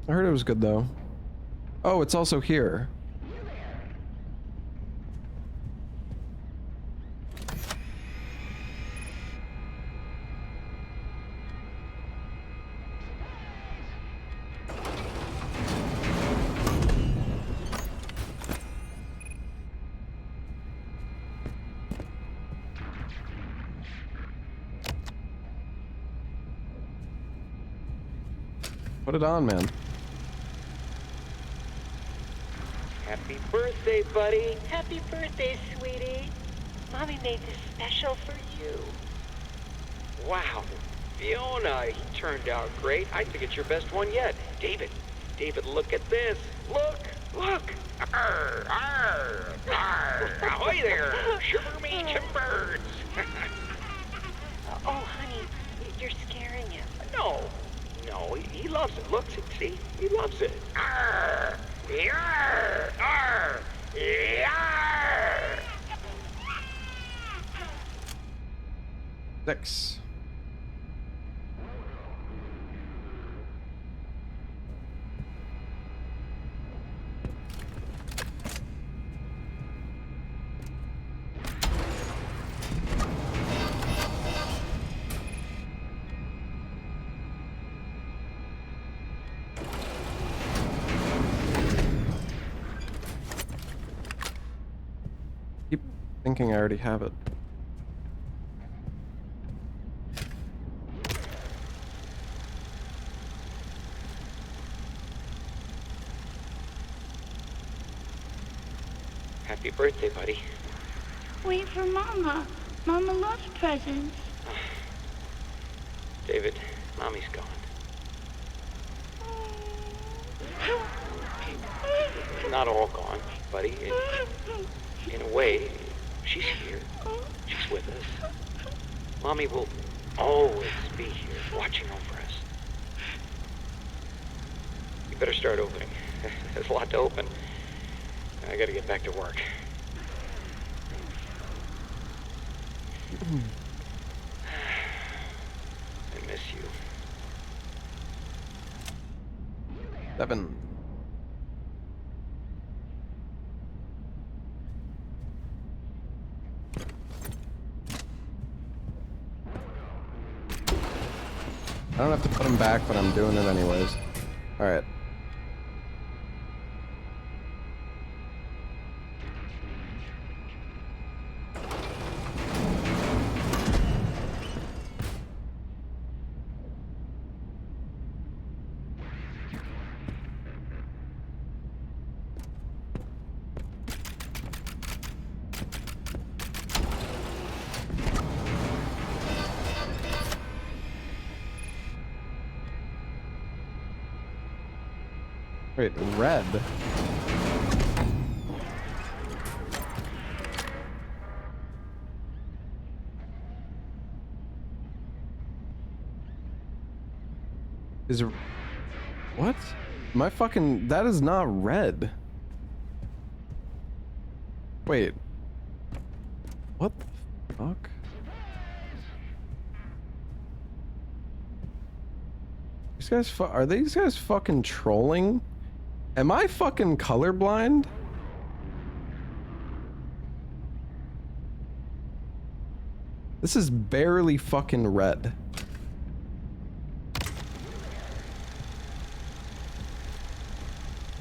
Speaker 1: I heard it was good though. Oh, it's also here. Put it on, man.
Speaker 15: Happy birthday, buddy.
Speaker 16: Happy birthday, sweetie. Mommy made this special for you.
Speaker 15: Wow. Fiona, he turned out great. I think it's your best one yet. David, look at this. Look. Arr, arr, arr. Ahoy there. Shiver me timbers.
Speaker 16: Oh, honey, you're scaring him.
Speaker 15: No, he loves it. Look, see, he loves it. Arr, yarr, arr, yarr.
Speaker 1: 6. Keep thinking I already have it.
Speaker 15: Happy birthday, buddy.
Speaker 17: Wait for Mama. Mama loves presents.
Speaker 15: David, Mommy's gone. Not all gone, buddy. In a way, she's here. She's with us. Mommy will always be here, watching over us. You better start opening. There's a lot to open. I gotta get back to work. I miss you.
Speaker 1: 7. I don't have to put them back, but I'm doing it anyways. Alright. Wait, red. Is what? My fucking that is not red. Wait. What the fuck? These guys are these guys fucking trolling? Am I fucking colorblind? This is barely fucking red.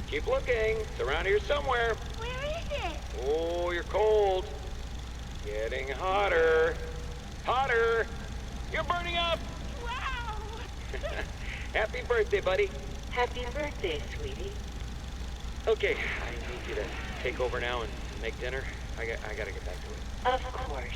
Speaker 15: Keep looking. It's around here somewhere.
Speaker 17: Where is it?
Speaker 15: Oh, you're cold. Getting hotter. Hotter. You're burning up.
Speaker 17: Wow!
Speaker 15: Happy birthday, buddy.
Speaker 13: Happy birthday, sweetie.
Speaker 15: Okay, I need you to take over now and make dinner. I gotta get back to it.
Speaker 13: Of course.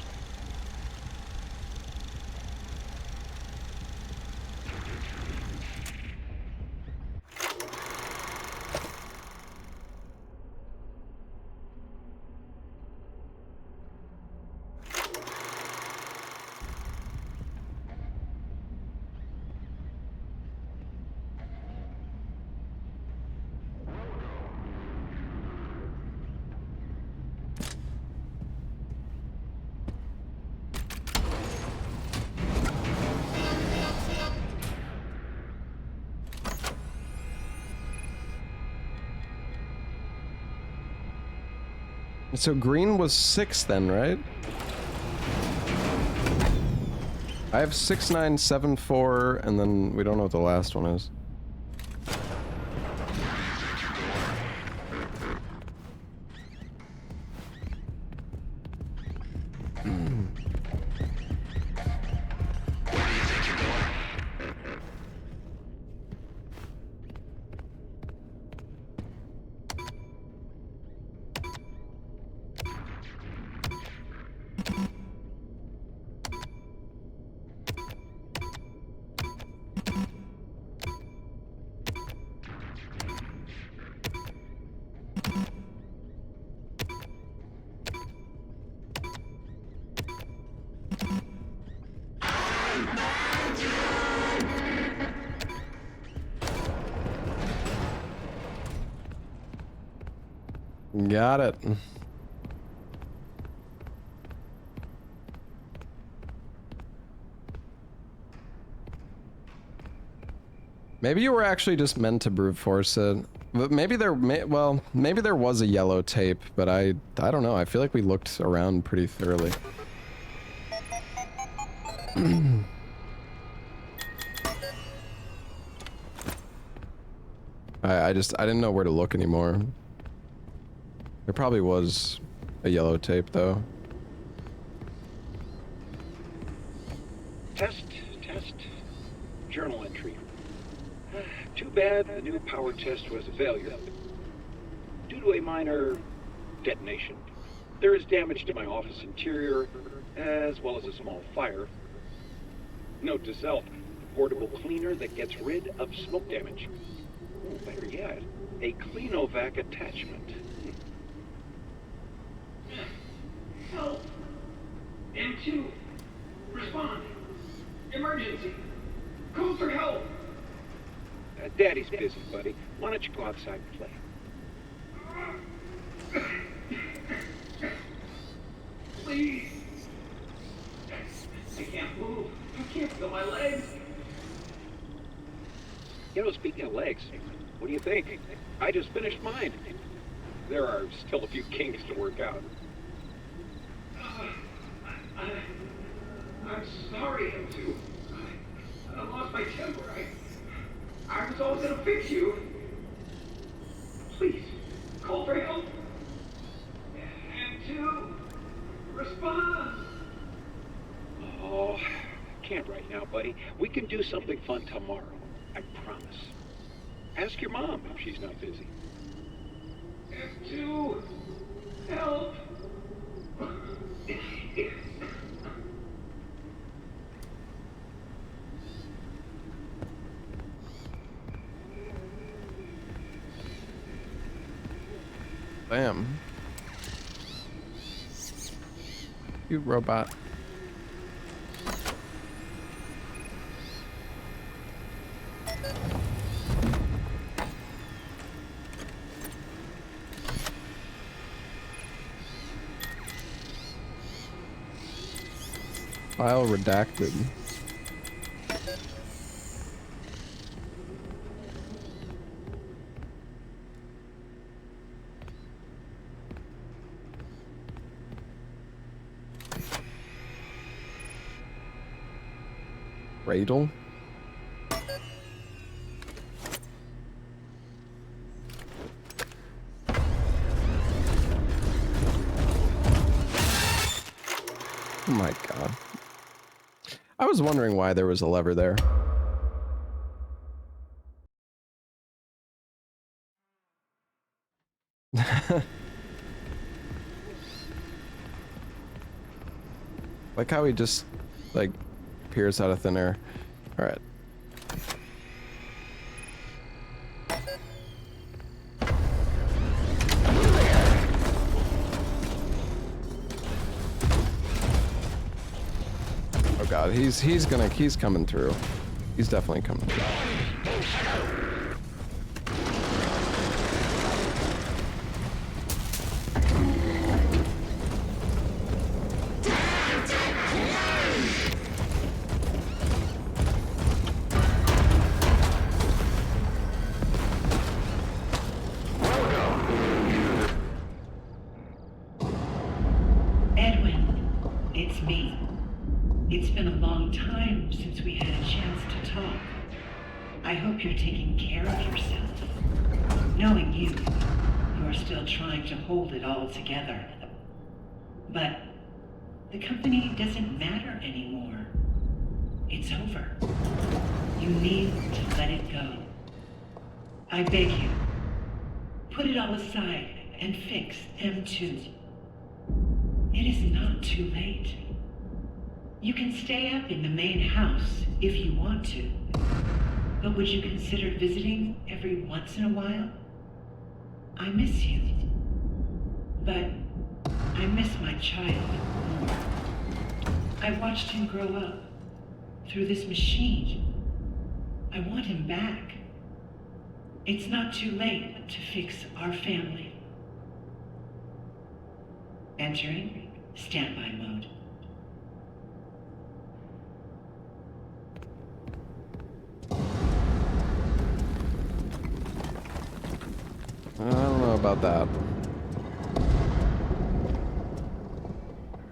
Speaker 1: So green was 6 then, right? I have 6, 9, 7, 4, and then we don't know what the last one is. Got it. Maybe you were actually just meant to brute force it. But maybe well, maybe there was a yellow tape, but I don't know. I feel like we looked around pretty thoroughly. I didn't know where to look anymore. There probably was a yellow tape, though.
Speaker 9: Test. Journal entry. Too bad the new power test was a failure. Due to a minor detonation, there is damage to my office interior, as well as a small fire. Note to self, portable cleaner that gets rid of smoke damage. Or better yet, a Cleanovac attachment.
Speaker 18: Help! M2! Respond! Emergency! Call for help!
Speaker 9: Daddy's busy, buddy. Why don't you go outside and play?
Speaker 18: Please! I can't move. I can't feel my legs.
Speaker 9: You know, speaking of legs, what do you think? I just finished mine. There are still a few kinks to work out.
Speaker 18: I'm sorry, M2. I lost my temper. I was always gonna fix you. Please, call for help. M2, respond.
Speaker 9: Oh, can't right now, buddy. We can do something fun tomorrow. I promise. Ask your mom if she's not busy.
Speaker 18: M2, help.
Speaker 1: Damn. You robot. File redacted. Cradle? Oh my god. I was wondering why there was a lever there. Like how he just, like, appears out of thin air. Alright. Oh god, he's coming through. He's definitely coming through.
Speaker 12: Edwin, it's me. It's been a long time since we had a chance to talk. I hope you're taking care of yourself. Knowing you are still trying to hold it all together. But the company doesn't matter anymore. It's over. You need to let it go. I beg you, put it all aside and fix M2. It is not too late. You can stay up in the main house if you want to, but would you consider visiting every once in a while? I miss you, but I miss my child more. I watched him grow up through this machine. I want him back. It's not too late to fix our family. Entering standby mode.
Speaker 1: I don't know about that.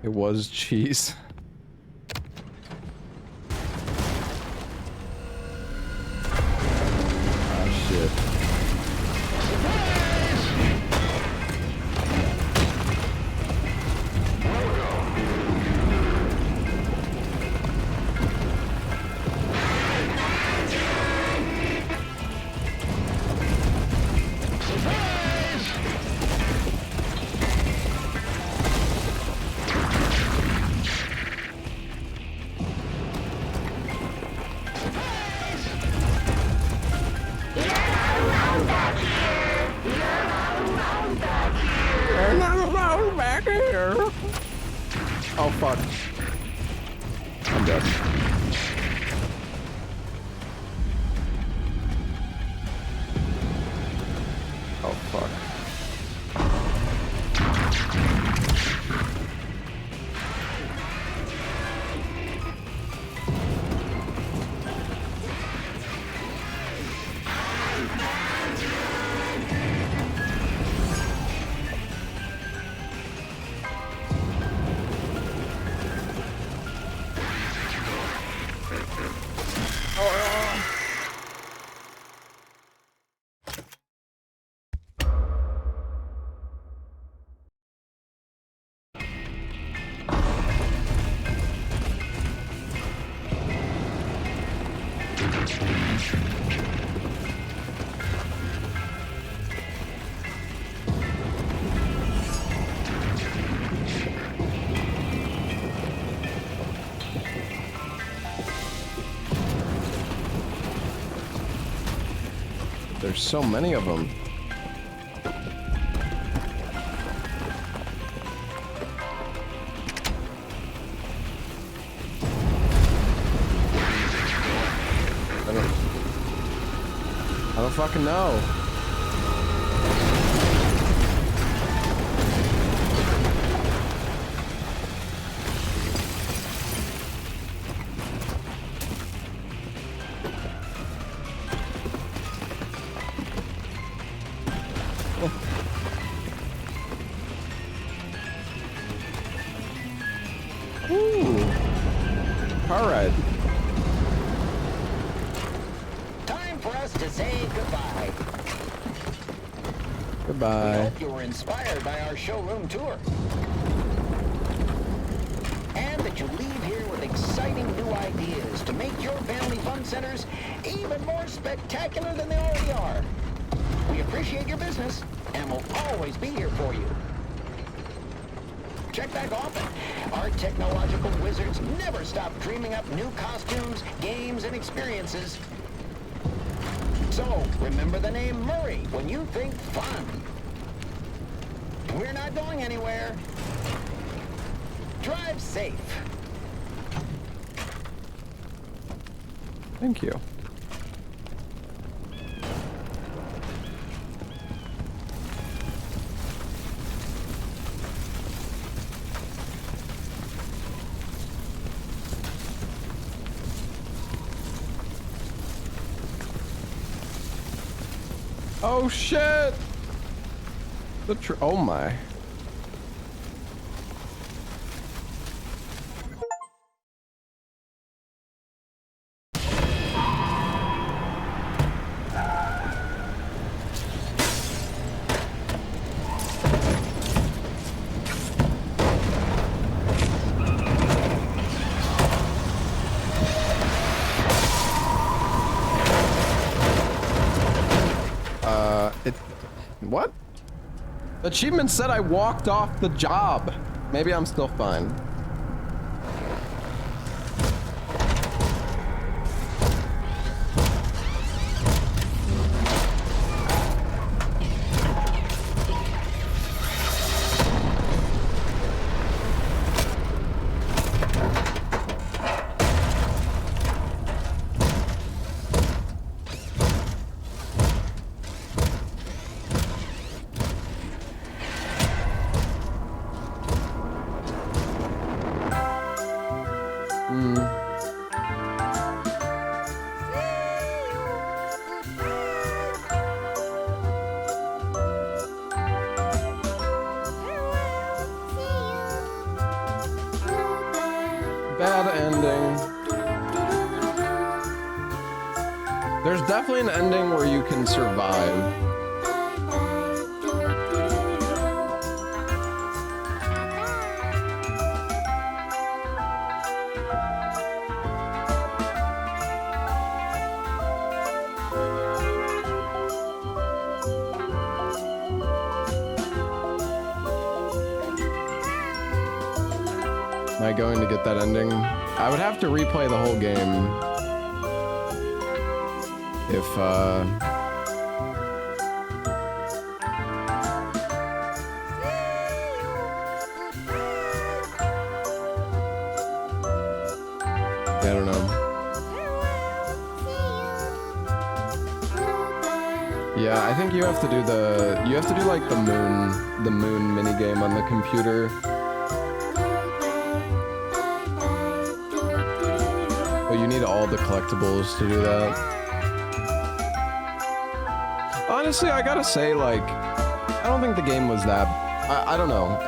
Speaker 1: It was cheese. Ah, shit. Oh fuck. I'm dead. Oh fuck. There's so many of them. fucking know. Ooh. All right.
Speaker 3: Time for us to say goodbye.
Speaker 1: Goodbye.
Speaker 3: We hope you were inspired by our showroom tour. And that you leave here with exciting new ideas to make your family fun centers even more spectacular than they already are. We appreciate your business and will always be here for you. Check back often. Our technological wizards never stop dreaming up new costumes, games, and experiences. So, remember the name Murray when you think fun. We're not going anywhere. Drive safe.
Speaker 1: Thank you. Oh shit! Oh my. What? The achievement said I walked off the job. Maybe I'm still fine. Bad ending. There's definitely an ending where you can survive. Am I going to get that ending? I would have to replay the whole game. If, I don't know. Yeah, I think you have to do like the moon minigame on the computer. But you need all the collectibles to do that. Honestly, I gotta say, like, I don't think the game was that, I don't know.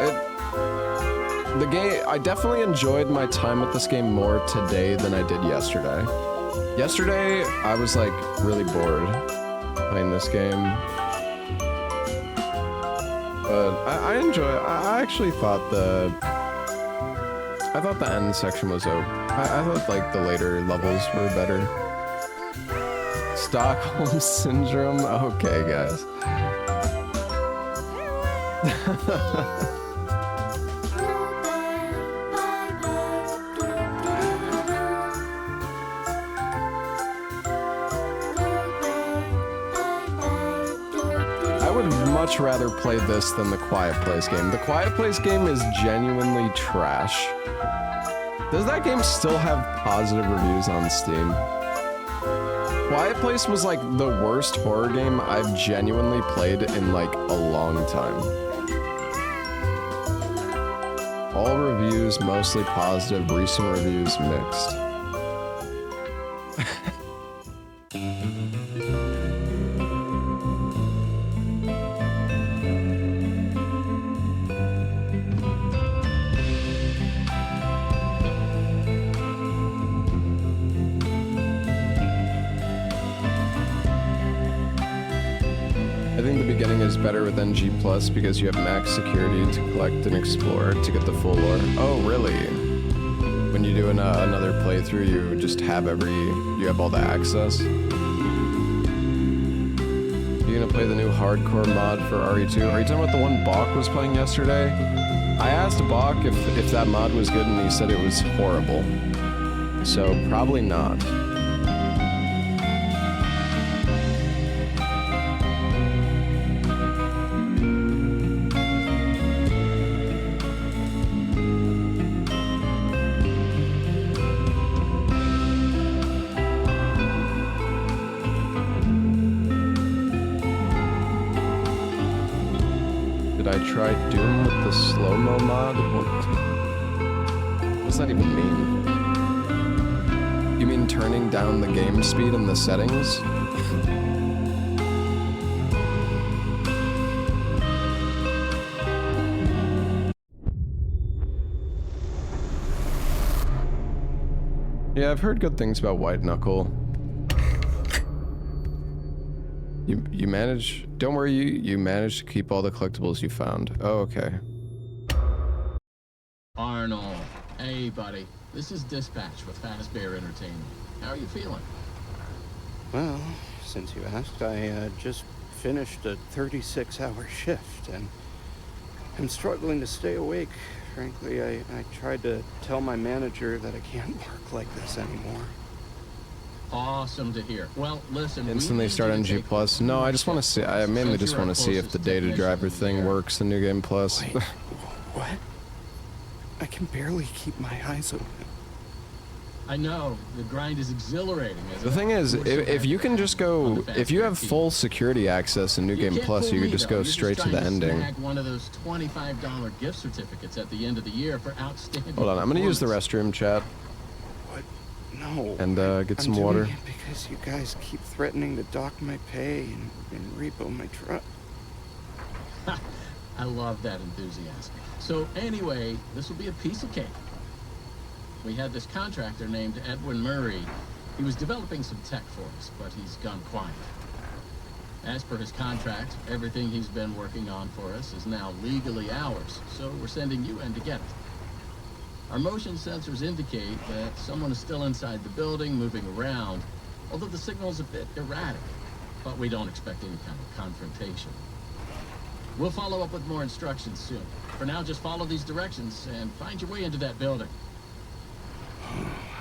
Speaker 1: I definitely enjoyed my time with this game more today than I did yesterday. Yesterday, I was like really bored playing this game. But I actually thought the end section was okay. I thought like the later levels were better. Stockholm Syndrome? Okay, guys. I would much rather play this than the Quiet Place game. The Quiet Place game is genuinely trash. Does that game still have positive reviews on Steam? Quiet Place was like the worst horror game I've genuinely played in like a long time. All reviews mostly positive, recent reviews mixed. Is better with NG Plus because you have max security to collect and explore to get the full lore. Oh, really? When you do another playthrough, you just have you have all the access? You gonna play the new hardcore mod for RE2? Are you talking about the one Bach was playing yesterday? I asked Bach if that mod was good and he said it was horrible. So probably not. Try Doom with the slow-mo mod? What does that even mean? You mean turning down the game speed in the settings? Yeah, I've heard good things about White Knuckle. You manage... Don't worry, you managed to keep all the collectibles you found. Oh, okay.
Speaker 11: Arnold. Hey, buddy. This is Dispatch with Fazbear Entertainment. How are you feeling?
Speaker 14: Well, since you asked, I just finished a 36-hour shift, and I'm struggling to stay awake. Frankly, I tried to tell my manager that I can't work like this anymore.
Speaker 11: Awesome to hear. Well, listen.
Speaker 1: Instantly start NG Plus. No, I just want to see. I mainly just want to see if the data driver thing works in New Game Plus.
Speaker 14: Wait, what? I can barely keep my eyes open.
Speaker 11: I know the grind is exhilarating.
Speaker 1: The thing is, if you can just go, if you have full security access in New Game Plus, you could just go straight to the ending.
Speaker 11: One of those $25 gift certificates at the end of the year for outstanding.
Speaker 1: Hold on, I'm gonna use the restroom, chat.
Speaker 14: No.
Speaker 1: And get some water.
Speaker 14: I'm doing it because you guys keep threatening to dock my pay and repo my truck.
Speaker 11: I love that enthusiasm. So anyway, this will be a piece of cake. We had this contractor named Edwin Murray. He was developing some tech for us, but he's gone quiet. As per his contract, everything he's been working on for us is now legally ours, so we're sending you in to get it. Our motion sensors indicate that someone is still inside the building, moving around, although the signal's a bit erratic. But we don't expect any kind of confrontation. We'll follow up with more instructions soon. For now, just follow these directions and find your way into that building.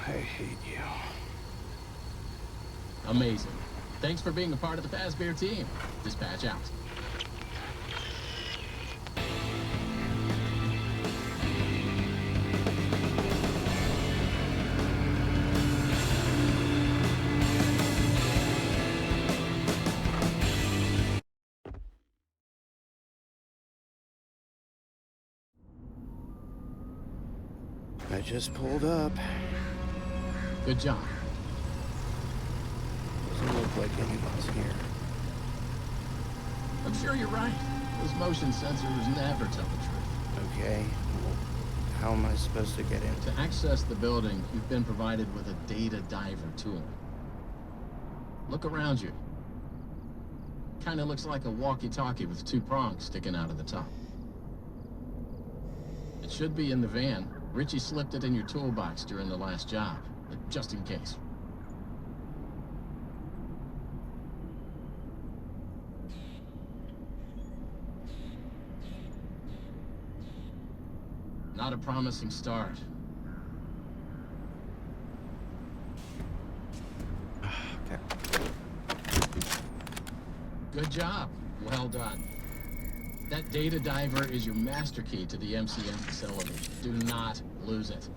Speaker 14: I hate you.
Speaker 11: Amazing. Thanks for being a part of the Fazbear team. Dispatch out.
Speaker 14: I just pulled up.
Speaker 11: Good job.
Speaker 14: Doesn't look like anyone's here.
Speaker 11: I'm sure you're right. Those motion sensors never tell the truth.
Speaker 14: Okay. Well, how am I supposed to get in?
Speaker 11: To access the building, you've been provided with a data diver tool. Look around you. Kinda looks like a walkie-talkie with two prongs sticking out of the top. It should be in the van. Richie slipped it in your toolbox during the last job, just in case. Not a promising start.
Speaker 1: Okay.
Speaker 11: Good job. Well done. That data diver is your master key to the MCM facility. Do not lose it.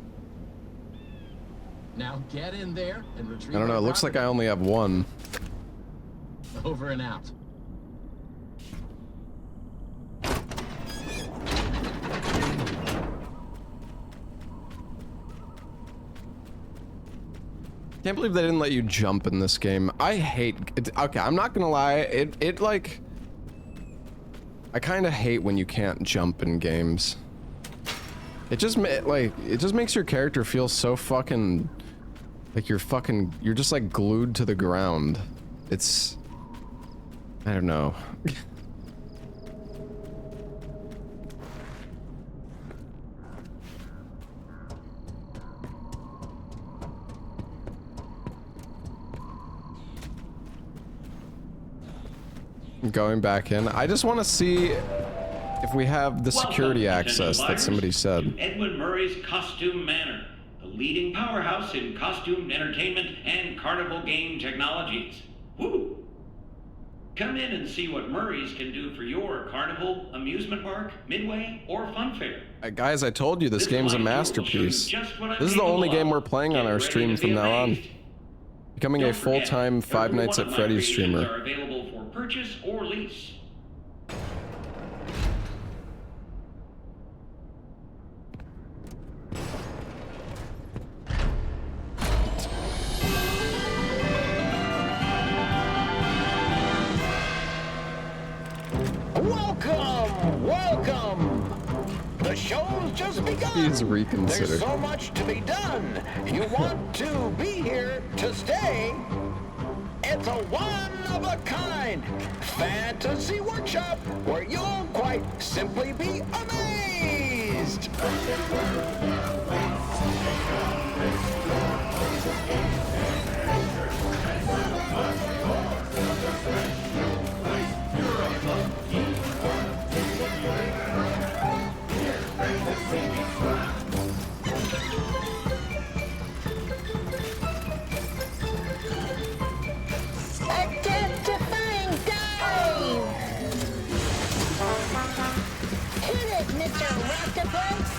Speaker 19: Now get in there and retrieve.
Speaker 1: I don't know. It looks like I only have one.
Speaker 19: Over and out.
Speaker 1: Can't believe they didn't let you jump in this game. I hate it. Okay, I'm not gonna lie. It like, I kind of hate when you can't jump in games. It just makes your character feel so fucking like you're just like glued to the ground. It's, I don't know. Going back in. I just want to see if we have the security access that somebody said.
Speaker 10: To Edwin Murray's Costume Manor, the leading powerhouse in costume entertainment and carnival game technologies. Woo! Come in and see what Murray's can do for your carnival, amusement park, midway, or fun fair.
Speaker 1: Guys, I told you this game's a masterpiece. This is the only game we're playing on our stream from now on. Becoming a full-time Five Nights at Freddy's streamer.
Speaker 10: Are available for purchase or lease.
Speaker 3: Welcome! Welcome! The show's just begun!
Speaker 1: Please reconsider.
Speaker 3: There's so much to be done! You want to be here to stay? It's a one-of-a-kind fantasy workshop where you'll quite simply be amazed!
Speaker 6: Identifying dive! Hit it, Mr. Octopus!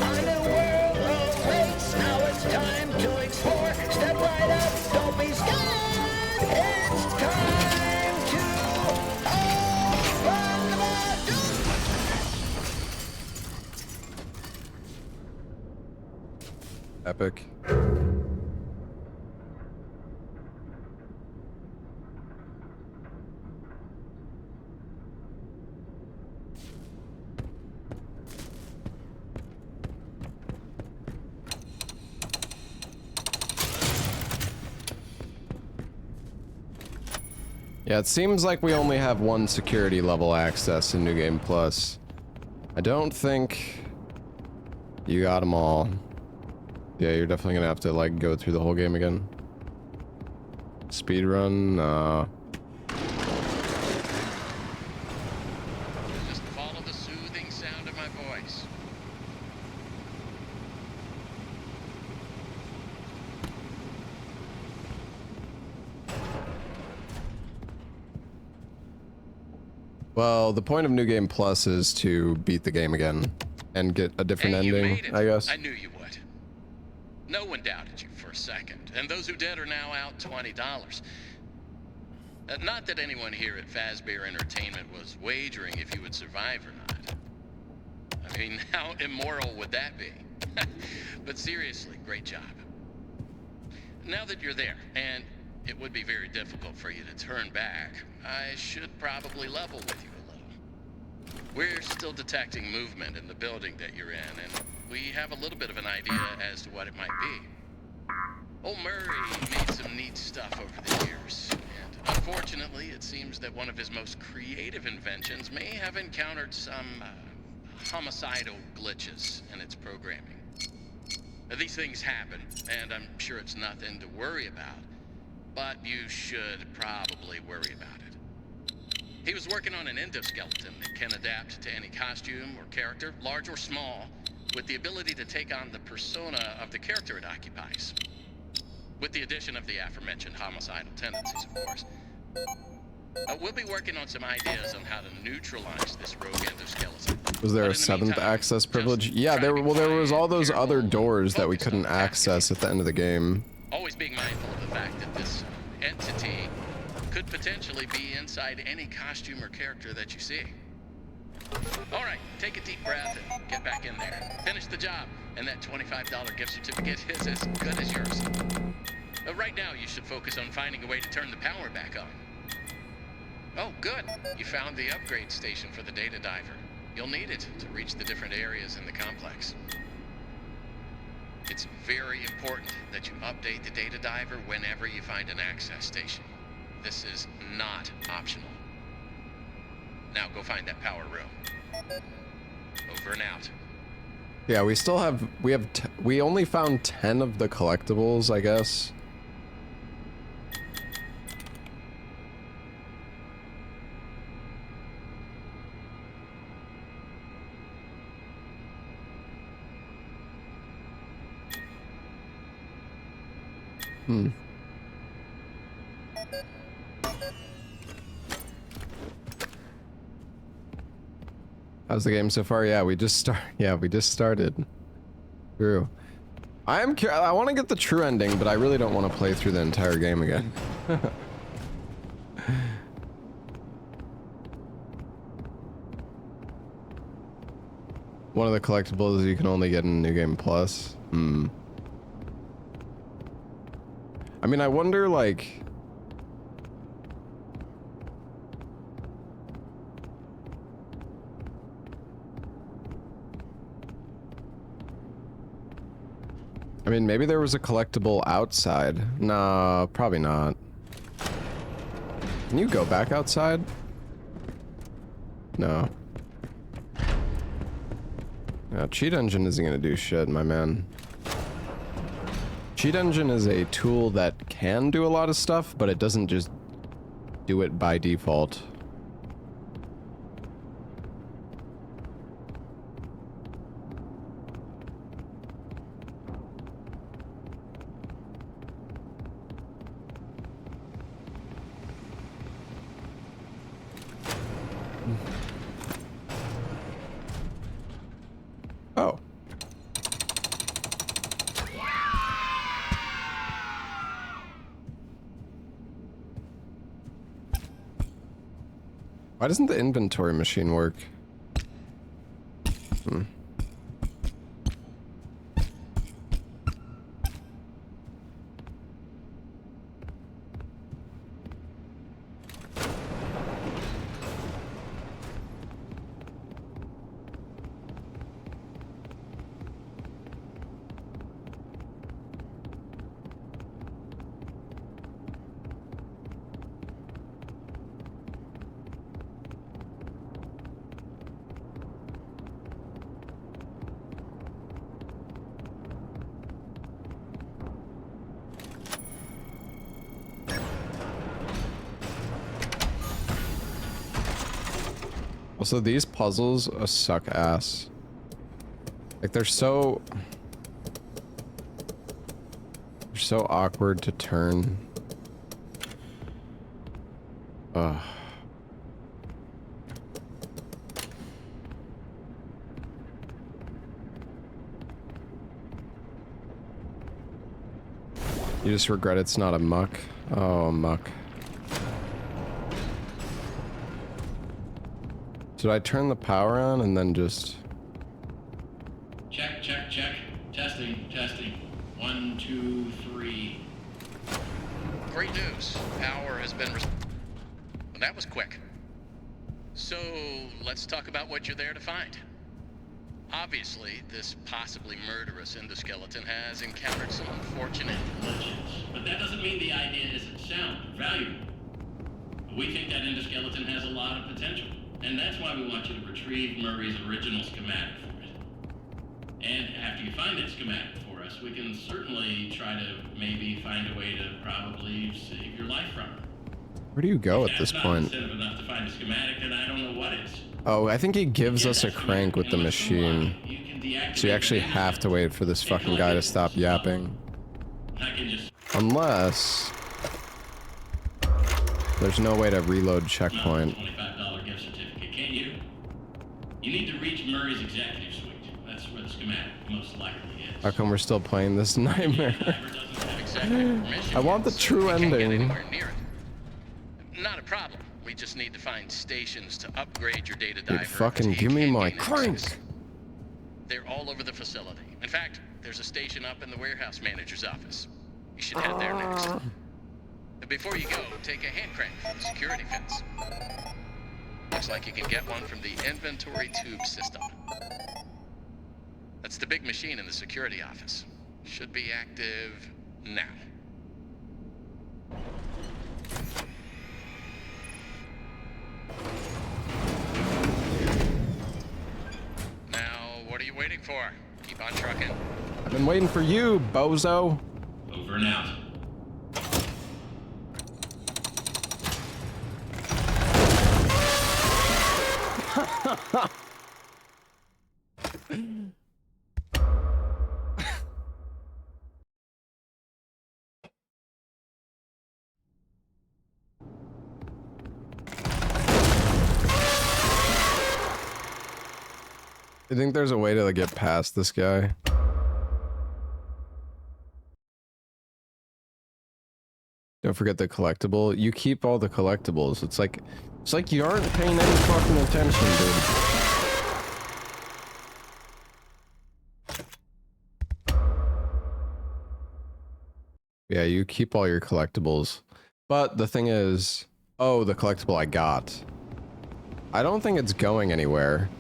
Speaker 3: A new world awaits, now it's time to explore. Step right up, don't be scared. It's time to open the door.
Speaker 1: Epic. Yeah, it seems like we only have one security level access in New Game Plus. I don't think you got them all. Yeah, you're definitely gonna have to like go through the whole game again. Speedrun,
Speaker 11: Just follow the soothing sound of my voice.
Speaker 1: well, the point of New Game Plus is to beat the game again and get a different
Speaker 11: Hey, you
Speaker 1: ending,
Speaker 11: made it.
Speaker 1: I guess.
Speaker 11: I knew you would. No one doubted you for a second, and those who did are now out $20. Not that anyone here at Fazbear Entertainment was wagering if you would survive or not. I mean, how immoral would that be? But seriously, great job. Now that you're there, and it would be very difficult for you to turn back, I should probably level with you a little. We're still detecting movement in the building that you're in, and we have a little bit of an idea as to what it might be. Old Murray made some neat stuff over the years, and unfortunately, it seems that one of his most creative inventions may have encountered some homicidal glitches in its programming. Now, these things happen, and I'm sure it's nothing to worry about, but you should probably worry about it. He was working on an endoskeleton that can adapt to any costume or character, large or small, with the ability to take on the persona of the character it occupies. With the addition of the aforementioned homicidal tendencies, of course. We'll be working on some ideas on how to neutralize this rogue endoskeleton.
Speaker 1: Was there a 7th access privilege? Yeah, there was all those other doors that we couldn't access at the end of the game.
Speaker 11: Always being mindful of the fact that this entity could potentially be inside any costume or character that you see. All right, take a deep breath and get back in there. Finish the job, and that $25 gift certificate is as good as yours. Right now, you should focus on finding a way to turn the power back on. Oh, good. You found the upgrade station for the data diver. You'll need it to reach the different areas in the complex. It's very important that you update the data diver whenever you find an access station. This is not optional. Now go find that power room. Over and out.
Speaker 1: Yeah, we still have, we only found 10 of the collectibles, I guess. How's the game so far? Yeah, we just started. True. I want to get the true ending, but I really don't want to play through the entire game again. One of the collectibles you can only get in New Game Plus. I mean, I wonder, like... I mean, maybe there was a collectible outside. Nah, probably not. Can you go back outside? No. No, Cheat Engine isn't gonna do shit, my man. Cheat Engine is a tool that can do a lot of stuff, but it doesn't just do it by default. Oh. Why doesn't the inventory machine work? Also, these puzzles suck ass. Like, they're so awkward to turn. Ugh. You just regret it's not a muck? Oh, muck. Should I turn the power on and then just...
Speaker 10: Check, check, check. Testing, testing. 1, 2, 3.
Speaker 11: Great news. Power has been... Well, that was quick. So, let's talk about what you're there to find. Obviously, this possibly murderous endoskeleton has encountered some unfortunate
Speaker 10: glitches. But that doesn't mean the idea isn't sound or valuable. We think that endoskeleton has a lot of potential. And that's why we want you to retrieve Murray's original schematic for it. And after you find that schematic for us, we can certainly try to maybe find a way to probably save your life from it.
Speaker 1: Where do you go at this
Speaker 10: That's not
Speaker 1: point?
Speaker 10: incentive enough to find a schematic, then I don't know what is.
Speaker 1: Oh, I think he gives us a crank with the machine. So you actually have to wait for this fucking guy to stop yapping. Unless there's no way to reload checkpoint.
Speaker 10: $25 gift certificate, can't you? You need to reach Murray's executive suite. That's where the schematic most likely is.
Speaker 1: How come we're still playing this nightmare? I want the true ending.
Speaker 11: Not a problem. We just need to find stations to upgrade your data diver.
Speaker 1: Dude, fucking give me my crank.
Speaker 11: They're all over the facility. In fact, there's a station up in the warehouse manager's office. You should head there next. Before you go, take a hand crank from the security fence. Looks like you can get one from the inventory tube system. That's the big machine in the security office. Should be active now. Now, what are you waiting for? Keep on trucking.
Speaker 1: I've been waiting for you, bozo.
Speaker 10: Over and out.
Speaker 1: You think there's a way to get past this guy? Don't forget the collectible. You keep all the collectibles. It's like you aren't paying any fucking attention, dude. Yeah, you keep all your collectibles. But the thing is, oh, the collectible I got. I don't think it's going anywhere.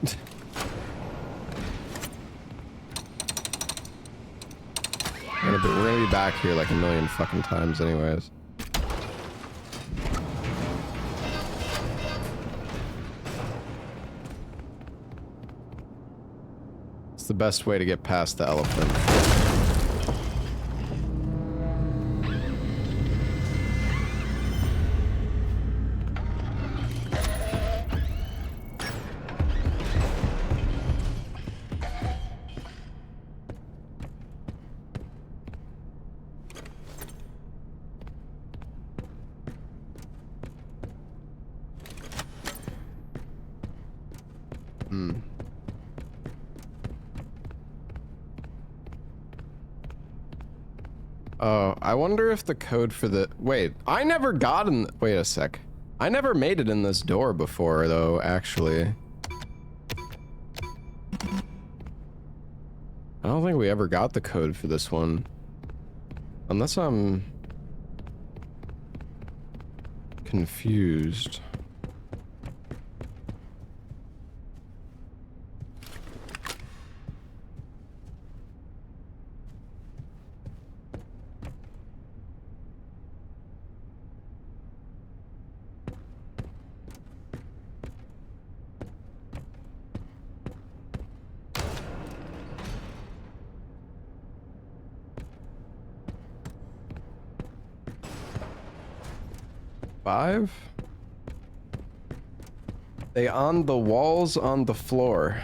Speaker 1: We're gonna be back here like a million fucking times anyways. It's the best way to get past the elephant. Oh, I wonder if the code for the... Wait, I never got in... Wait a sec. I never made it in this door before, though, actually. I don't think we ever got the code for this one. Unless I'm... confused. They on the walls on the floor.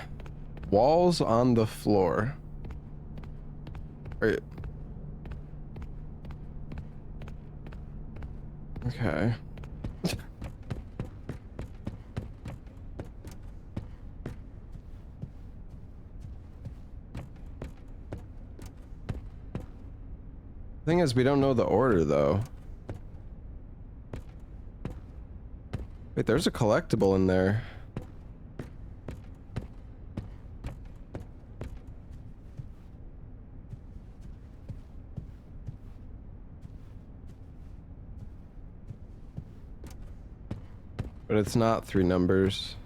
Speaker 1: Walls on the floor. Right. Okay. Thing is, we don't know the order though. Wait, there's a collectible in there. But it's not 3 numbers.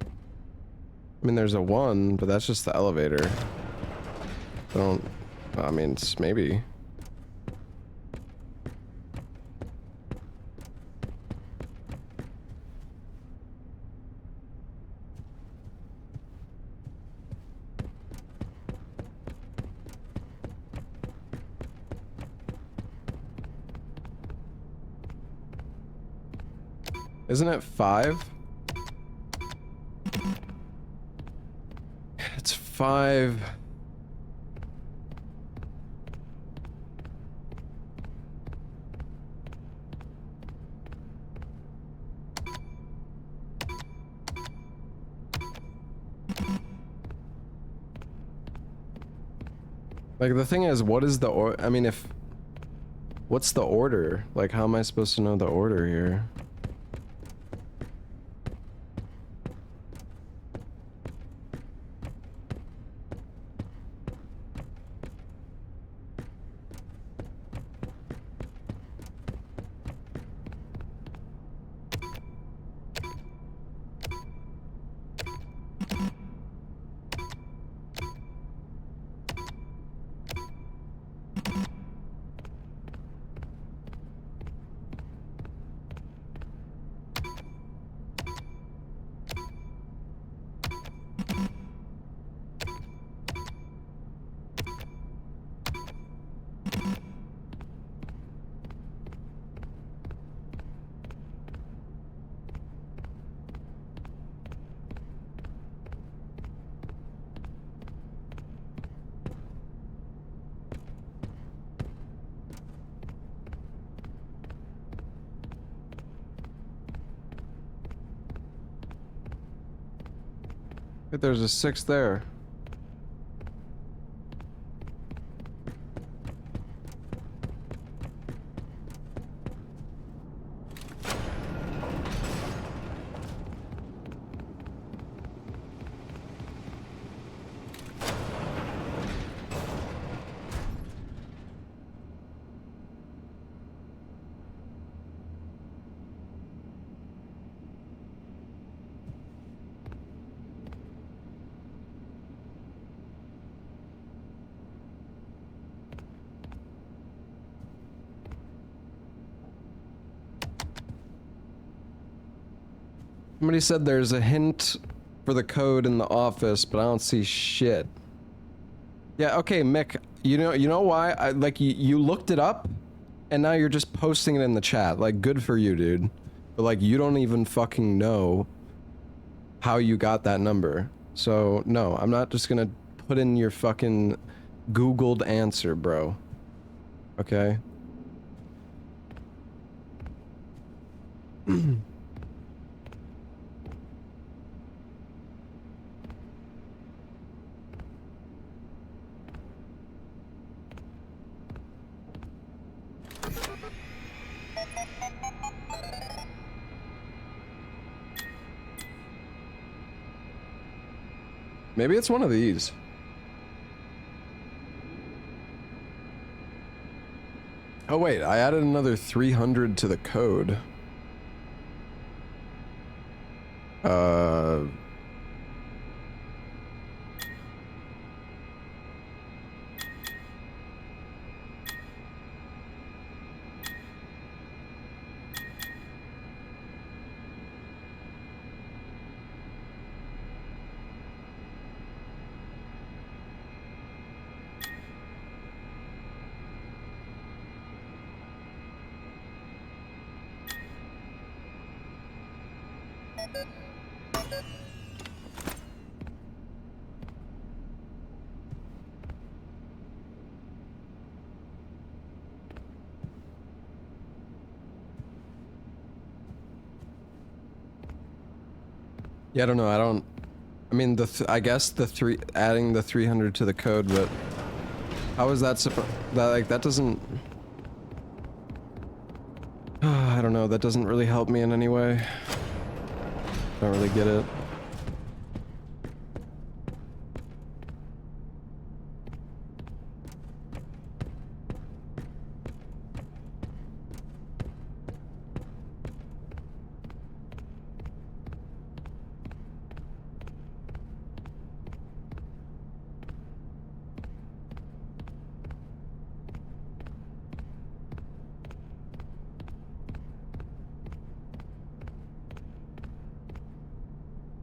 Speaker 1: I mean, there's a 1, but that's just the elevator. I mean, it's maybe. Isn't it 5? It's 5. Like, the thing is, what is the I mean, what's the order? Like, how am I supposed to know the order here? Wait, there's a 6 there. Somebody said there's a hint for the code in the office, but I don't see shit. Yeah, okay, Mick, you know why? Like, you looked it up, and now you're just posting it in the chat. Like, good for you, dude. But, like, you don't even fucking know how you got that number. So, no, I'm not just gonna put in your fucking Googled answer, bro. Okay? Maybe it's one of these. Oh wait, I added another 300 to the code. Yeah, I don't know. I mean, I guess adding the 300 to the code, but how is that that doesn't... I don't know, that doesn't really help me in any way. Don't really get it.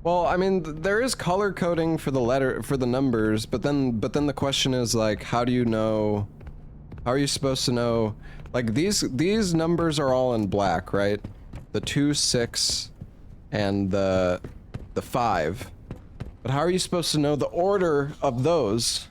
Speaker 1: Well, I mean, there is color coding for the numbers, but then the question is, like, how do you know, how are you supposed to know, like, these numbers are all in black, right? the 2, 6, and the 5. But how are you supposed to know the order of those?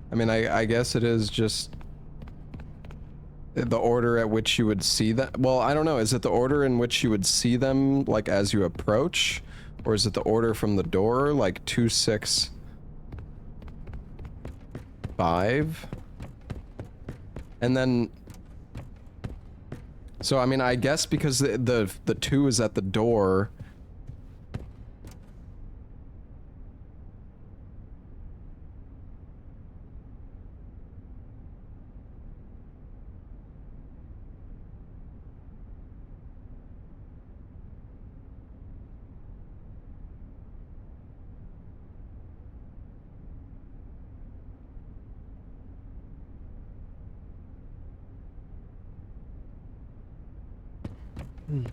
Speaker 1: I mean, I guess it is just the order at which you would see that. Well, I don't know. Is it the order in which you would see them, like, as you approach? Or is it the order from the door, like 2, 6, 5? And then... So, I mean, I guess because the 2 is at the door...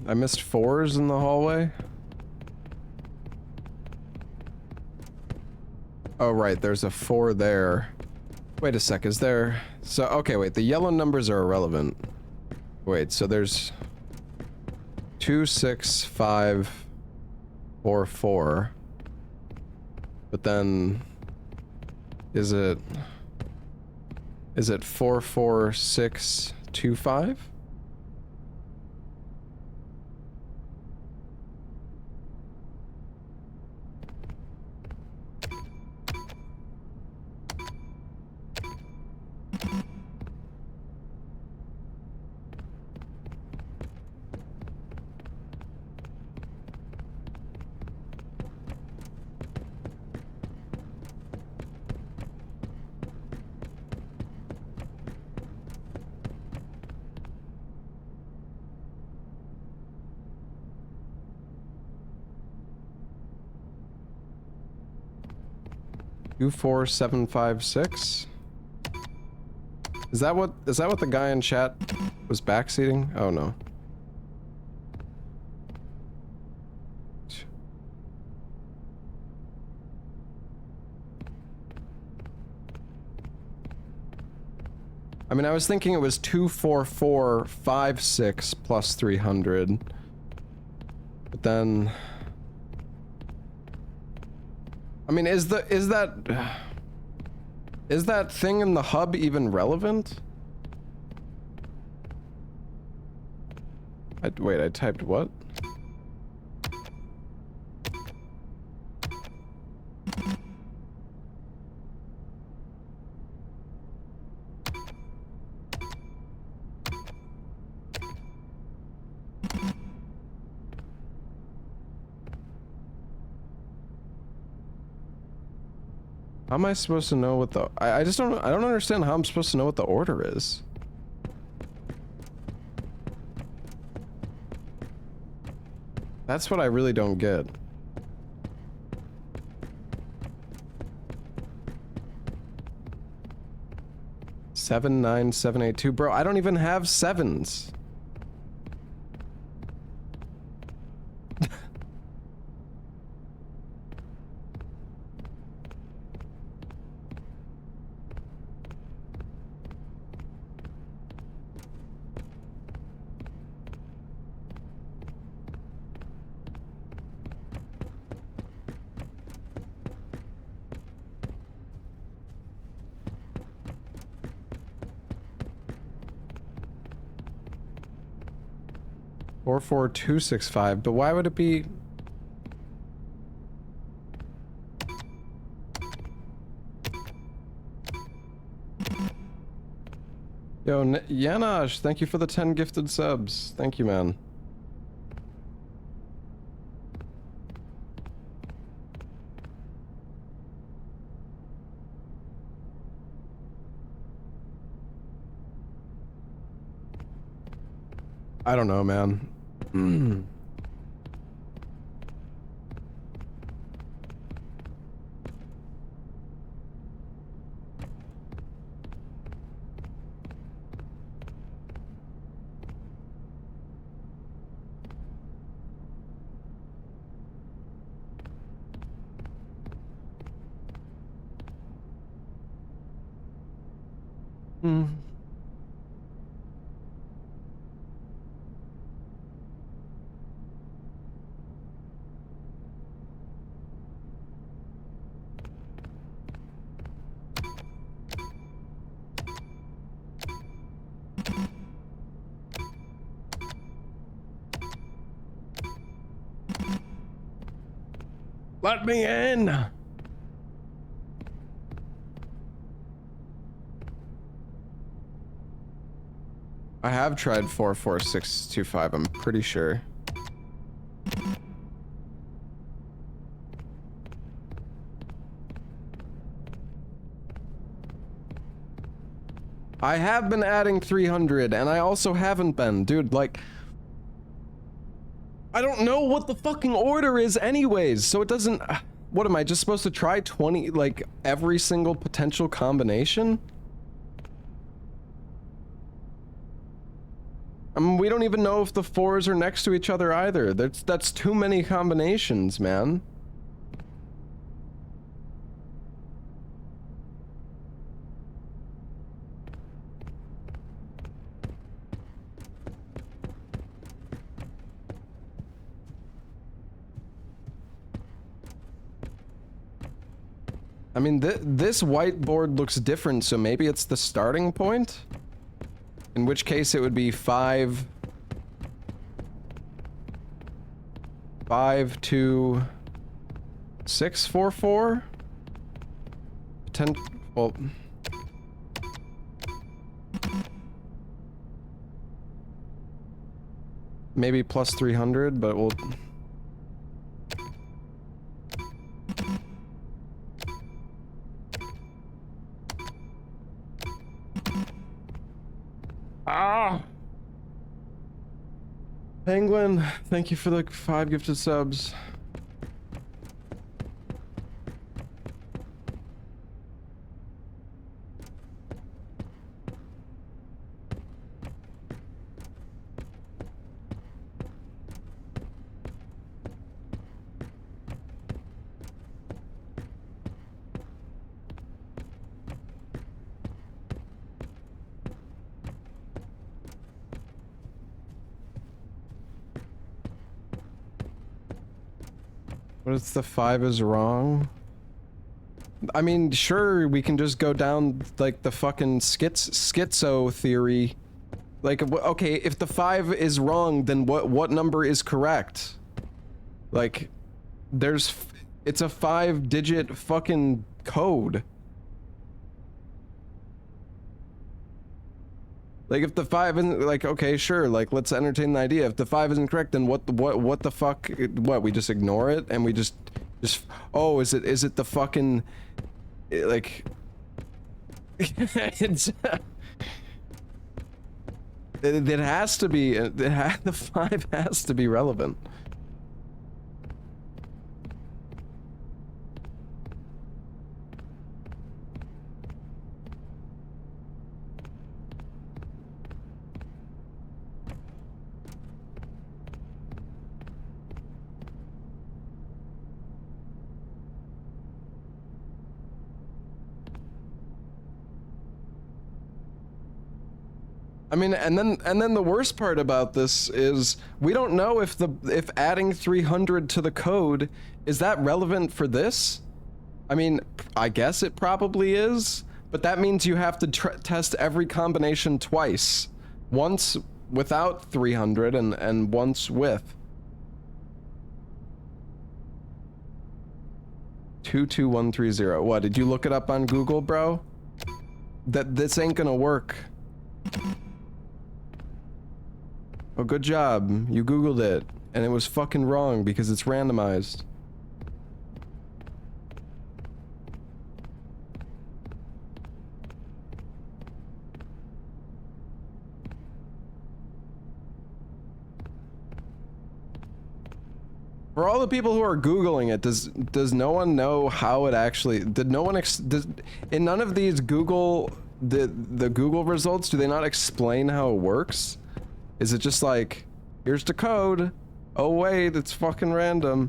Speaker 1: I missed 4s in the hallway. Oh, right, there's a 4 there. Wait a sec, is there... So, okay, wait, the yellow numbers are irrelevant. Wait, so there's... 2, 6, 5, 4, 4. But then... Is it 4, 4, 6, 2, 5? Two, 4, 7, 5, 6. Is that what the guy in chat was backseating? Oh no. I mean, I was thinking it was 2, 4, 4, 5, 6 plus 300. But then... I mean, is that thing in the hub even relevant? Wait, I typed what? How am I supposed to know what the... I don't understand how I'm supposed to know what the order is. That's what I really don't get. 7, 9, 7, 8, 2. Bro, I don't even have 7s. Or 4265, but why would it be? Yo, Yanash, thank you for the 10 gifted subs. Thank you, man. I don't know, man. Hmm. Let me in! I have tried 44625, I'm pretty sure. I have been adding 300, and I also haven't been. Dude, like... I don't know what the fucking order is anyways, so it doesn't... What, am I just supposed to try 20, like, every single potential combination? I mean, we don't even know if the 4s are next to each other either. That's too many combinations, man. I mean, this whiteboard looks different, so maybe it's the starting point? In which case it would be 5, 2, 6, 4, 4? 10, well... Maybe plus 300, but we'll... Ah! Penguin, thank you for the 5 gifted subs. What if the 5 is wrong? I mean, sure, we can just go down, like, the fucking skitso theory. Like, okay, if the 5 is wrong, then what number is correct? Like, it's a 5-digit fucking code. Like, if the 5 isn't, like, okay, sure, like, let's entertain the idea. If the 5 isn't correct, then what the fuck, what, we just ignore it, and we just, oh, is it the fucking, like, it's, it has to be, the 5 has to be relevant. I mean, and then the worst part about this is we don't know if adding 300 to the code, is that relevant for this? I mean, I guess it probably is, but that means you have to test every combination twice. Once without 300 and once with. 22130. What, did you look it up on Google, bro? This ain't gonna work. Oh, good job. You Googled it, and it was fucking wrong because it's randomized. For all the people who are Googling it, does no one know how it actually, did no one, in none of these Google, the Google results, do they not explain how it works? Is it just like, here's the code, oh wait, it's fucking random.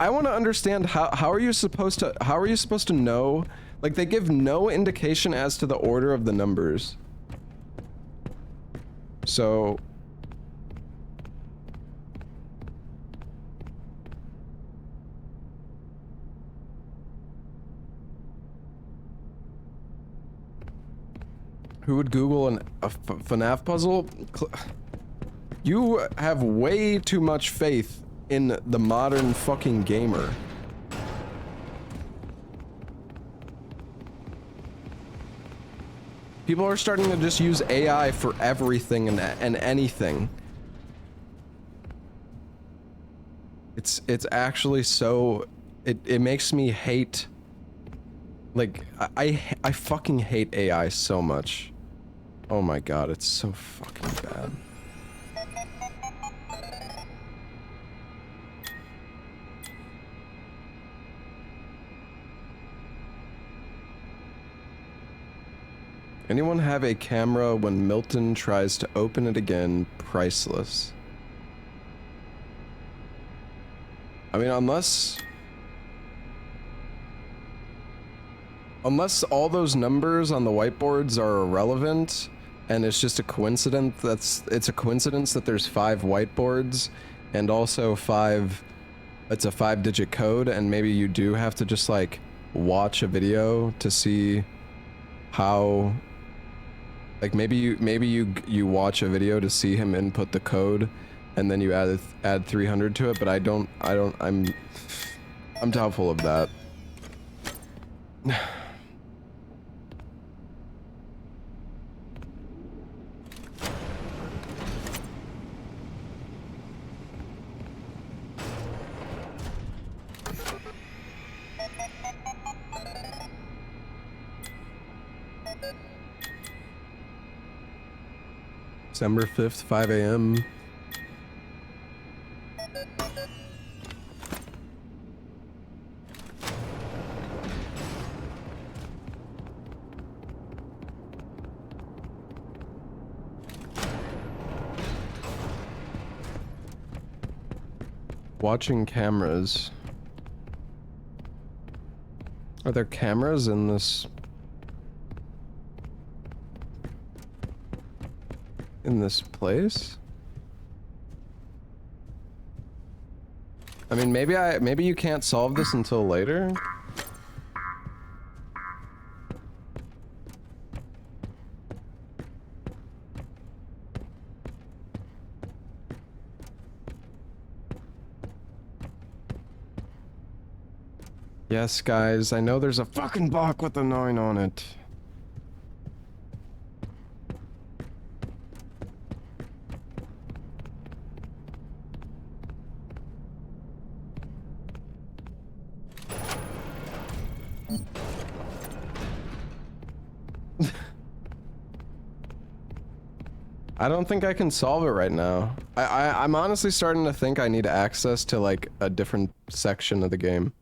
Speaker 1: I want to understand how are you supposed to know? Like, they give no indication as to the order of the numbers. So who would Google a FNAF puzzle? You have way too much faith in the modern fucking gamer. People are starting to just use AI for everything and anything. It's actually so... It makes me hate... Like, I fucking hate AI so much. Oh my god, it's so fucking bad. Anyone have a camera when Milton tries to open it again? Priceless. I mean, unless all those numbers on the whiteboards are irrelevant and it's just a coincidence it's a coincidence that there's 5 whiteboards and also it's a 5-digit code, and maybe you do have to just like watch a video to see how, like, maybe you watch a video to see him input the code and then you add 300 to it, but I'm doubtful of that. December 5th, 5 a.m. Watching cameras. Are there cameras in this place? I mean, maybe you can't solve this until later. Yes, guys, I know there's a fucking block with a 9 on it. I don't think I can solve it right now. I'm honestly starting to think I need access to like a different section of the game.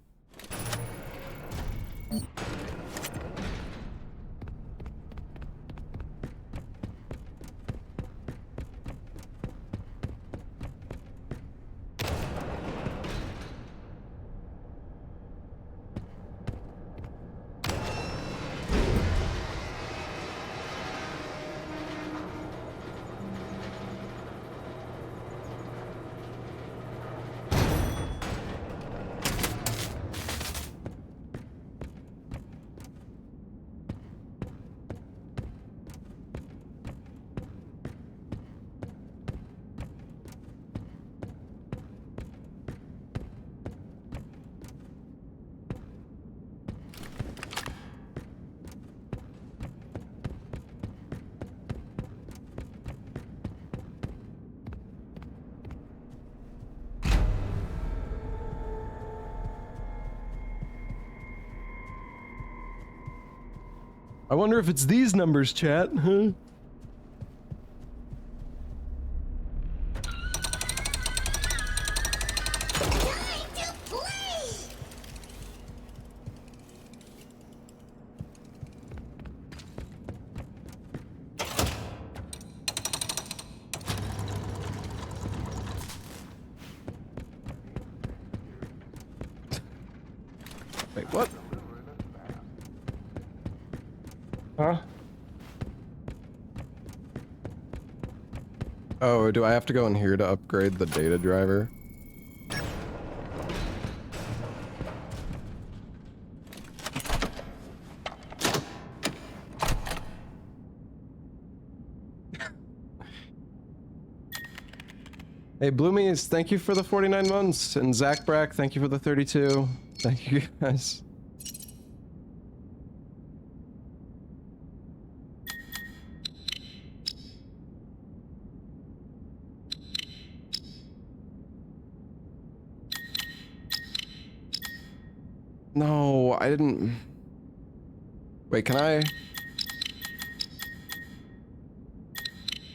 Speaker 1: I wonder if it's these numbers, chat, huh? Wait, what?
Speaker 5: Huh?
Speaker 1: Oh, do I have to go in here to upgrade the data driver? Hey, Bloomies, thank you for the 49 months. And Zach Brack, thank you for the 32. Thank you, guys. No, I didn't... Wait, can I...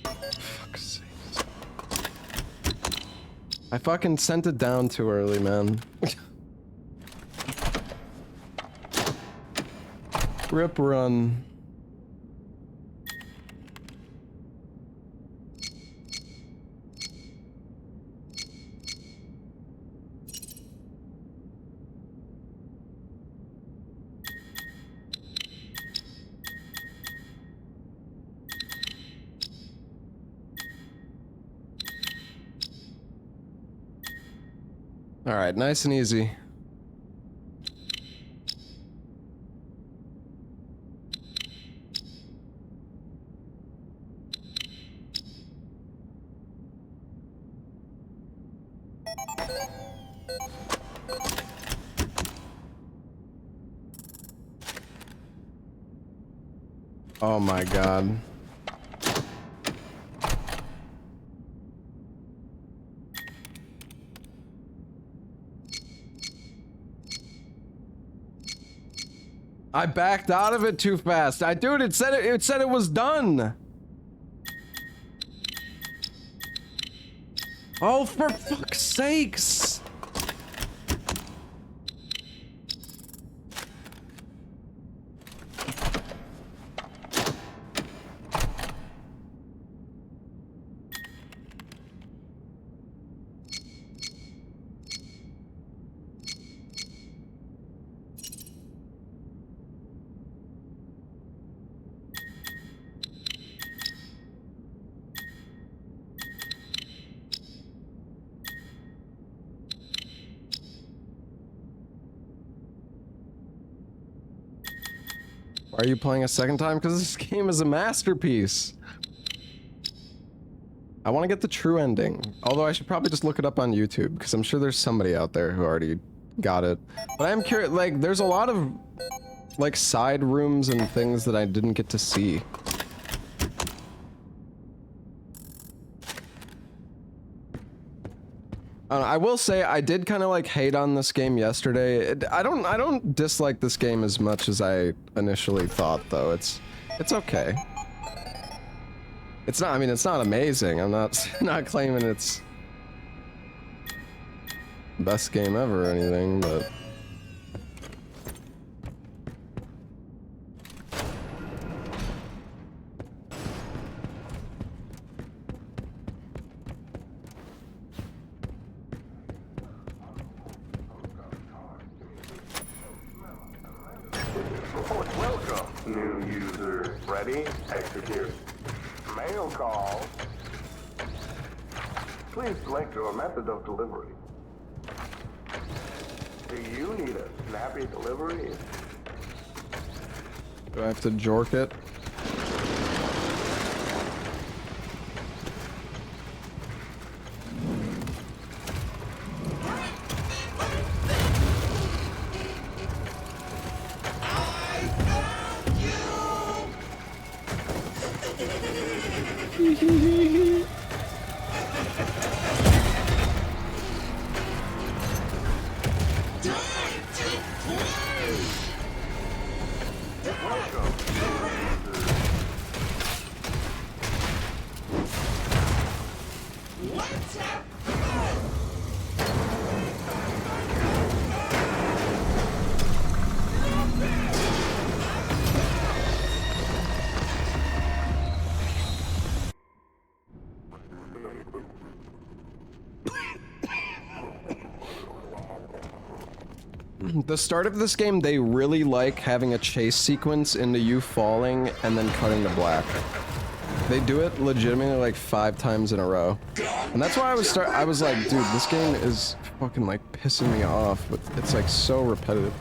Speaker 1: Fuck's sake. I fucking sent it down too early, man. Rip run. All right, nice and easy. Oh my god. I backed out of it too fast. Dude, it said it was done. Oh, for fuck's sakes. Why are you playing a second time? Because this game is a masterpiece. I want to get the true ending. Although I should probably just look it up on YouTube, because I'm sure there's somebody out there who already got it. But I'm curious, like, there's a lot of, like, side rooms and things that I didn't get to see. I will say I did kind of like hate on this game yesterday. I don't dislike this game as much as I initially thought, though. It's okay. It's not. I mean, it's not amazing. I'm not claiming it's best game ever or anything, but.
Speaker 8: Welcome, new user. Freddy, execute. Mail call. Please select your method of delivery. Do you need a snappy delivery?
Speaker 1: Do I have to jork it? the start of this game, they really like having a chase sequence into you falling and then cutting to black. They do it legitimately like 5 times in a row. And that's why I was like, dude, this game is fucking like pissing me off, but it's like so repetitive.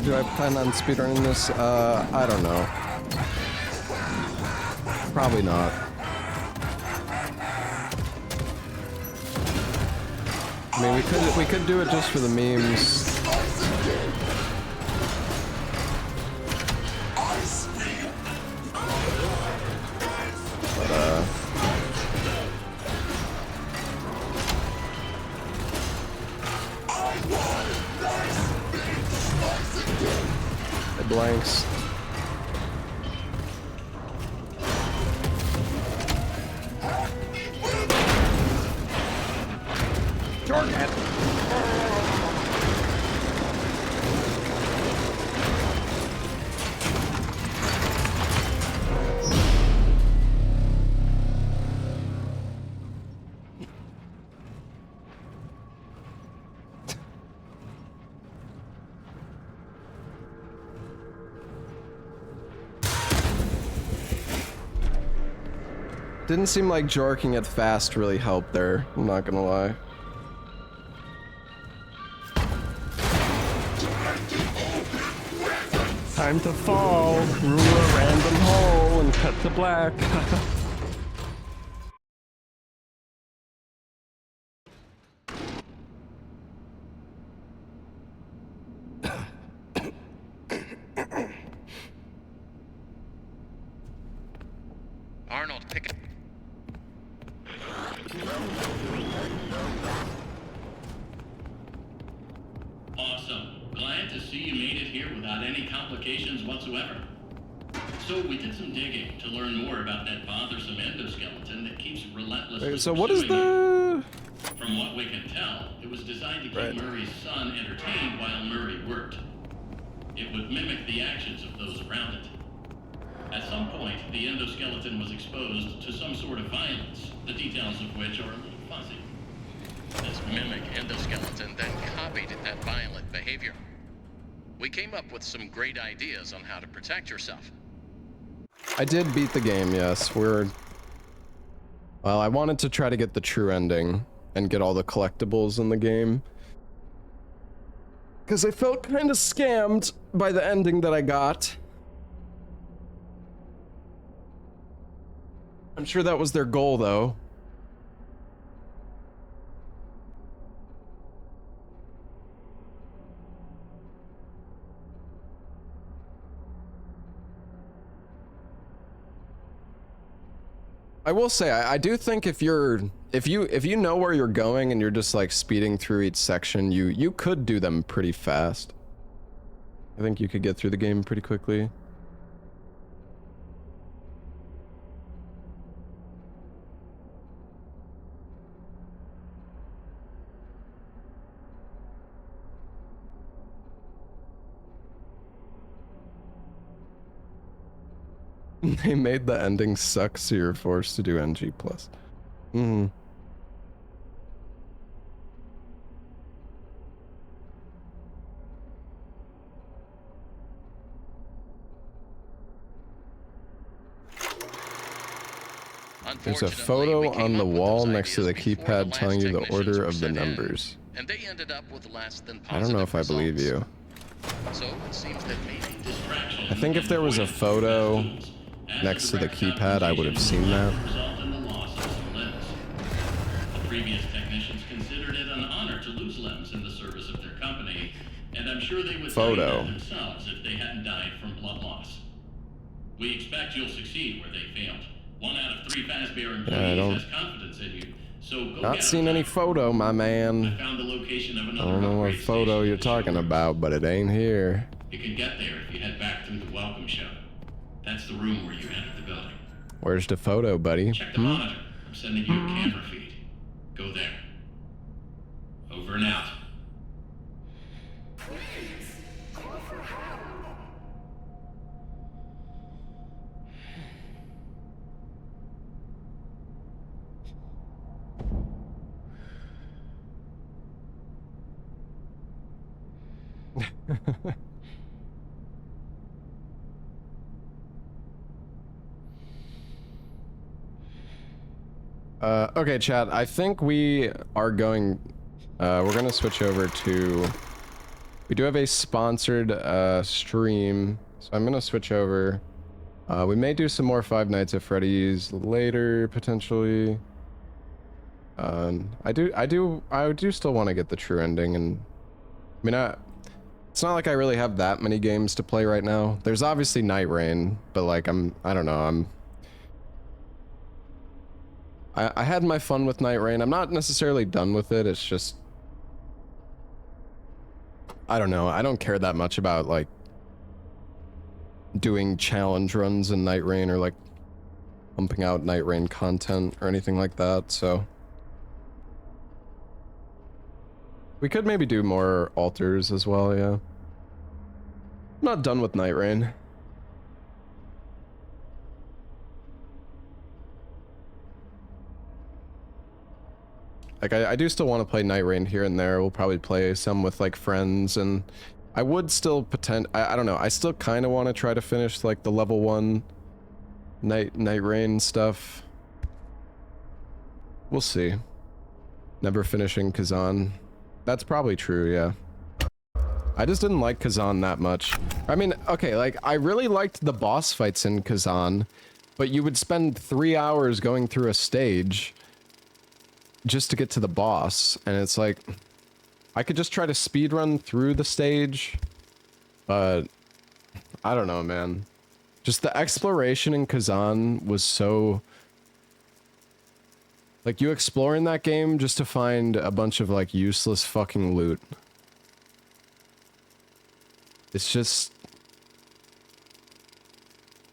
Speaker 1: Do I plan on speedrunning this? I don't know. Probably not. I mean, we could do it just for the memes. But it blanks. Jordan. Didn't seem like jorking it fast really helped there, I'm not gonna lie.
Speaker 20: Time to fall, rule a random hole and cut to black.
Speaker 11: Arnold, pick it.
Speaker 10: Awesome. Glad to see you made it here without any complications whatsoever. So we did some digging to learn more about that bothersome endoskeleton that keeps relentlessly
Speaker 1: Wait, so what is the...
Speaker 10: From what we can tell, it was designed to keep Murray's son entertained while Murray worked. It would mimic the actions of those around it. At some point, the endoskeleton was exposed to some sort of violence, the details of which are a little fuzzy.
Speaker 11: This mimic endoskeleton then copied that violent behavior. We came up with some great ideas on how to protect yourself.
Speaker 1: I did beat the game, yes. Well, I wanted to try to get the true ending and get all the collectibles in the game. Because I felt kind of scammed by the ending that I got. I'm sure that was their goal, though. I will say, I do think if you know where you're going and you're just like speeding through each section, you could do them pretty fast. I think you could get through the game pretty quickly. They made the ending suck, so you're forced to do NG+. There's a photo on the wall next to the keypad telling you the order of the numbers.
Speaker 11: And they ended up with less than
Speaker 1: I don't know if I believe you.
Speaker 11: So it seems that maybe
Speaker 1: I think if there was a photo next to the keypad, I would have seen that.
Speaker 10: Result in the loss of some limbs. The previous technicians considered it an honor to lose limbs in the service of their company, and I'm sure they would tell you that themselves if they hadn't died from blood loss. We expect you'll succeed where they failed. 1 out of 3 Fazbear employees has confidence in you, so go
Speaker 1: Not seen any photo, my man.
Speaker 10: I found the location of another
Speaker 1: I don't know what photo you're talking about, but it ain't here.
Speaker 10: You can get there if you head back through the welcome show. That's the room where you entered the building.
Speaker 1: Where's the photo, buddy?
Speaker 10: Check the monitor. I'm sending you a camera feed. Go there. Over and out.
Speaker 1: Okay, chat, I think we are going, we're gonna switch over to, we do have a sponsored, stream, so I'm gonna switch over. We may do some more Five Nights at Freddy's later, potentially. I do still want to get the true ending, and, I mean, it's not like I really have that many games to play right now. There's obviously Night Rain, but like, I don't know, I had my fun with Night Rain. I'm not necessarily done with it. It's just, I don't know. I don't care that much about like doing challenge runs in Night Rain or like pumping out Night Rain content or anything like that. So we could maybe do more alters as well. Yeah. I'm not done with Night Rain. Like, I do still want to play Night Rain here and there. We'll probably play some with, like, friends, and I would still I don't know, I still kind of want to try to finish, like, the level 1 Night Rain stuff. We'll see. Never finishing Kazan. That's probably true, yeah. I just didn't like Kazan that much. I mean, okay, like, I really liked the boss fights in Kazan, but you would spend 3 hours going through a stage just to get to the boss, and it's like, I could just try to speed run through the stage, but I don't know, man. Just the exploration in Kazan was so, like, you explore in that game just to find a bunch of like useless fucking loot. It's just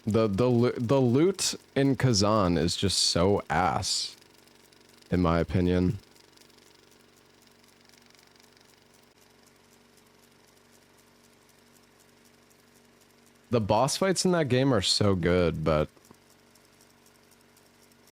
Speaker 1: the loot in Kazan is just so ass, in my opinion. The boss fights in that game are so good, but